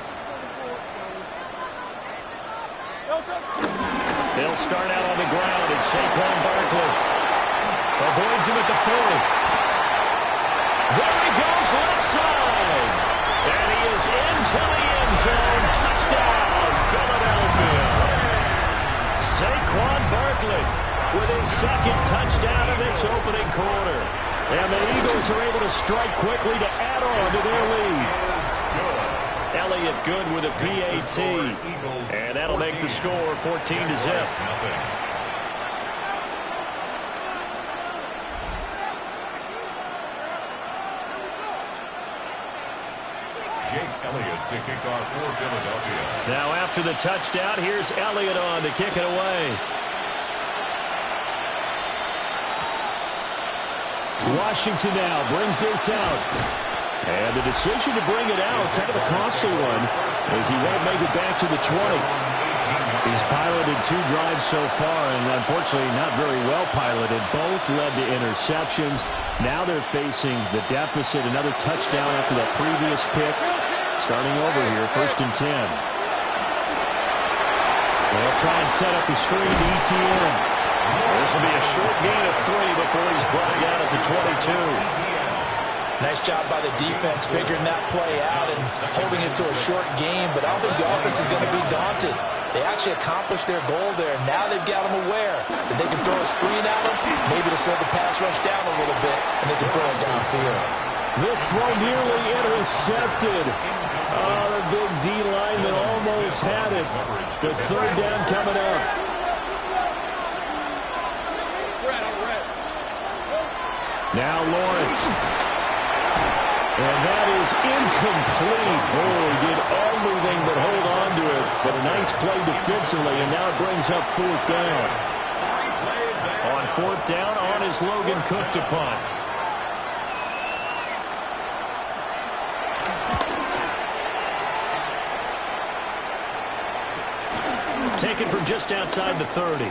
They'll start out on the ground. It's Saquon Barkley. Avoids him at the 40. There he goes left side. And he is into the end zone. Touchdown, Philadelphia. Saquon Barkley with his second touchdown in this opening quarter. And the Eagles are able to strike quickly to add on to their lead. Elliott good with a PAT. And that'll make the score 14-0. Elliott to kick off for Philadelphia. Now after the touchdown, here's Elliott on to kick it away. Washington now brings this out. And the decision to bring it out, kind of a costly one, as he won't make it back to the 20. He's piloted 2 drives so far, and unfortunately not very well piloted. Both led to interceptions. Now they're facing the deficit. Another touchdown after that previous pick. Starting over here, 1st and 10. They'll try and set up the screen to ETN. This will be a short gain of 3 before he's brought down at the 22. Nice job by the defense figuring that play out and holding it to a short game, but I don't think the offense is going to be daunted. They actually accomplished their goal there. Now they've got them aware that they can throw a screen at them, maybe to slow the pass rush down a little bit, and they can throw it downfield. This throw nearly intercepted. Oh, the big D lineman almost had it. The 3rd down coming up. Now Lawrence. And that is incomplete. Oh, he did everything but hold on to it. But a nice play defensively, and now it brings up 4th down. On 4th down, on is Logan Cook to punt. Taken from just outside the 30.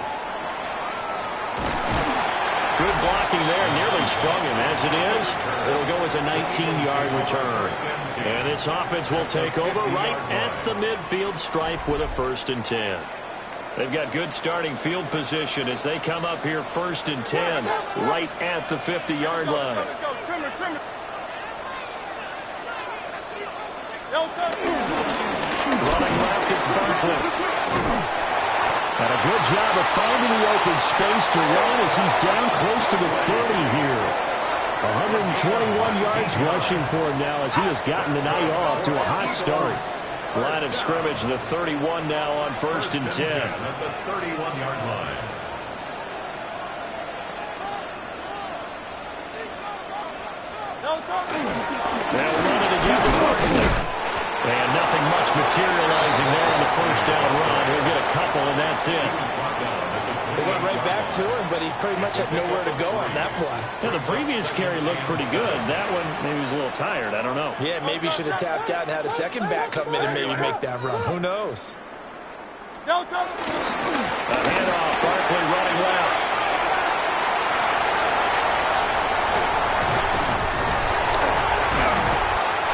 Good blocking there, nearly sprung him. As it is, it'll go as a 19-yard return. And this offense will take over right at the midfield stripe with a 1st and 10. They've got good starting field position as they come up here 1st and 10, right at the 50-yard line. Running left, it's Barkley. And a good job of finding the open space to run as he's down close to the 30 here. 121 yards rushing for him now as he has gotten the night off to a hot start. Line of scrimmage, the 31 now on 1st and 10. At the 31-yard line. They'll run it again with Barkley. And nothing much materializing there in the 1st down run. He'll get a couple, and that's it. They went right back to him, but he pretty much had nowhere to go on that play. Yeah, the previous carry looked pretty good. That one, maybe he was a little tired. I don't know. Yeah, maybe he should have tapped out and had a second back come in and maybe make that run. Who knows? A handoff. Barkley running left.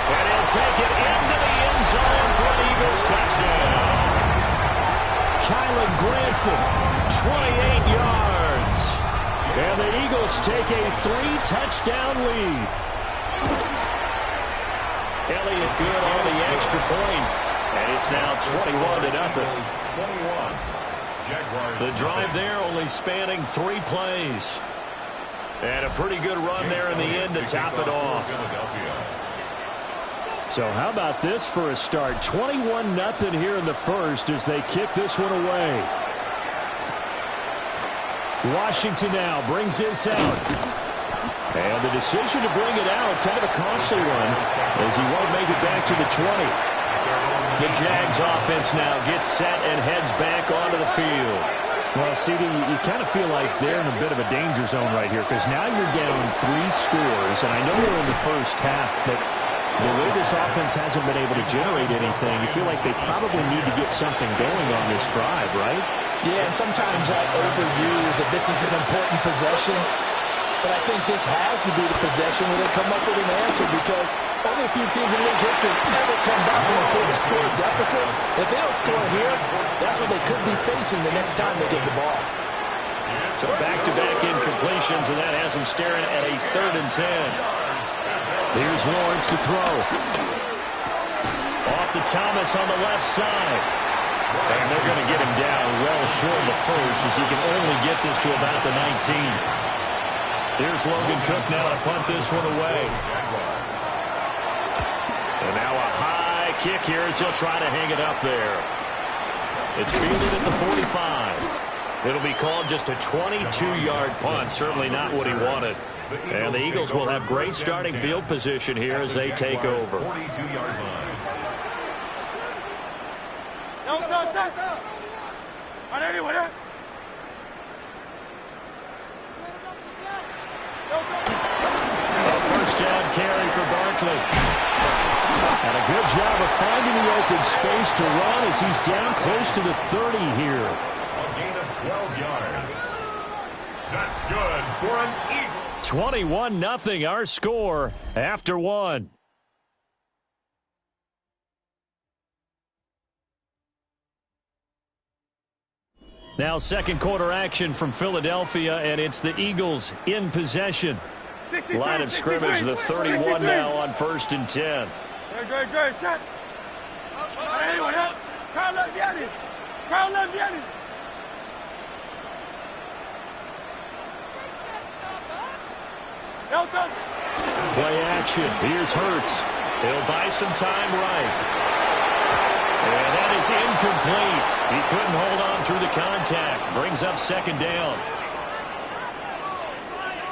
And he'll take it into the end zone for an Eagles touchdown. Kylan Granson, 28 yards. And the Eagles take a 3-touchdown lead. Elliott good on the extra point. And it's now 21-0. The drive there only spanning 3 plays. And a pretty good run there in the end to top it off. So how about this for a start? 21-0 here in the first as they kick this one away. Washington now brings this out. And the decision to bring it out, kind of a costly one, as he won't make it back to the 20. The Jags offense now gets set and heads back onto the field. Well, CD, you kind of feel like they're in a bit of a danger zone right here because now you're down 3 scores, and I know we're in the first half, but the way this offense hasn't been able to generate anything, you feel like they probably need to get something going on this drive, right? Yeah, and sometimes I overuse that this is an important possession, but I think this has to be the possession where they come up with an answer because only a few teams in league history ever come back from a 4-score deficit. If they don't score here, that's what they could be facing the next time they get the ball. So back-to-back incompletions, and that has them staring at a 3rd and 10. Here's Lawrence to throw. Off to Thomas on the left side. And they're going to get him down well short of the first as he can only get this to about the 19. Here's Logan Cook now to punt this one away. And now a high kick here as he'll try to hang it up there. It's fielded at the 45. It'll be called just a 22-yard punt. Certainly not what he wanted. And the Eagles will have great starting field position here as they take over. 42-yard line. A first down carry for Barkley. And a good job of finding the open space to run as he's down close to the 30 here. A gain of 12 yards. That's good for an Eagle. 21-0 our score after one. Now second quarter action from Philadelphia, and it's the Eagles in possession. Line of scrimmage, the 31 now on 1st and 10. Good, shot. Crown left Yanni. Crown left Yanni. Play action. Here's Hurts. He'll buy some time right. And that is incomplete. He couldn't hold on through the contact. Brings up 2nd down.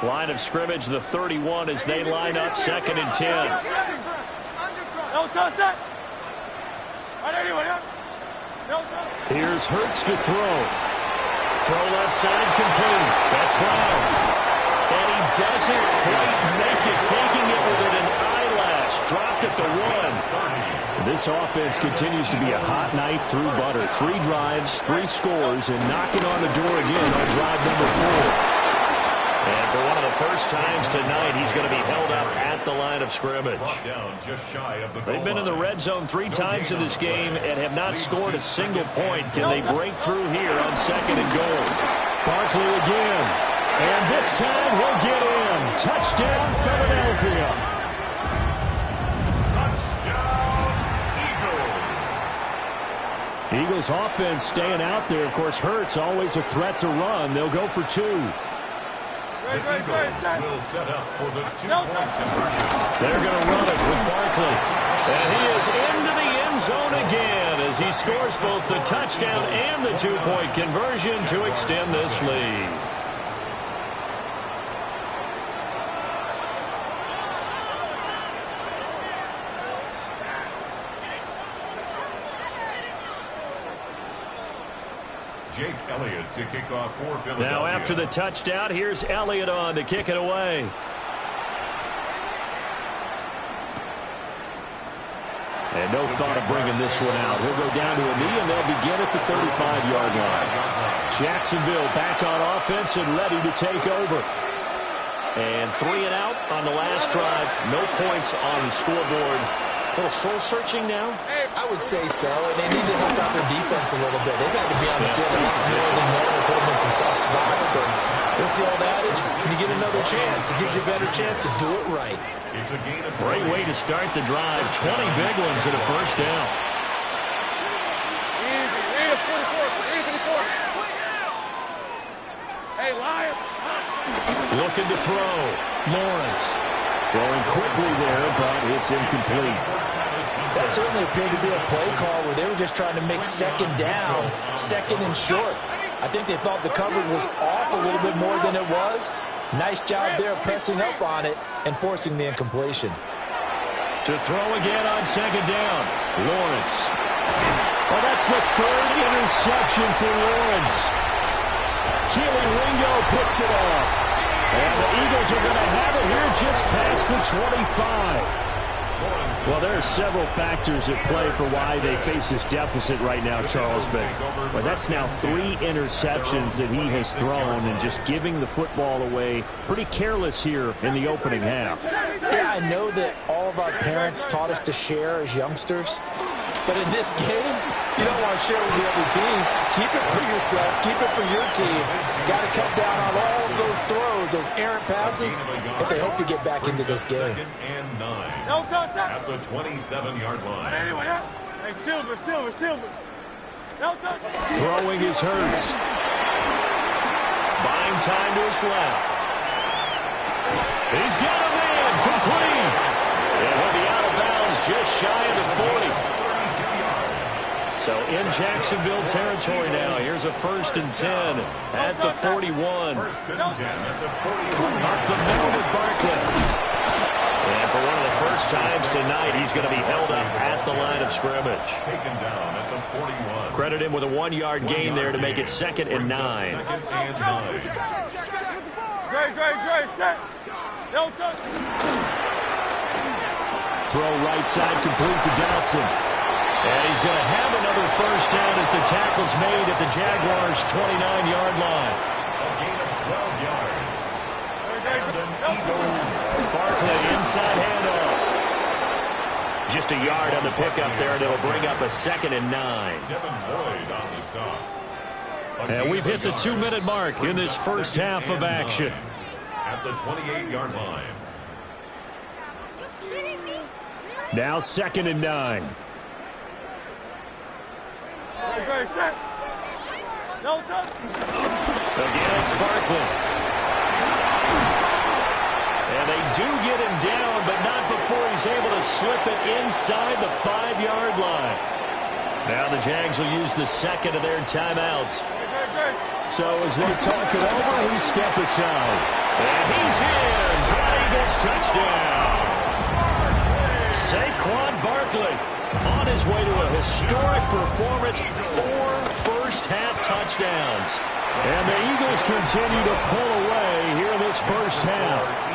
Line of scrimmage, the 31 as they line up 2nd and 10. Here's Hurts to throw. Throw left side complete. That's Brown. And he doesn't quite make it, taking it with an eyelash. Dropped at the 1. This offense continues to be a hot knife through butter. 3 drives, 3 scores, and knocking on the door again on drive number 4. And for one of the first times tonight, he's going to be held up at the line of scrimmage. They've been in the red zone 3 times in this game and have not scored a single point. Can they break through here on 2nd and goal? Barkley again. And this time he'll get in. Touchdown, Philadelphia. Eagles offense staying out there. Of course, Hurts always a threat to run. They'll go for 2. The Eagles will set up for the 2-point conversion. They're going to run it with Barkley. And he is into the end zone again as he scores both the touchdown and the 2-point conversion to extend this lead. Jake Elliott to kick off for Philadelphia. Now after the touchdown, here's Elliott on to kick it away. And no thought of bringing this one out. He'll go down to a knee, and they'll begin at the 35-yard line. Jacksonville back on offense and ready to take over. And 3 and out on the last drive. No points on the scoreboard. A little soul-searching now? I would say so, and they need to help out their defense a little bit. They've had to be on the field a lot more than normal, put them in some tough spots, but what's the old adage? When you get another chance, it gives you a better chance to do it right. It's a gain of great way to start the drive. 20 big ones and a first down. Easy, 44. Hey, Lion. Looking to throw. Lawrence. Throwing quickly there, but it's incomplete. That certainly appeared to be a play call where they were just trying to make second down, second and short. I think they thought the coverage was off a little bit more than it was. Nice job there pressing up on it and forcing the incompletion. To throw again on second down. Lawrence. Well, that's the third interception for Lawrence. Keely Ringo picks it off. And the Eagles are going to have it here just past the 25. Well, there are several factors at play for why they face this deficit right now, Charles. But that's now 3 interceptions that he has thrown and just giving the football away pretty careless here in the opening half. Yeah, I know that all of our parents taught us to share as youngsters. But in this game, you don't want to share with the other team. Keep it for yourself. Keep it for your team. Got to cut down on all of those throws, those errant passes, if they hope to get back into this game. Second and 9 at the 27-yard line. Hey, Silver. No touch. Throwing is Hurts. Buying time to his left. He's got a man. Complete. And he'll be out of bounds just shy of the 40. So in Jacksonville territory now. Here's a 1st and 10 at the 41. 1st and 10 at the 41. Up the middle with Barkley. And for one of the first times tonight, he's going to be held up at the line of scrimmage. Taken down at the 41. Credit him with a 1-yard gain there to make it 2nd and 9. 2nd and 9. Great. Set. No touch. Throw right side complete to Dotson. And he's going to have another first down as the tackle's made at the Jaguars' 29-yard line. A gain of 12 yards. And an Eagles. Barkley inside handoff. Just a yard on the pickup there, and it'll bring up a 2nd and 9. Devin Boyd on the stop. And we've hit the 2-minute mark in this first half of action. At the 28-yard line. Now 2nd and 9. Great, set. No touch. Again, it's Barkley. And they do get him down, but not before he's able to slip it inside the 5-yard line. Now the Jags will use the 2nd of their timeouts. So as they talk it over, he step aside. And he's in for an Eagles touchdown. Saquon Barkley on his way to a historic performance, 4 first-half touchdowns. And the Eagles continue to pull away here in this first half.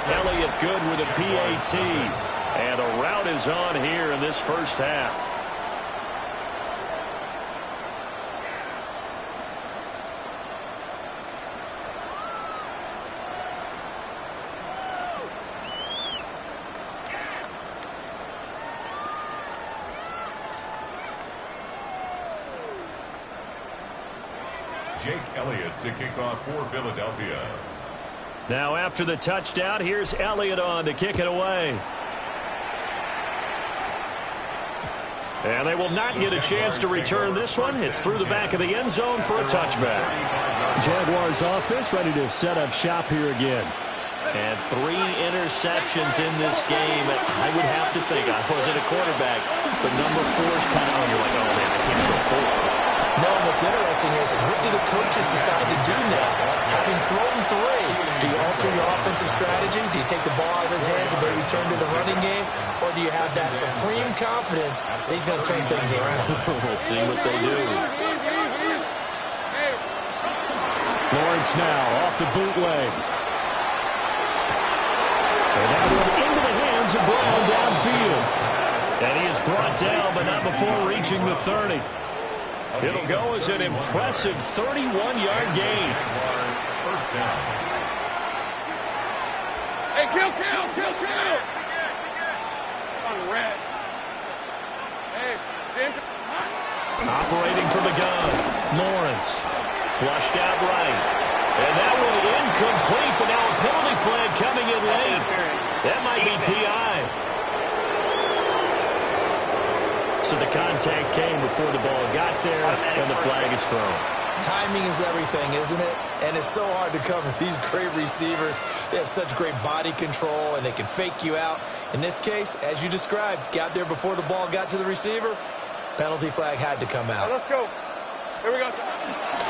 Elliott good with a PAT. And a rout is on here in this first half. Jake Elliott to kick off for Philadelphia. Now after the touchdown, here's Elliott on to kick it away. And they will not get a chance to return this one. It's through the back of the end zone for a touchback. Jaguars offense ready to set up shop here again. And 3 interceptions in this game. I would have to think, I wasn't a quarterback, but number 4 is kind of, you're like, oh man, I can't throw 4. No, and what's interesting is, what do the coaches decide to do now? Having thrown 3, do you alter your offensive strategy? Do you take the ball out of his hands and maybe turn to the running game? Or do you have that supreme confidence that he's going to turn things around? We'll see what they do. Lawrence now off the bootleg. And that one into the hands of Brown downfield. And he is brought down, but not before reaching the 30. It'll go as an impressive 31-yard gain. First down. Hey, kill. On the red. Hey, James. Operating from the gun. Lawrence. Flushed out right. And that one incomplete, but now a penalty flag coming in late. That might be PI. So the contact came before the ball got there, and the flag is thrown. Timing is everything, isn't it? And it's so hard to cover these great receivers. They have such great body control, and they can fake you out. In this case, as you described, got there before the ball got to the receiver. Penalty flag had to come out. Let's go. Here we go.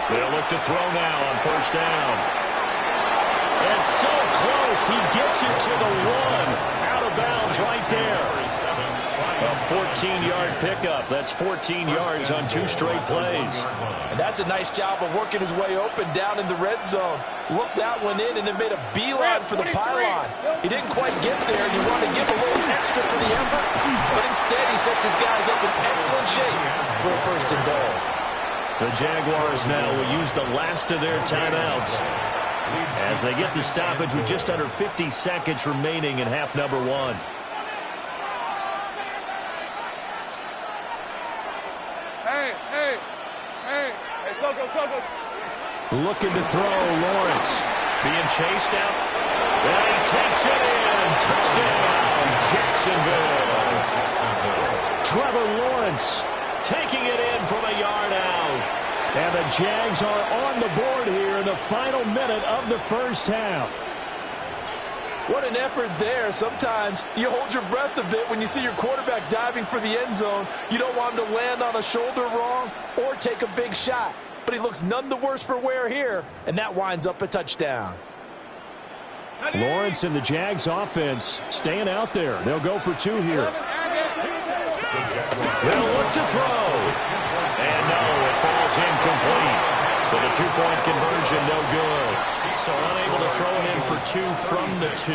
They'll look to throw now on first down. And so close. He gets it to the 1. Out of bounds right there. A 14-yard pickup. That's 14 yards on 2 straight plays. And that's a nice job of working his way open down in the red zone. Looked that one in and then made a beeline for the pylon. He didn't quite get there. You want to give a little extra for the effort, but instead he sets his guys up in excellent shape for a first and goal. The Jaguars now will use the last of their timeouts as they get the stoppage with just under 50 seconds remaining in half number 1. Looking to throw, Lawrence. Being chased out. And he takes it in. Touchdown, Jacksonville. Trevor Lawrence taking it in from a yard out. And the Jags are on the board here in the final minute of the first half. What an effort there. Sometimes you hold your breath a bit when you see your quarterback diving for the end zone. You don't want him to land on a shoulder wrong or take a big shot. But he looks none the worse for wear here, and that winds up a touchdown. Lawrence and the Jags offense staying out there. They'll go for 2 here. They'll look to throw. And no, it falls incomplete. So the 2-point conversion, no good. So unable to throw it in for 2 from the 2.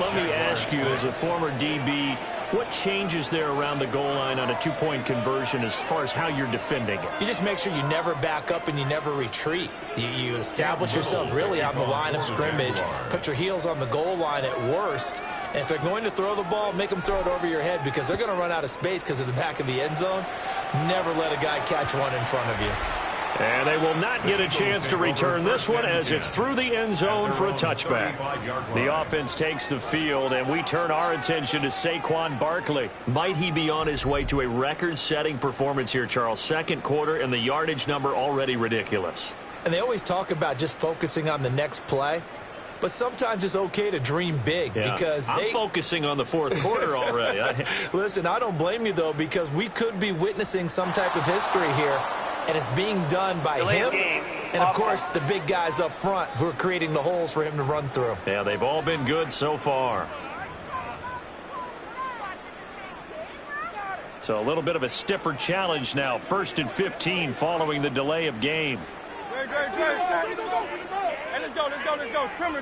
Let me ask you, as a former DB, what changes there around the goal line on a 2-point conversion as far as how you're defending it? You just make sure you never back up and you never retreat. You establish yourself really on the line of scrimmage, put your heels on the goal line at worst, and if they're going to throw the ball, make them throw it over your head because they're going to run out of space because of the back of the end zone. Never let a guy catch one in front of you. And they will not get a chance to return this one as it's through the end zone for a touchback. The offense takes the field, and we turn our attention to Saquon Barkley. Might he be on his way to a record-setting performance here, Charles? Second quarter, and the yardage number already ridiculous. And they always talk about just focusing on the next play. But sometimes it's okay to dream big because I'm focusing on the fourth quarter already. Listen, I don't blame you, though, because we could be witnessing some type of history here. And it's being done by him and, of course, the big guys up front who are creating the holes for him to run through. Yeah, they've all been good so far. So a little bit of a stiffer challenge now. 1st and 15 following the delay of game. Great. Hey, let's go. Trim.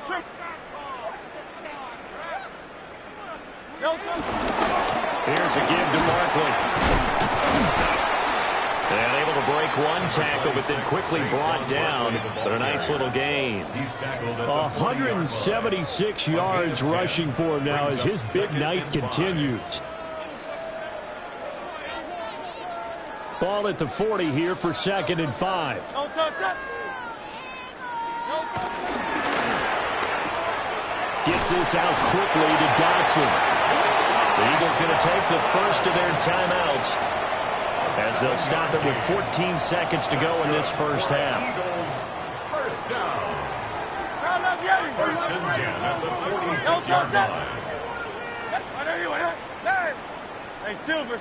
Here's a give to Barkley. And able to break one tackle, but then quickly brought down. But a nice little gain. 176 yards rushing for him now as his big night continues. Ball at the 40 here for 2nd and 5. Gets this out quickly to Dotson. The Eagles going to take the first of their timeouts, as they'll stop it with 14 seconds to go in this first half. First down. First and 10 at the 46-yard line. Hey, Silver.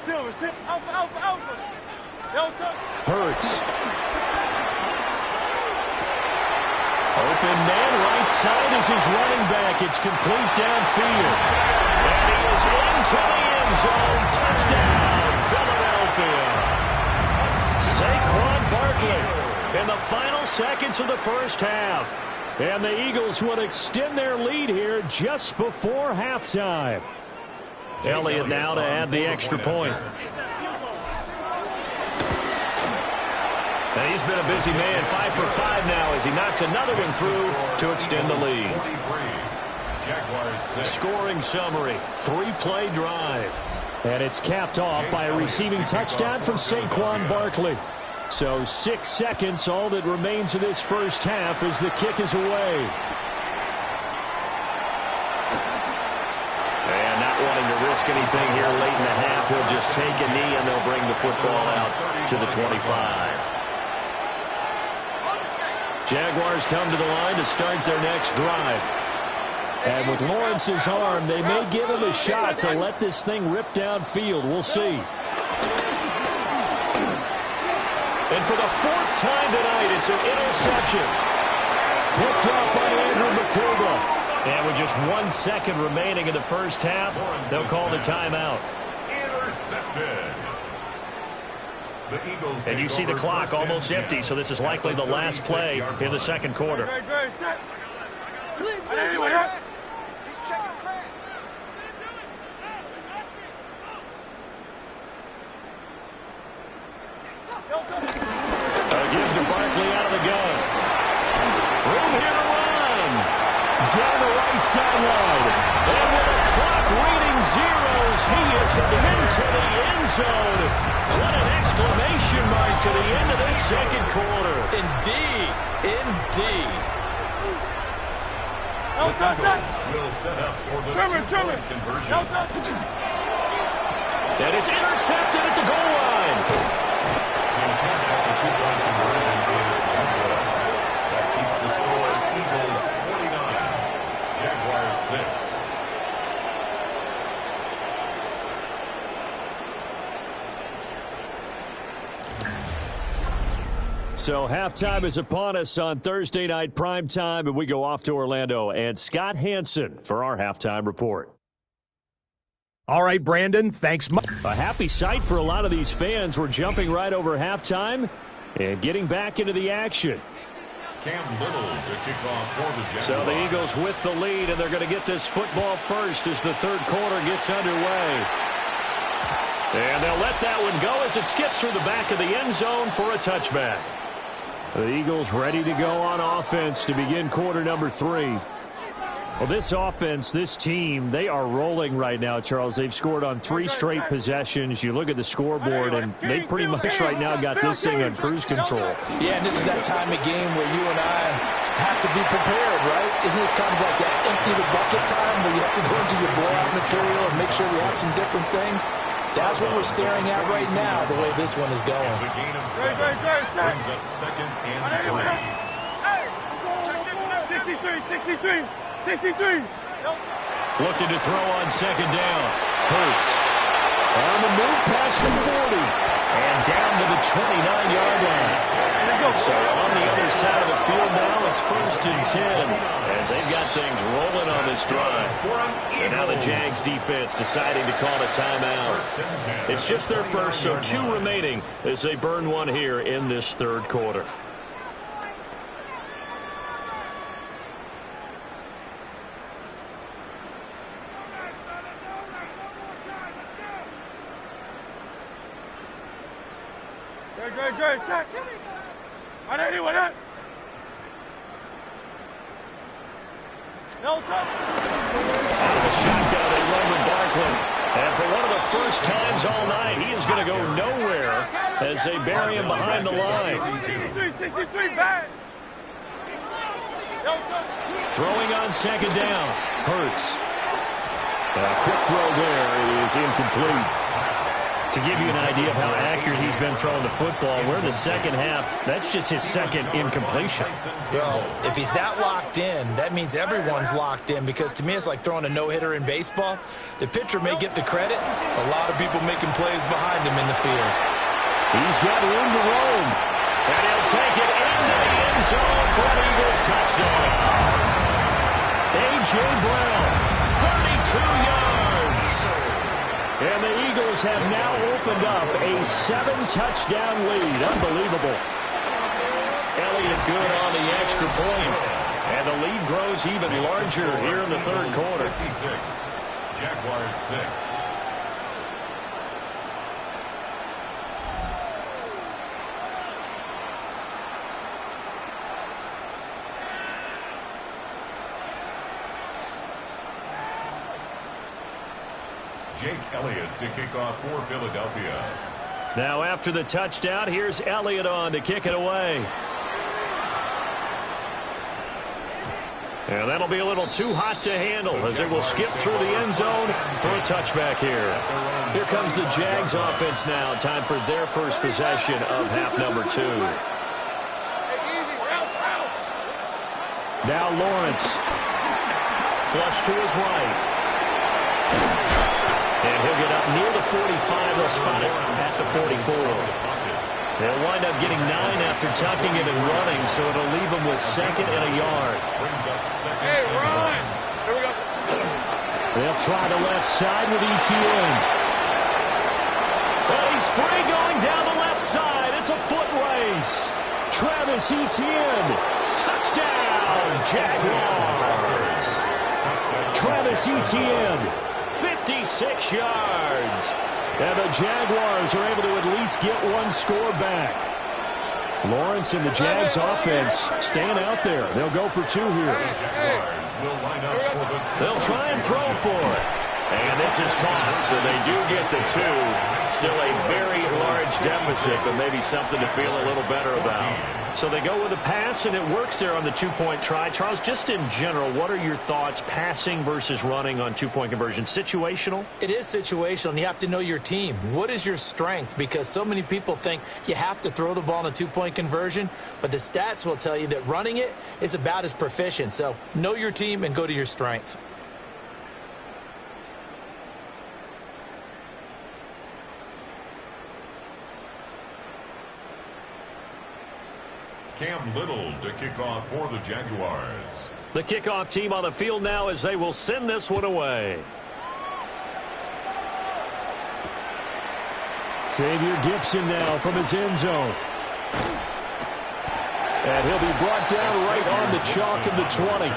Alpha. Hurts. Open man, right side is his running back. It's complete downfield. And he is into the end zone. Touchdown, Philadelphia. Saquon Barkley in the final seconds of the first half. And the Eagles will extend their lead here just before halftime. Elliott now to add the extra point. And he's been a busy man, 5 for 5 now as he knocks another one through to extend the lead. Scoring summary, 3-play drive. And it's capped off by a receiving touchdown from Saquon Barkley. So 6 seconds, all that remains of this first half as the kick is away. And not wanting to risk anything here late in the half, he'll just take a knee and they'll bring the football out to the 25. Jaguars come to the line to start their next drive. And with Lawrence's arm, they may give him a shot to let this thing rip downfield. We'll see. And for the fourth time tonight, it's an interception. Picked up by Andrew McCouga. And with just 1 second remaining in the first half, they'll call the timeout. Intercepted. The Eagles and you see the clock almost empty, so this is likely the last play in the second quarter. Gives to Barkley out of the gun. Room here to run. Down the right sideline. And with the clock reading zeros, he is heading into the end zone. What an exclamation mark to the end of this second quarter. Indeed. Indeed. The Eagles will set up for the two-point conversion. And it's intercepted at the goal line. The two-point conversion is good. That keeps the score Eagles 49, Jaguars 6. So halftime is upon us on Thursday night primetime, and we go off to Orlando. And Scott Hansen for our halftime report. All right, Brandon, thanks much. A happy sight for a lot of these fans. We're jumping right over halftime and getting back into the action. Cam Little to kick off for the Jaguars. So the Eagles with the lead, and they're going to get this football first as the third quarter gets underway. And they'll let that one go as it skips through the back of the end zone for a touchback. The Eagles ready to go on offense to begin quarter number 3. Well, this offense, this team, they are rolling right now, Charles. They've scored on 3 straight possessions. You look at the scoreboard, and they pretty much right now got this thing on cruise control. Yeah, and this is that time of game where you and I have to be prepared, right? Isn't this kind of like that empty the bucket time where you have to go into your blowout material and make sure we have some different things? That's what we're staring at right now, the way this one is going. It's a gain of 7. Brings up second and 63. 63. Looking to throw on second down. Hurts. On the move past the 40. And down to the 29-yard line. So on the other side of the field now, it's 1st and 10. As they've got things rolling on this drive. And now the Jags defense deciding to call a timeout. It's just their first, so 2 remaining as they burn one here in this third quarter. Good. Set. On anyone up. No touch. Out of the shotgun, they run with Barkley. And for one of the first times all night, he is going to go nowhere as they bury him behind the line. 63, back. No touch. Throwing on second down. Hurts. A quick throw there is incomplete. To give you an idea of how accurate he's been throwing the football, we're in the second half. That's just his second incompletion. Well, if he's that locked in, that means everyone's locked in, because to me it's like throwing a no-hitter in baseball. The pitcher may get the credit. A lot of people making plays behind him in the field. He's got room to roam. And he'll take it into the end zone for an Eagles touchdown. A.J. Brown, 32 yards. And the Eagles have now opened up a 7-touchdown lead. Unbelievable. Elliott good on the extra point. And the lead grows even larger here in the third quarter. 56, Jaguars 6. Jake Elliott to kick off for Philadelphia. Now after the touchdown, here's Elliott on to kick it away. And that'll be a little too hot to handle as it will skip through the end zone for a touchback here. Here comes the Jags offense now. Time for their first possession of half number 2. Now Lawrence. Flush to his right. And he'll get up near the 45. They'll spot it at the 44. They'll wind up getting 9 after tucking it and running, so it'll leave them with 2nd and a yard. Hey, run! Here we go. They'll try the left side with Etienne. Oh, he's free going down the left side. It's a foot race. Travis Etienne. Touchdown, Jaguars. Travis Etienne, 56 yards. And the Jaguars are able to at least get one score back. Lawrence and the Jags offense staying out there. They'll go for 2 here. They'll try and throw for it. And this is caught, so they do get the 2. Still a very large deficit, but maybe something to feel a little better about. So they go with a pass, and it works there on the 2-point try. Charles, just in general, what are your thoughts passing versus running on 2-point conversion? Situational? It is situational, and you have to know your team. What is your strength? Because so many people think you have to throw the ball in a 2-point conversion, but the stats will tell you that running it is about as proficient. So know your team and go to your strength. Cam Little to kick off for the Jaguars. The kickoff team on the field now as they will send this one away. Xavier Gipson now from his end zone. And he'll be brought down right on the chalk of the 20.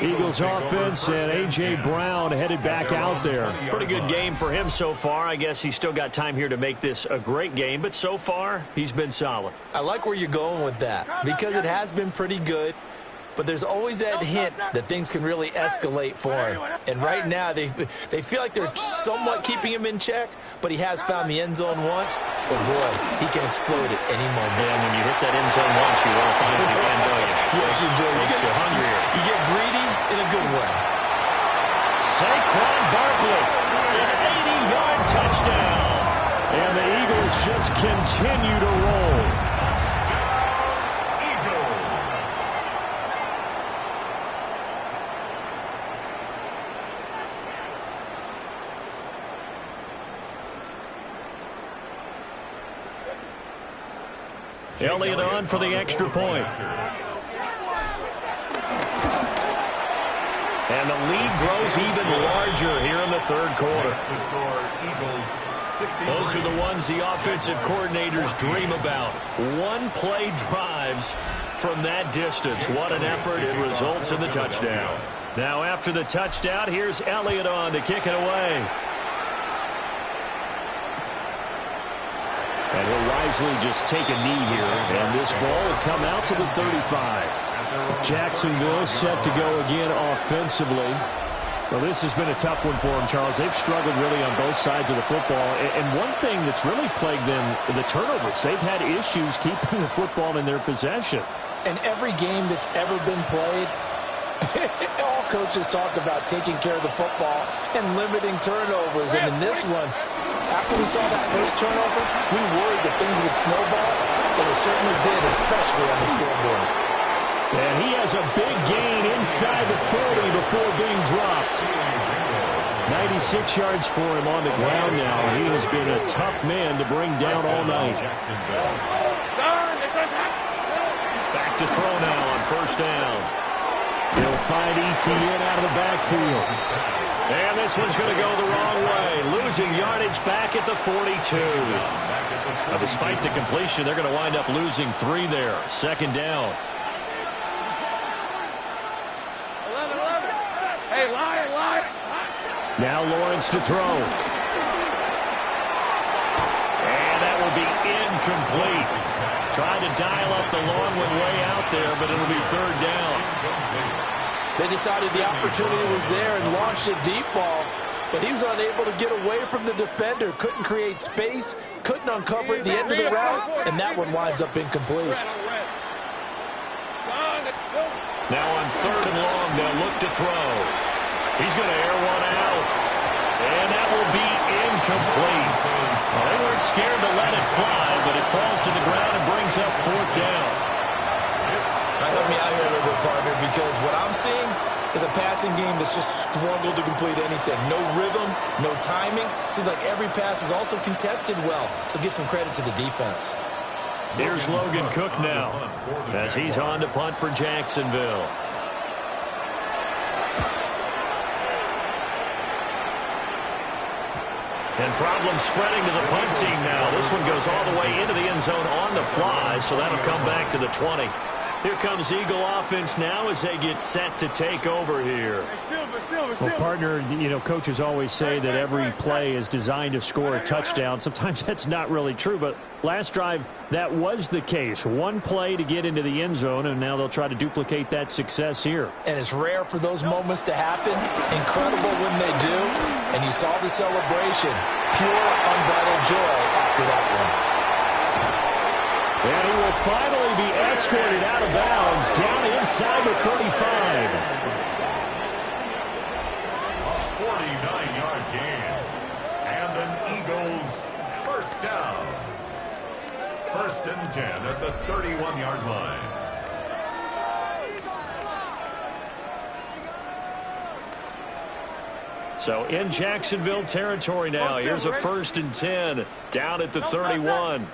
Eagles offense and A.J. Brown headed back out there. Pretty good game for him so far. I guess he's still got time here to make this a great game, but so far he's been solid. I like where you're going with that because it has been pretty good, but there's always that hint that things can really escalate for him. And right now they feel like they're somewhat keeping him in check, but he has found the end zone once. But boy, he can explode at any moment. And when you hit that end zone once, you want to find it again, don't you? Yes, you do. You get greedy in a good way. Saquon Barkley, an 80-yard touchdown. And the Eagles just continue to roll. Elliott on for the extra point. And the lead grows even larger here in the 3rd quarter. Those are the ones the offensive coordinators dream about. One-play drives from that distance. What an effort. It results in the touchdown. Now after the touchdown, here's Elliott on to kick it away. And he'll wisely just take a knee here. And this ball will come out to the 35. Jacksonville set to go again offensively. Well, this has been a tough one for them, Charles. They've struggled really on both sides of the football. And one thing that's really plagued them, the turnovers. They've had issues keeping the football in their possession. And every game that's ever been played, all coaches talk about taking care of the football and limiting turnovers. And in this one, after we saw that first turnover, we worried that things would snowball, and it certainly did, especially on the scoreboard. And he has a big gain inside the 40 before being dropped. 96 yards for him on the ground now. He has been a tough man to bring down all night. Back to throw now on 1st down. He'll find Etienne out of the backfield. And this one's going to go the wrong way. Losing yardage back at the 42. Now, despite the completion, they're going to wind up losing 3 there. 2nd down. Hey, lie. Now Lawrence to throw. And that will be incomplete. Tried to dial up the long one way out there, but it'll be 3rd down. They decided the opportunity was there and launched a deep ball, but he was unable to get away from the defender. Couldn't create space, couldn't uncover the end of the route, and that one winds up incomplete. Now on 3rd and long, they'll look to throw. He's going to air one out. And that will be incomplete. Well, they weren't scared to let it fly, but it falls to the ground and brings up 4th down. Help me out here a little bit, partner, because what I'm seeing is a passing game that's just struggled to complete anything. No rhythm, no timing. Seems like every pass is also contested well, so give some credit to the defense. Here's Logan Cook now as he's on to punt for Jacksonville. And problem spreading to the punt team now. This one goes all the way into the end zone on the fly, so that'll come back to the 20. Here comes Eagle offense now as they get set to take over here. Well, partner, you know, coaches always say that every play is designed to score a touchdown. Sometimes that's not really true, but last drive, that was the case. One play to get into the end zone, and now they'll try to duplicate that success here. And it's rare for those moments to happen. Incredible when they do. And you saw the celebration. Pure, unbridled joy after that one. And he will finally be escorted out of bounds down inside the 35. 49-yard gain. And an Eagles first down. 1st and 10 at the 31-yard line. So in Jacksonville territory now. Here's a 1st and 10 down at the 31.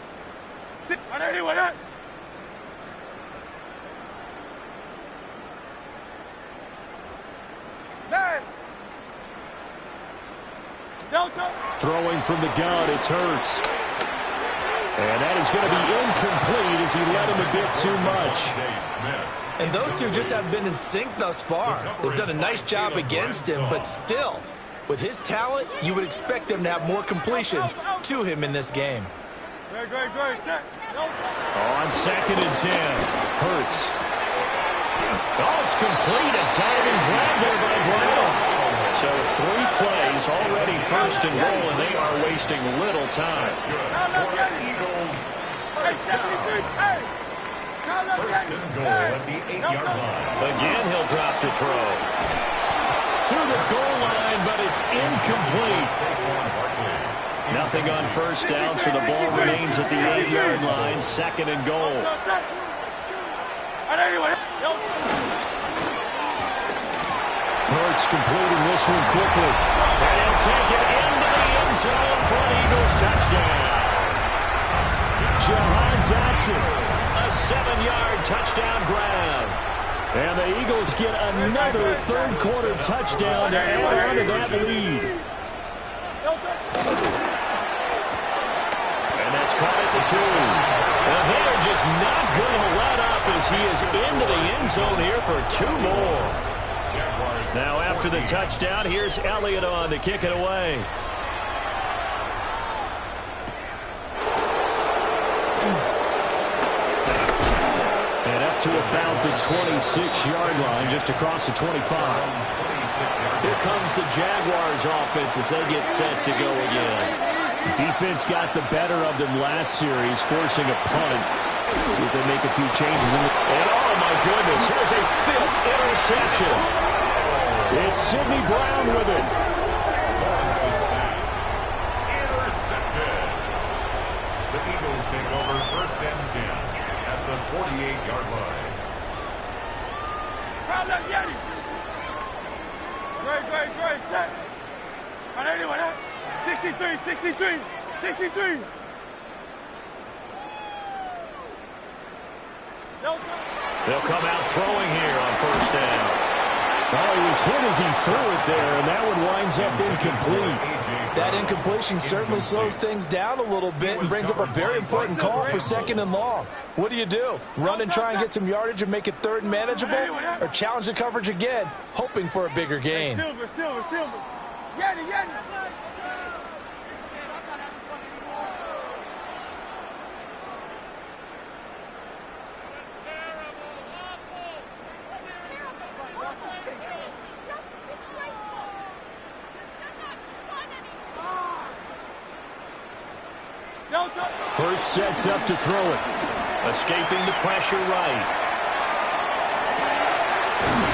Throwing from the gun, it's Hurts. And that is going to be incomplete as he led him a bit too much. And those two just have been in sync thus far. They've done a nice job against him, but still, with his talent, you would expect them to have more completions to him in this game. On 2nd and 10, Hurts. Oh, it's complete. A diving grab there by Brown. So 3 plays already 1st and goal, and they are wasting little time. Eagles first down. 1st and goal at the 8-yard line. Again, he'll drop to throw. To the goal line, but it's incomplete. Nothing on 1st down, so the ball remains at the 8-yard line. 2nd and goal. Hurts completing this one quickly. And he'll take it into the end zone for an Eagles touchdown. Jahan Dotson, a 7-yard touchdown grab. And the Eagles get another 3rd quarter touchdown to add on to that lead. And that's caught at the 2. And they're just not going to let up as he is into the end zone here for 2 more. Now after the touchdown, here's Elliott on to kick it away. And up to about the 26-yard line, just across the 25. Here comes the Jaguars offense as they get set to go again. Defense got the better of them last series, forcing a punt. See if they make a few changes. And oh my goodness, here's a 5th interception. It's Sidney Brown with it. Lawrence's pass intercepted. The Eagles take over 1st and 10 at the 48-yard line. Great. Set. 63. They'll come out throwing here on 1st down. Oh, he was hit as he threw it there, and that one winds up incomplete. That incompletion certainly slows things down a little bit and brings up a very important call for 2nd and long. What do? Run and try and get some yardage and make it 3rd and manageable? Or challenge the coverage again, hoping for a bigger gain? Silver. Yanni. Hurts sets up to throw it. Escaping the pressure right.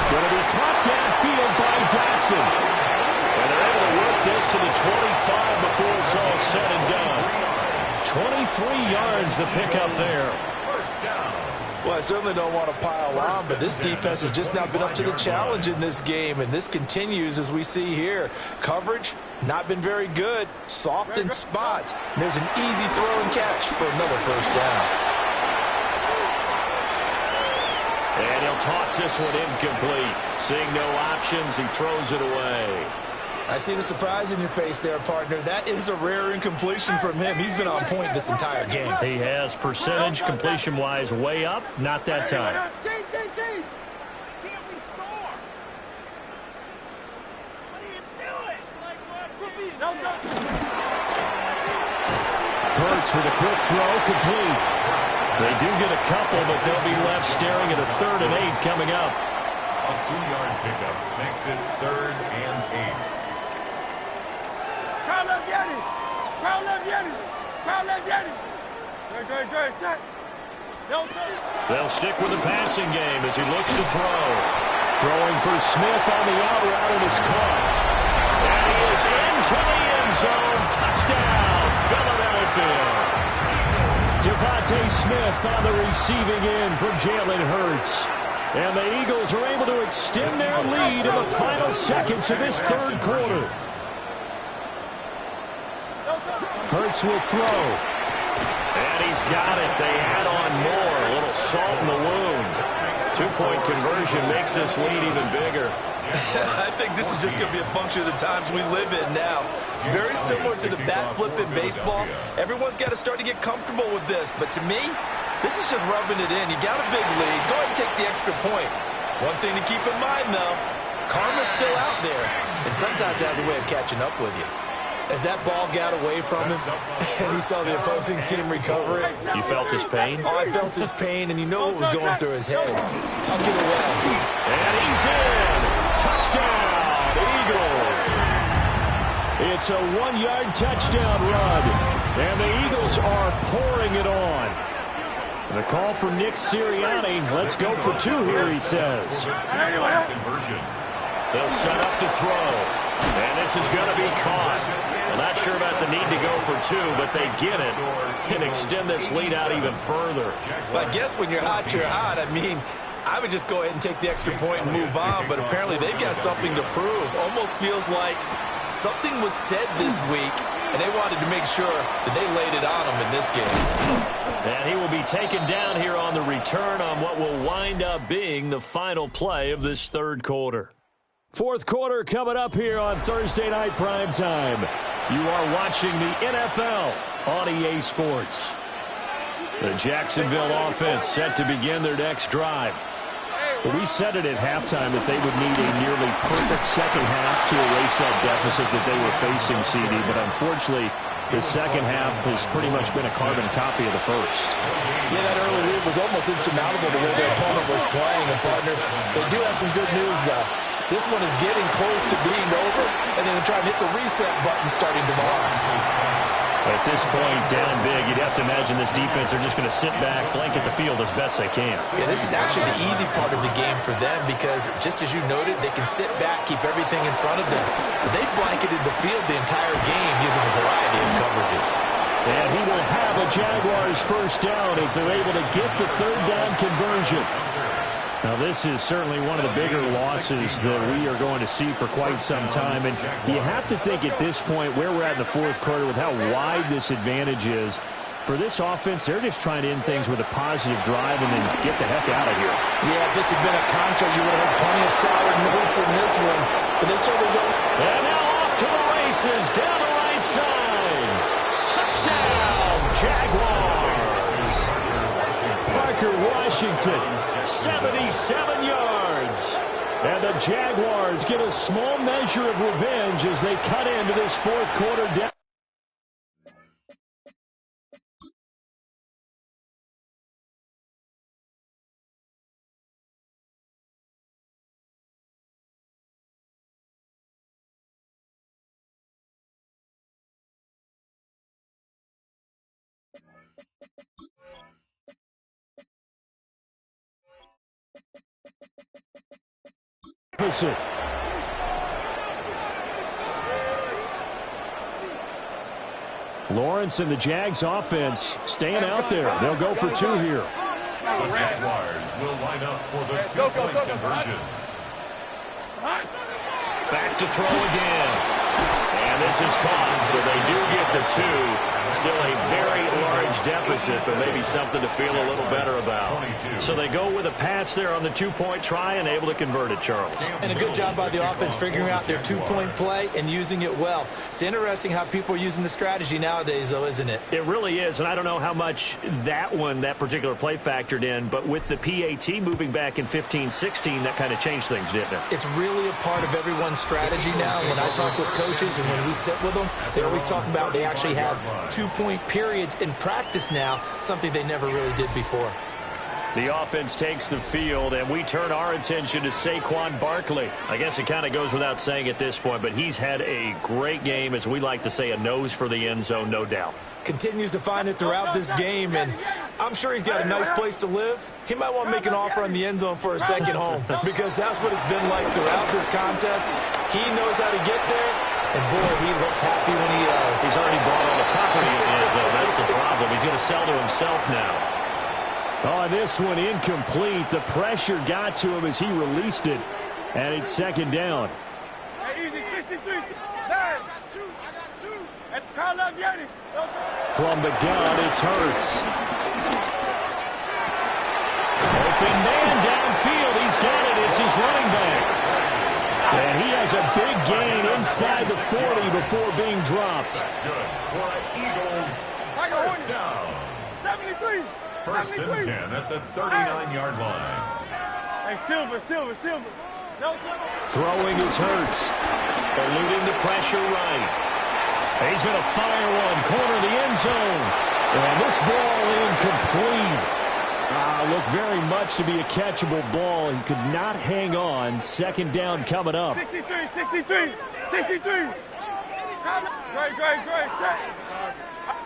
Going to be caught downfield by Dotson. And they're able to work this to the 25 before it's all said and done. 23 yards the pickup there. 1st down. Well, I certainly don't want to pile on, but this defense has just not been up to the challenge in this game, and this continues as we see here. Coverage, not been very good. Soft in spots. And there's an easy throw and catch for another first down. And he'll toss this one incomplete. Seeing no options, he throws it away. I see the surprise in your face there, partner. That is a rare incompletion from him. He's been on point this entire game. He has percentage completion-wise way up. Not that time. Can't we score? What are you doing? Hurts with a quick throw, complete. They do get a couple, but they'll be left staring at a 3rd and 8 coming up. A 2-yard pickup makes it 3rd and 8. Crowd left Yanni. Crowd left Yanni. Crowd left Yanni. Good, set. They'll stick with the passing game as he looks to throw. Throwing for Smith on the out route, and it's caught. And he is into the end zone. Touchdown, Philadelphia. Devontae Smith on the receiving end from Jalen Hurts. And the Eagles are able to extend their lead in the final seconds of this 3rd quarter. Hurts will throw. And he's got it. They add on more. A little salt in the wound. 2-point conversion makes this lead even bigger. I think this is just going to be a function of the times we live in now. Very similar to the bat flip in baseball. Everyone's got to start to get comfortable with this. But to me, this is just rubbing it in. You got a big lead. Go ahead and take the extra point. One thing to keep in mind, though, karma's still out there. And sometimes it has a way of catching up with you. As that ball got away from him and he saw the opposing team recover it. You felt his pain? Oh, I felt his pain, and you know what was going through his head. Tuck it away. And he's in. Touchdown, Eagles. It's a 1-yard touchdown run. And the Eagles are pouring it on. The call for Nick Sirianni. Let's go for 2 here, he says. They'll set up to throw. And this is going to be caught. I'm not sure about the need to go for 2, but they get it and extend this lead out even further. But I guess when you're hot, you're hot. I mean, I would just go ahead and take the extra point and move on, but apparently they've got something to prove. Almost feels like something was said this week, and they wanted to make sure that they laid it on them in this game. And he will be taken down here on the return on what will wind up being the final play of this 3rd quarter. 4th quarter coming up here on Thursday Night Primetime. You are watching the NFL on EA Sports. The Jacksonville offense set to begin their next drive. Well, we said it at halftime that they would need a nearly perfect second half to erase that deficit that they were facing, CD, but unfortunately, the second half has pretty much been a carbon copy of the first. Yeah, that early lead was almost insurmountable the way their opponent was playing, and partner, they do have some good news, though. This one is getting close to being over, and then try and hit the reset button starting tomorrow. At this point, down big, you'd have to imagine this defense are just going to sit back, blanket the field as best they can. Yeah, this is actually the easy part of the game for them because, just as you noted, they can sit back, keep everything in front of them. But they've blanketed the field the entire game using a variety of coverages. And he will have a Jaguars first down as they're able to get the 3rd down conversion. Now, this is certainly one of the bigger losses that we are going to see for quite some time. And you have to think at this point where we're at in the 4th quarter with how wide this advantage is. For this offense, they're just trying to end things with a positive drive and then get the heck out of here. Yeah, if this had been a contra, you would have had plenty of sour notes in this one. But they certainly don't. And now off to the races down the right side. Touchdown, Jaguars. Parker Washington, 77 yards. And the Jaguars get a small measure of revenge as they cut into this 4th quarter down. Lawrence and the Jags offense staying out there. They'll go for 2 here. The Jaguars will line up for the two-point conversion. Back to throw again. And this is caught, so they do get the two. Still a very large deficit, but maybe something to feel a little better about. So they go with a pass there on the two-point try and able to convert it, Charles. And a good job by the offense figuring out their two-point play and using it well. It's interesting how people are using the strategy nowadays, though, isn't it? It really is, and I don't know how much that particular play factored in, but with the PAT moving back in 15-16, that kind of changed things, didn't it? It's really a part of everyone's strategy now. When I talk with coaches and when we sit with them, they always talk about they actually have two-point periods in practice now, something they never really did before. The offense takes the field, and we turn our attention to Saquon Barkley. I guess it kind of goes without saying at this point, but he's had a great game, as we like to say, a nose for the end zone, no doubt. Continues to find it throughout this game, and I'm sure he's got a nice place to live. He might want to make an offer on the end zone for a second home, because that's what it's been like throughout this contest. He knows how to get there, and boy, he looks happy when he does. He's already bought all the property in the end zone. That's the problem. He's going to sell to himself now. Oh, this one incomplete. The pressure got to him as he released it, and it's second down. Hey, easy, 63. I got two. At Carl Vianney. From the gun, it's Hurts. Open man downfield. He's got it. It's his running back. And he has a big gain inside the 40 before being dropped. That's good for an Eagles first down. 73. First and 10 at the 39-yard line. Hey, Silver. No, Throwing is Hurts. Eluding the pressure right. He's going to fire one. Corner of the end zone. And this ball incomplete. Looked very much to be a catchable ball. He could not hang on. Second down coming up. 63. Great.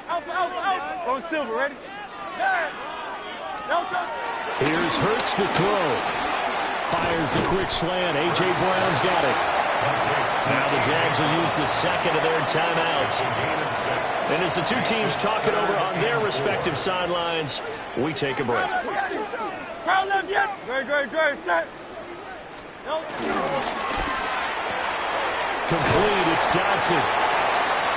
Out. Go Silver, ready? Here's Hurts to throw. Fires the quick slant. A.J. Brown's got it. Now the Jags will use the second of their timeouts. And as the two teams talk it over on their respective sidelines, we take a break. Crowd left yet? Great. Set. Complete. It's Dotson.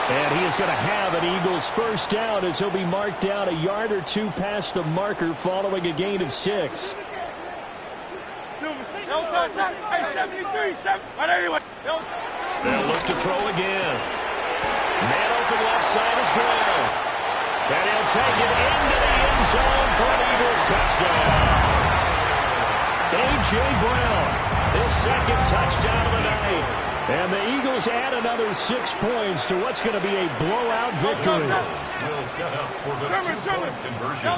And he is going to have an Eagles first down as he'll be marked down a yard or two past the marker following a gain of 6. Hey, 73. But anyway. They'll look to throw again. Man open left side is Brown. And he'll take it into the end zone for an Eagles touchdown. A.J. Brown, his second touchdown of the night. And the Eagles add another 6 points to what's going to be a blowout victory. Will set up for the two-point conversion.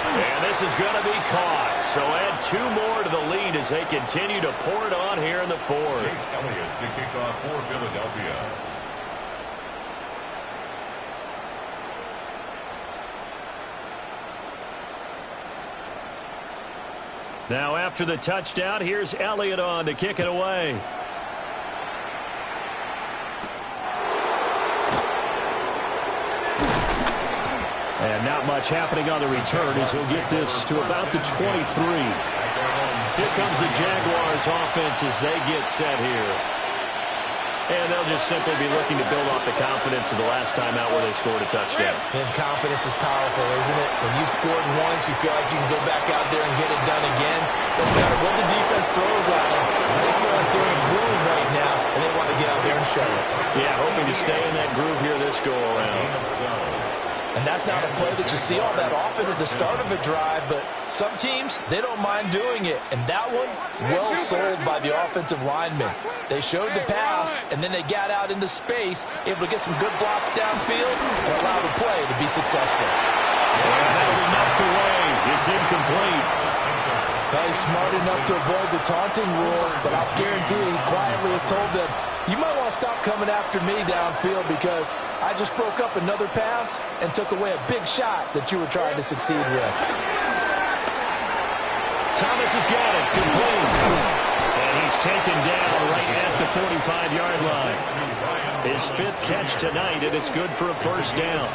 And this is going to be caught. So add 2 more to the lead as they continue to pour it on here in the fourth. Chase Elliott to kick off for Philadelphia. Now after the touchdown, here's Elliott on to kick it away. And not much happening on the return as he'll get this to about the 23. Here comes the Jaguars offense as they get set here. And they'll just simply be looking to build off the confidence of the last time out where they scored a touchdown. And confidence is powerful, isn't it? When you've scored once, you feel like you can go back out there and get it done again. No matter what the defense throws at them, they feel like they're in a groove right now, and they want to get out there and show it. Yeah, hoping to stay in that groove here this go-around. And that's not a play that you see all that often at the start of a drive, but some teams, they don't mind doing it. And that one, well sold by the offensive lineman. They showed the pass, and then they got out into space, able to get some good blocks downfield and allow the play to be successful. And that'll be knocked away. It's incomplete. Well, he's smart enough to avoid the taunting rule, but I'll guarantee he quietly has told them, you might want to stop coming after me downfield because I just broke up another pass and took away a big shot that you were trying to succeed with. Thomas has got it. Complete. And he's taken down right at the the 45-yard line. His 5th catch tonight, and it's good for a first down.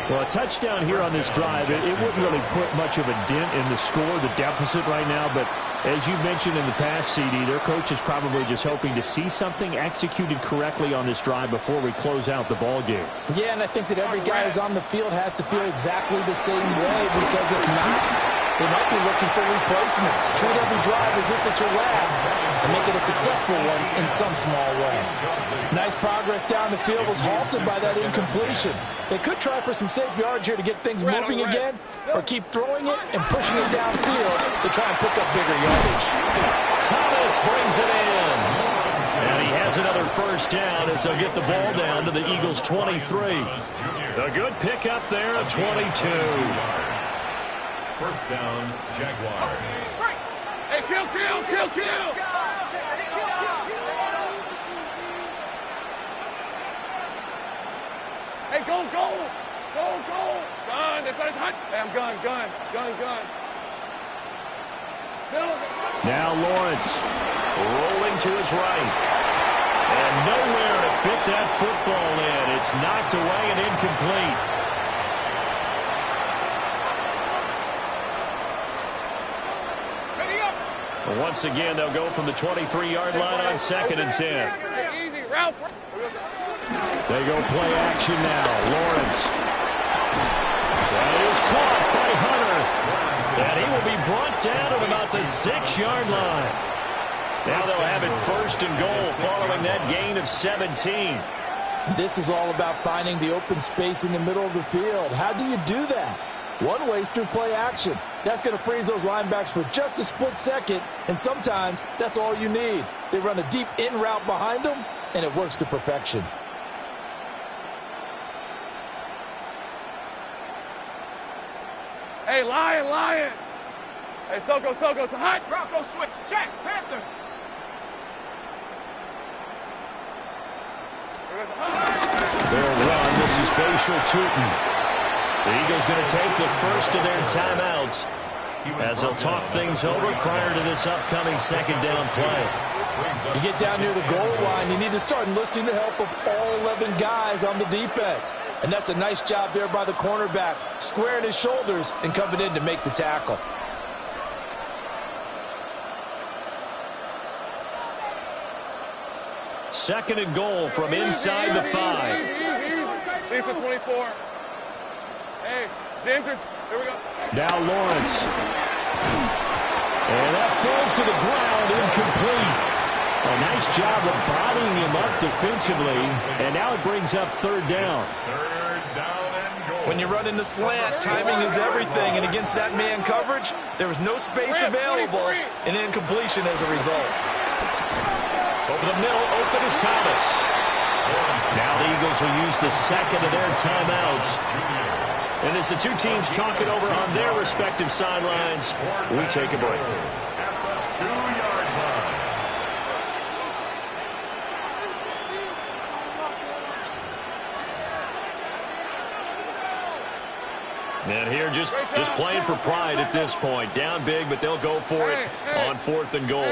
Well, a touchdown here on this drive, it wouldn't really put much of a dent in the score, the deficit right now, but as you mentioned in the past, CD, their coach is probably just hoping to see something executed correctly on this drive before we close out the ball game. Yeah, and I think that every guy who's on the field has to feel exactly the same way, because if not, they might be looking for replacements. Treat every drive as if it's your last and make it a successful one in some small way. Nice progress down the field was halted by that incompletion. They could try for some safe yards here to get things moving again, or keep throwing it and pushing it downfield to try and pick up bigger yardage. Thomas brings it in. And he has another first down as they'll get the ball down to the Eagles' 23. A good pickup there at 22. First down, Jaguars. Hey, kill! Hey, go! Gun, that's hot. Hey, I'm gun. Now Lawrence rolling to his right. And nowhere to fit that football in. It's knocked away and incomplete. Once again, they'll go from the 23-yard line on 2nd and 10. Easy, Ralph. They go play action now. Lawrence. That is caught by Hunter. And he will be brought down at about the 6-yard line. Now they'll have it 1st and goal following that gain of 17. This is all about finding the open space in the middle of the field. How do you do that? One way is through play action. That's going to freeze those linebacks for just a split second, and sometimes that's all you need. They run a deep in route behind them, and it works to perfection. Hey, Lion. Hey, Soko, so hot. Rocco, switch. Check, Panther. Their run, this is Bashal Tootin. The Eagles going to take the first of their timeouts as they'll talk things over prior to this upcoming 2nd down play. You get down near the goal line, you need to start enlisting the help of all 11 guys on the defense. And that's a nice job there by the cornerback, squaring his shoulders and coming in to make the tackle. Second and goal from inside the 5. Lisa 24. Hey, James, here we go. Now Lawrence. And that falls to the ground, incomplete. A nice job of bodying him up defensively, and now it brings up 3rd down. When you run in the slant, timing is everything, and against that man coverage, there was no space available, and incompletion as a result. Over the middle, open is Thomas. Now the Eagles will use the 2nd of their timeouts. And as the two teams talk it over on their respective sidelines, we take a break. And here just playing for pride at this point. Down big, but they'll go for it on 4th and goal.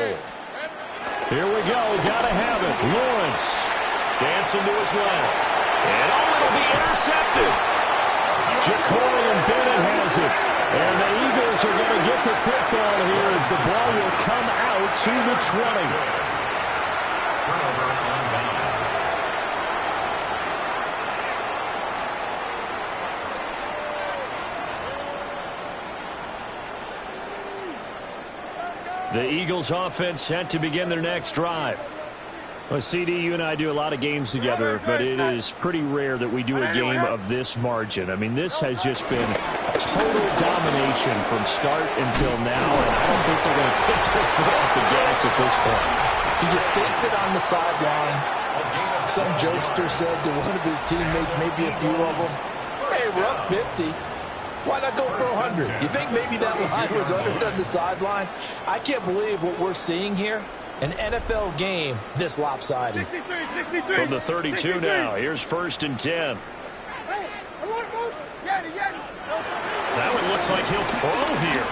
Here we go. Gotta have it. Lawrence dancing to his left. And it'll be intercepted. Jacorian Bennett has it. And the Eagles are going to get the football here as the ball will come out to the 20. The Eagles offense set to begin their next drive. Well, CD, you and I do a lot of games together, but it is pretty rare that we do a game of this margin. I mean, this has just been total domination from start until now, and I don't think they're going to take their foot off the gas at this point. Do you think that on the sideline, some jokester said to one of his teammates, maybe a few of them, hey, we're up 50. Why not go for 100? You think maybe that line was uttered on the sideline? I can't believe what we're seeing here. An NFL game this lopsided. 63. From the 32 now, here's 1st and 10. Hey, come on, Moose. Get it. That one looks like he'll throw here.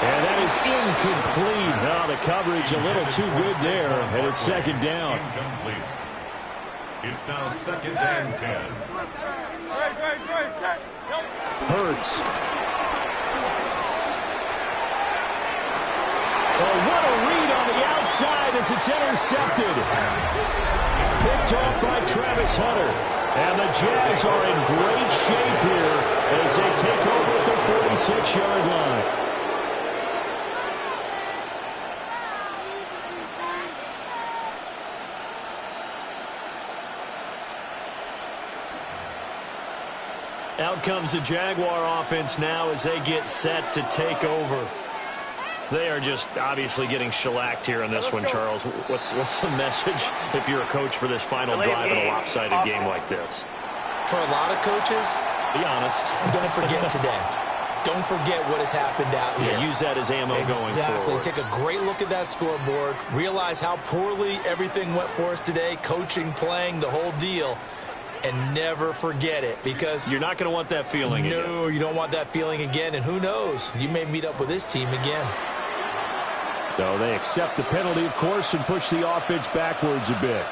And that is incomplete. Now the coverage a little too good there, and it's second down. Incomplete. It's now 2nd and 10. Hurts. Oh, what a read on the outside as it's intercepted. Picked off by Travis Hunter. And the Jags are in great shape here as they take over at the 46-yard line. Out comes the Jaguar offense now as they get set to take over. They are just obviously getting shellacked here in this one, Charles. What's the message if you're a coach for this final drive in a lopsided game like this? For a lot of coaches, be honest. Don't forget today. Don't forget what has happened out here. Yeah, use that as ammo going forward. Take a great look at that scoreboard. Realize how poorly everything went for us today. Coaching, playing, the whole deal. And never forget it, because you're not going to want that feeling again. No, you don't want that feeling again. And who knows? You may meet up with this team again. So they accept the penalty, of course, and push the offense backwards a bit.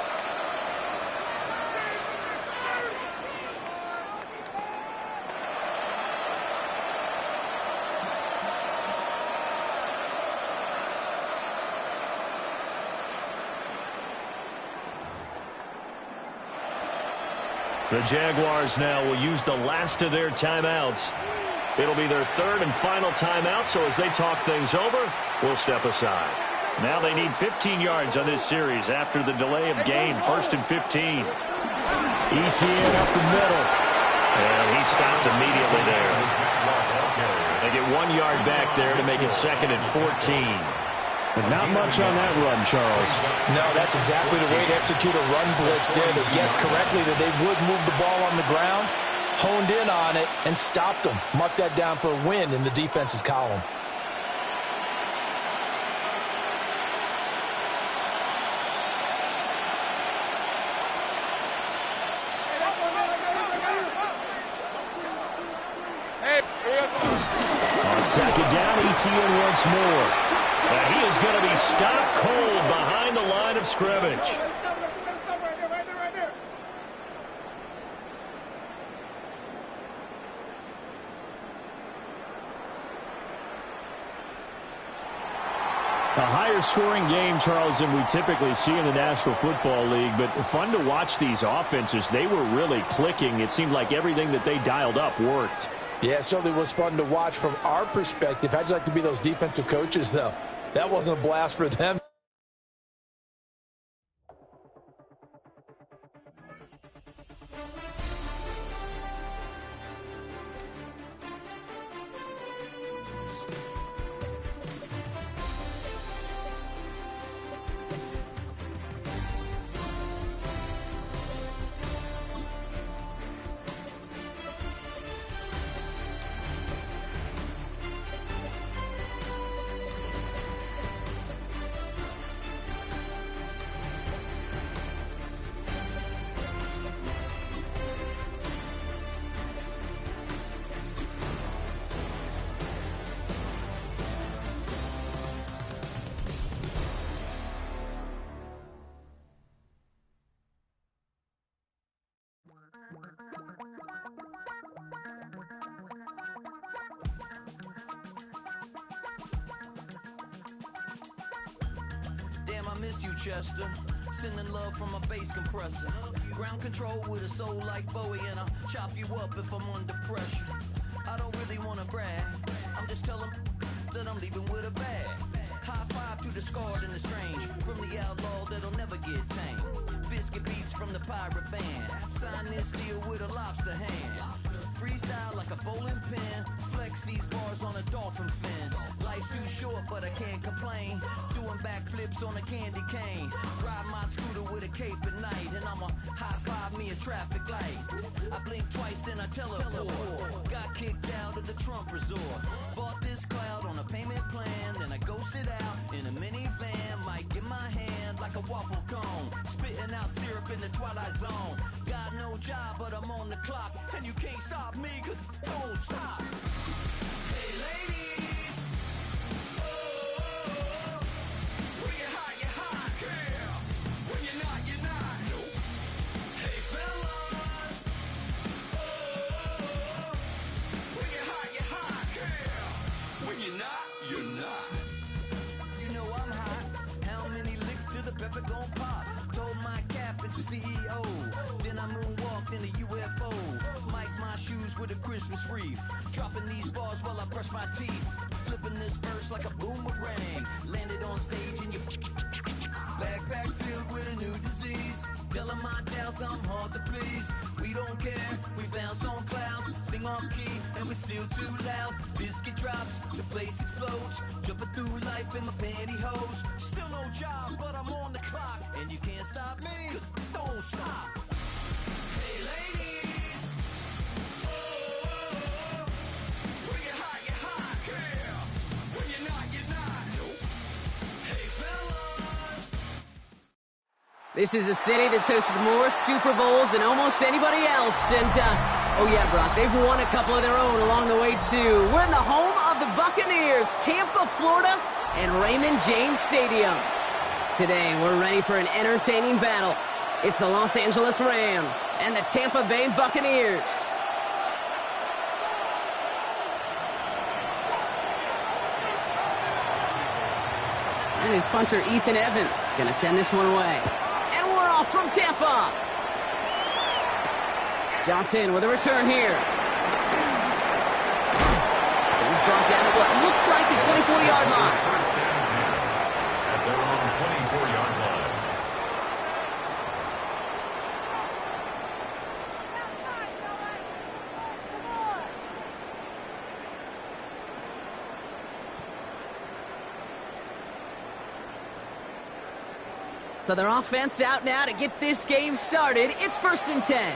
The Jaguars now will use the last of their timeouts. It'll be their third and final timeout, so as they talk things over, we'll step aside. Now they need 15 yards on this series after the delay of game. 1st and 15. Etienne up the middle. And he stopped immediately there. They get 1 yard back there to make it 2nd and 14. But not much on that run, Charles. No, that's exactly the way to execute a run blitz there. They guessed correctly that they would move the ball on the ground, honed in on it, and stopped them. Mark that down for a win in the defense's column. On 2nd down, Etienne once more. And he is going to be stopped cold behind the line of scrimmage. A higher-scoring game, Charles, than we typically see in the National Football League, but fun to watch these offenses. They were really clicking. It seemed like everything that they dialed up worked. Yeah, it certainly was fun to watch from our perspective. How'd you like to be those defensive coaches, though? That wasn't a blast for them. Damn, I miss you, Chester. Sending love from a bass compressor. Ground control with a soul like Bowie, and I'll chop you up if I'm under pressure. I don't really want to brag. I'm just telling that I'm leaving with a bag. High five to the scarred and the strange. From the outlaw that'll never get tamed. Biscuit beats from the pirate band. Sign this deal with a lobster hand. Freestyle like a bowling pin. Flex these bars on a dolphin fin. Life's too short, but I can't complain. Doing backflips on a candy cane. Ride my scooter with a cape at night. And I'ma high five me a traffic light. I blink twice, then I teleport. Got kicked out of the Trump resort. Bought this cloud on a payment plan. Then I ghosted out in a minivan. Might get my hand like a waffle cone. Spitting out syrup in the twilight zone. Got no job, but I'm on the clock. And you can't stop me, cause don't stop. Hey ladies, never gon' pop. Told my cap it's the CEO. Then I moonwalked in a UFO. Mike my shoes with a Christmas wreath. Dropping these bars while I brush my teeth. Flipping this verse like a boomerang. Landed on stage in your backpack filled with a new disease. Tell 'em my doubts, I'm hard to please. We don't care, we bounce on clouds. Sing off key, and we're still too loud. Biscuit drops, the place explodes. Jumping through life in my pantyhose. Still no job, but I'm on the clock. And you can't stop me, 'cause don't stop. Hey ladies, oh, when you're hot, yeah. When you're not, you're not. Hey fellas. This is a city that's hosted more Super Bowls than almost anybody else. And, oh yeah, Brock, they've won a couple of their own along the way, too. We're in the home of the Buccaneers, Tampa, Florida, and Raymond James Stadium. Today, we're ready for an entertaining battle. It's the Los Angeles Rams and the Tampa Bay Buccaneers. And his punter, Ethan Evans, going to send this one away. And we're off from Tampa. Johnson with a return here. He's brought down at what looks like the 24-yard line. First down 10 at their own 24-yard line. So their offense out now to get this game started. It's 1st and 10.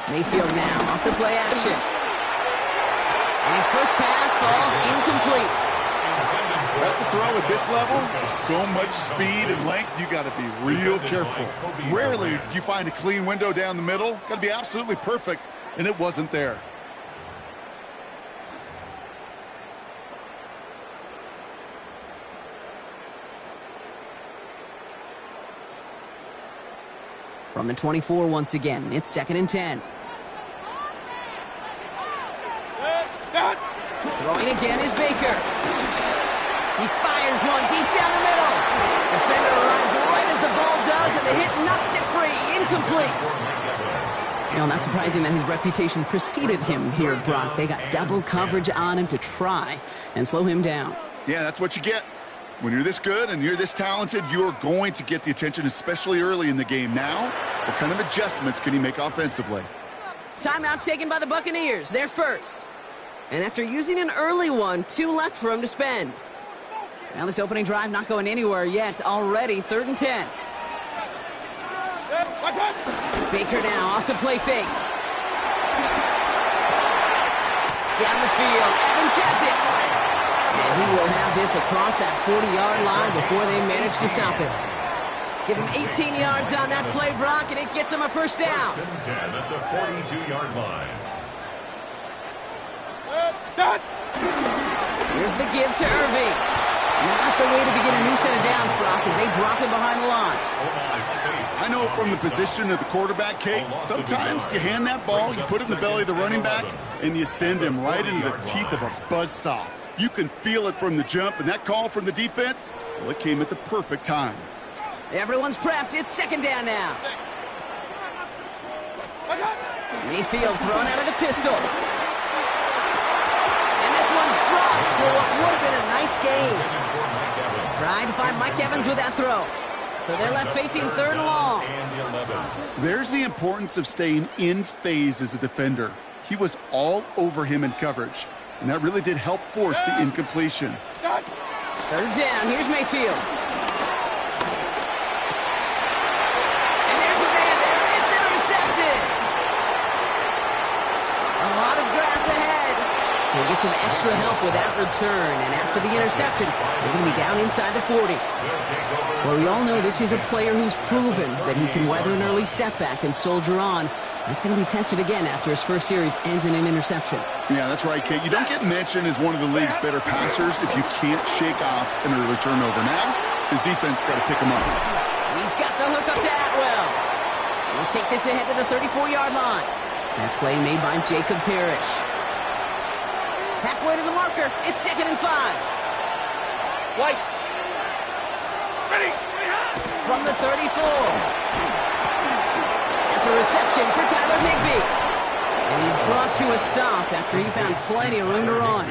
Mayfield now off the play action. And his first pass falls incomplete. That's a throw at this level. With so much speed and length, you got to be real careful. Rarely do you find a clean window down the middle. Got to be absolutely perfect, and it wasn't there. From the 24 once again, it's 2nd and 10. Throwing again is Baker. He fires one deep down the middle. Defender arrives right as the ball does, and the hit knocks it free. Incomplete. You know, not surprising that his reputation preceded him here, Brock. They got double coverage on him to try and slow him down. Yeah, that's what you get. When you're this good and you're this talented, you're going to get the attention, especially early in the game. Now, what kind of adjustments can he make offensively? Timeout taken by the Buccaneers. They're first. And after using an early one, 2 left for him to spend. Now this opening drive not going anywhere yet. Already 3rd and 10. Baker now off the play fake. Down the field. Evans has it. And he will have this across that 40-yard line before they manage to stop him. Give him 18 yards on that play, Brock, and it gets him a first down. 1st and 10 at the 42-yard line. Here's the give to Irving. Not the way to begin a new set of downs, Brock, as they drop him behind the line. I know from the position of the quarterback, Kate, sometimes you hand that ball, you put it in the belly of the running back, and you send him right into the teeth of a buzzsaw. You can feel it from the jump, and that call from the defense, well, it came at the perfect time. Everyone's prepped. It's 2nd down now. Mayfield thrown out of the pistol. And this one's dropped for what would have been a nice game. Trying to find Mike Evans with that throw. So they're left facing 3rd and long. There's the importance of staying in phase as a defender. He was all over him in coverage, and that really did help force the incompletion. 3rd down. Here's Mayfield. And there's a man there. It's intercepted. A lot of grass ahead. So he gets some extra help with that return. And after the interception, they're going to be down inside the 40. Well, we all know this is a player who's proven that he can weather an early setback and soldier on. That's going to be tested again after his first series ends in an interception. Yeah, that's right, Kate. You don't get mentioned as one of the league's better passers if you can't shake off an early turnover. Now, his defense got to pick him up. He's got the hook up to Atwell. We'll take this ahead to the 34-yard line. That play made by Jacob Parrish. Halfway to the marker. It's 2nd and 5. White. From the 34. That's a reception for Tyler Higbee. And he's brought to a stop after he found plenty of room to run.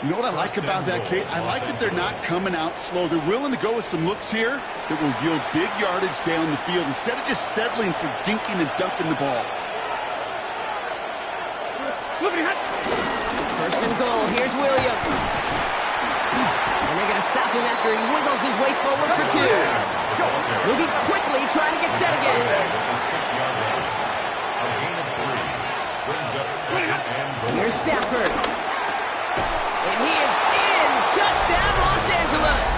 You know what I like about that, Kate? I like that they're not coming out slow. They're willing to go with some looks here that will yield big yardage down the field instead of just settling for dinking and dunking the ball. First and goal. Here's Williams. And they're going to stop him after he wiggles his way forward for 2. Moving quickly, trying to get set again. Here's Stafford. And he is in. Touchdown, Los Angeles.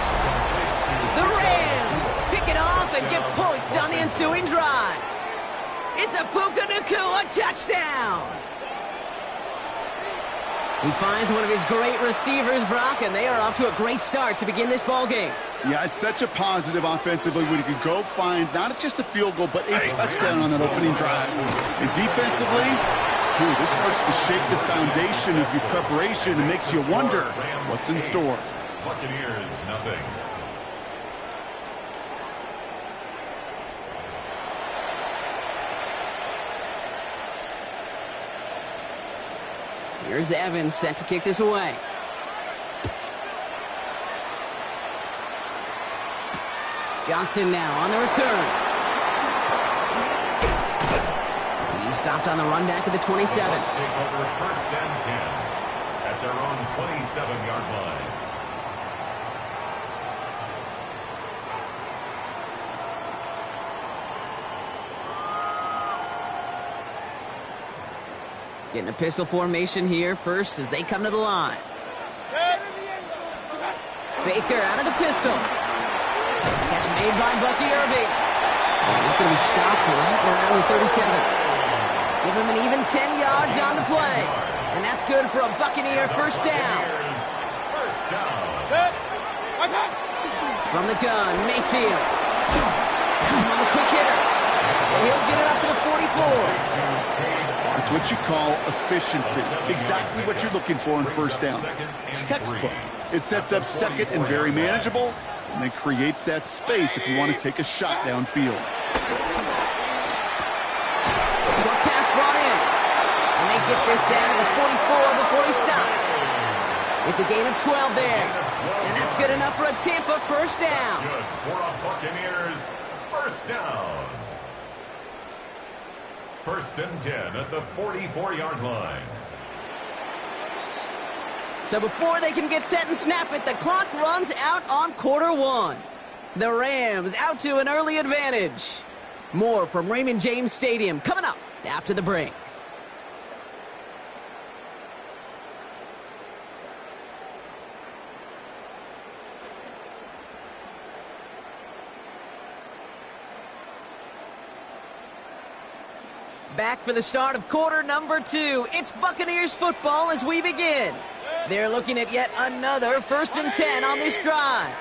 The Rams pick it off and get points on the ensuing drive. It's a Puka Nacua touchdown. He finds one of his great receivers, Brock, and they are off to a great start to begin this ball game. Yeah, it's such a positive offensively when you can go find not just a field goal, but a touchdown on that opening drive. And defensively, this starts to shape the foundation of your preparation and makes you wonder what's in store. Buccaneers, nothing. Here's Evans set to kick this away. Johnson now on the return. He's stopped on the run back at the 27. Take over first and 10 at their own 27-yard line. Getting a pistol formation here first as they come to the line. Baker out of the pistol. Catch made by Bucky Irving. And he's going to be stopped right around the 37. Give him an even 10 yards on the play. And that's good for a Buccaneer first down. From the gun, Mayfield. Has him on the quick hitter. And he'll get it up to the 44. It's what you call efficiency. Exactly what you're looking for in first down. Textbook. It sets up second and very manageable, and then creates that space if you want to take a shot downfield. Short pass brought in. And they get this down to the 44 before he stopped. It's a gain of 12 there. And that's good enough for a Tampa first down. Good for a Buccaneers first down. First and 10 at the 44-yard line. So before they can get set and snap it, the clock runs out on quarter one. The Rams out to an early advantage. More from Raymond James Stadium coming up after the break. Back for the start of quarter number 2. It's Buccaneers football as we begin. They're looking at yet another first and 10 on this drive.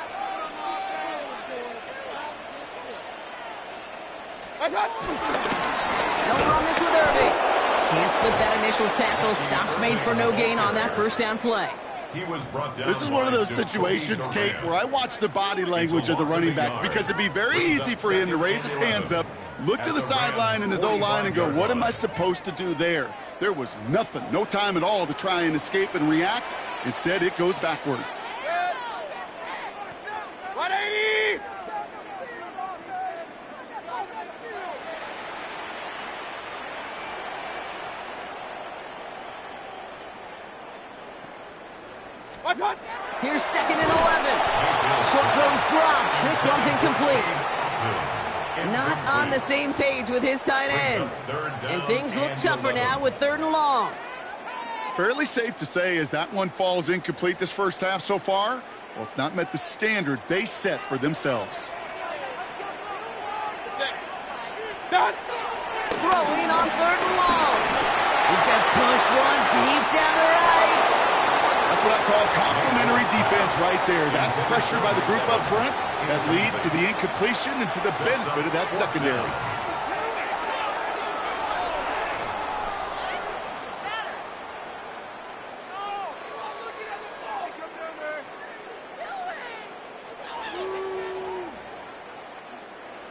They'll run this with Irving. Can't slip that initial tackle. Stops made for no gain on that first down play. This is one of those situations, Kate, where I watch the body language of the running back because it'd be very easy for him to raise his hands up, look to the sideline in his O-line and go, what am I supposed to do there? There was nothing, no time at all to try and escape and react. Instead, it goes backwards. 180! Here's second and 11. Short throw's dropped. This one's incomplete. Not on the same page with his tight end. And things look tougher now with third and long. Fairly safe to say as that one falls incomplete this first half so far, well, it's not met the standard they set for themselves. Throwing on third and long. He's going to push one deep down the right. That's what I call complimentary defense right there. That pressure by the group up front, that leads to the incompletion and to the benefit of that secondary.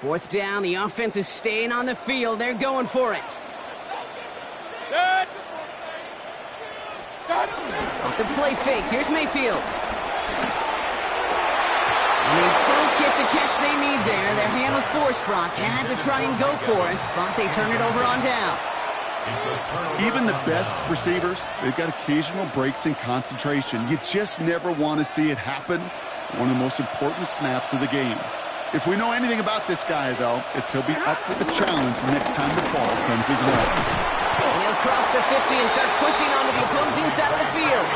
4th down, the offense is staying on the field. They're going for it. Off the play fake, here's Mayfield. And they don't get the catch they need there. Their hand was forced, Brock. Had to try and go for it, but they turn it over on downs. Even the best receivers, they've got occasional breaks in concentration. You just never want to see it happen. One of the most important snaps of the game. If we know anything about this guy, though, it's he'll be up for the challenge next time the ball comes his way. And he'll cross the 50 and start pushing onto the opposing side of the field.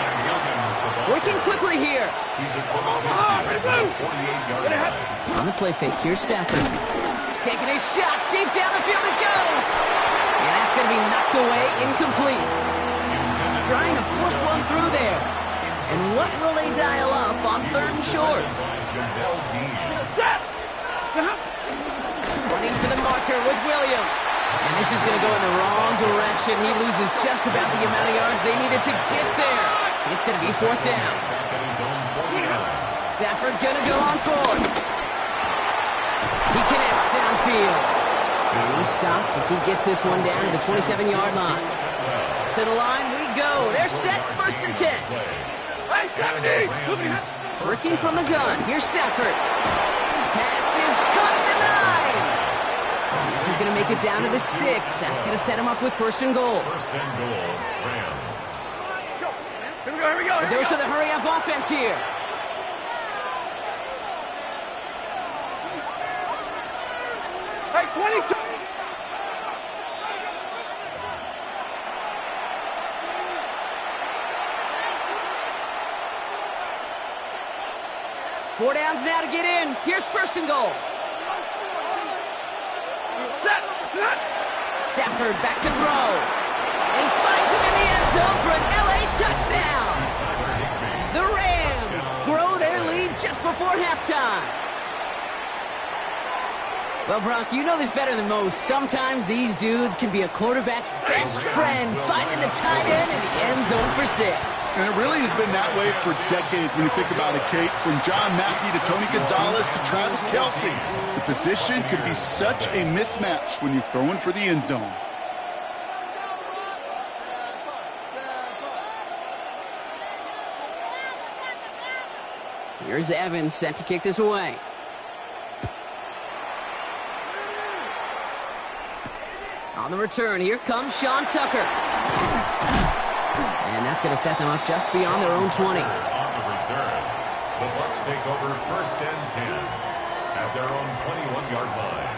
Working quickly here. On the play fake, here's Stafford. Taking a shot, deep down the field it goes. And that's going to be knocked away, incomplete. Trying to force one through there. And what will they dial up on 3rd and short? Running for the marker with Williams. And this is going to go in the wrong direction. He loses just about the amount of yards they needed to get there. It's going to be 4th down. Stafford going to go on 4th. He connects downfield. And he's stopped as he gets this one down to the 27-yard line. To the line we go. They're set, 1st and 10. Working from the gun. Here's Stafford. Pass is caught at the 9. This is going to make it down to the 6. That's going to set him up with 1st and goal. Here we go. A dose of the hurry-up offense here. Hey, 22. Four downs now to get in. Here's 1st and goal. Stafford back to throw. And he finds him in the end zone for an LA touchdown. The Rams grow their lead just before halftime. Well, Brock, you know this better than most. Sometimes these dudes can be a quarterback's best friend, finding the tight end in the end zone for 6. And it really has been that way for decades when you think about it, Kate. From John Mackey to Tony Gonzalez to Travis Kelce. The position could be such a mismatch when you're throwing for the end zone. Here's Evans set to kick this away. On the return, here comes Sean Tucker. And that's going to set them up just beyond their own 20. On the return, the Bucs take over 1st and 10 at their own 21-yard line.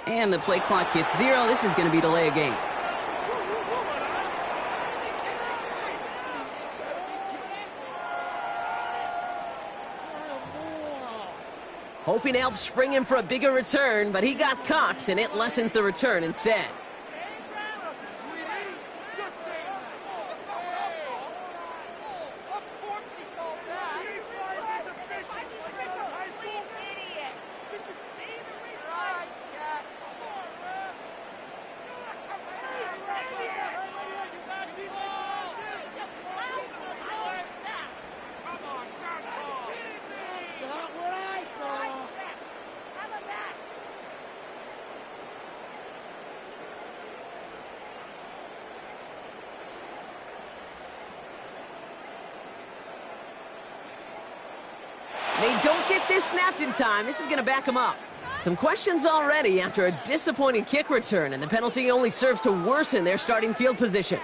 And the play clock hits 0. This is going to be delay a game. Hoping to help spring him for a bigger return, but he got caught, and it lessens the return instead. They don't get this snapped in time. This is going to back them up. Some questions already after a disappointing kick return, and the penalty only serves to worsen their starting field position.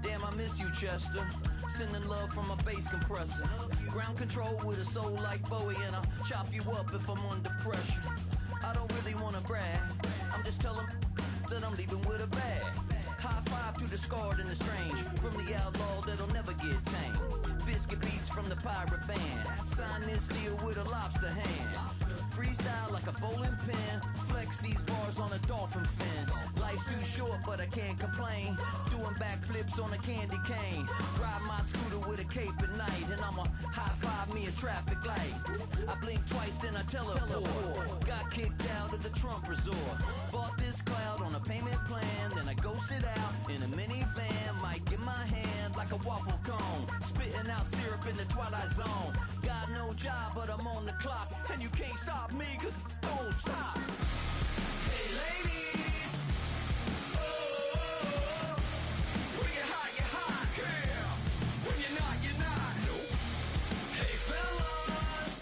Damn, I miss you, Chester. Sending love from a bass compressor. Ground control with a soul like Bowie, and I'll chop you up if I'm under pressure. I don't really want to brag. I'm just telling that I'm leaving with a bag. High five to the scarred and the strange. From the outlaw that'll never get tamed. Biscuit beats from the pirate band. Sign this deal with a lobster hand. Freestyle like a bowling pin. Flex these bars on a dolphin fin. Life's too short, but I can't complain. Doing backflips on a candy cane. Ride my scooter with a cape at night. And I'ma high five me a traffic light. I blink twice, then I teleport. Got kicked out of the Trump resort. Bought this cloud on a payment plan. Then I ghosted out in a minivan. Mic in my hand like a waffle cone. Spitting out syrup in the twilight zone. Got no job, but I'm on the clock. And you can't stop me, cause don't stop. Hey ladies, oh, when you're hot, yeah. When you're not, nope. Hey fellas,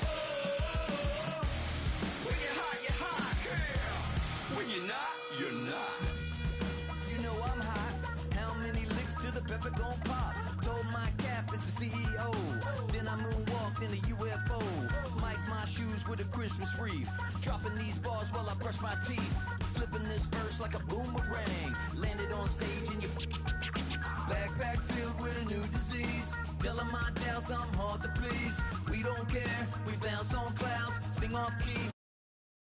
oh, when you're hot, yeah. When you're not. You know I'm hot. How many licks till the pepper gon' pop? Told my cap it's the CEO. Then I moonwalked in a UFO. Mic my shoes with a Christmas wreath. Dropping these bars while I brush my teeth. Flipping this verse like a boomerang. Landed on stage in your backpack filled with a new disease. Telling my doubts I'm hard to please. We don't care, we bounce on clouds. Sing off key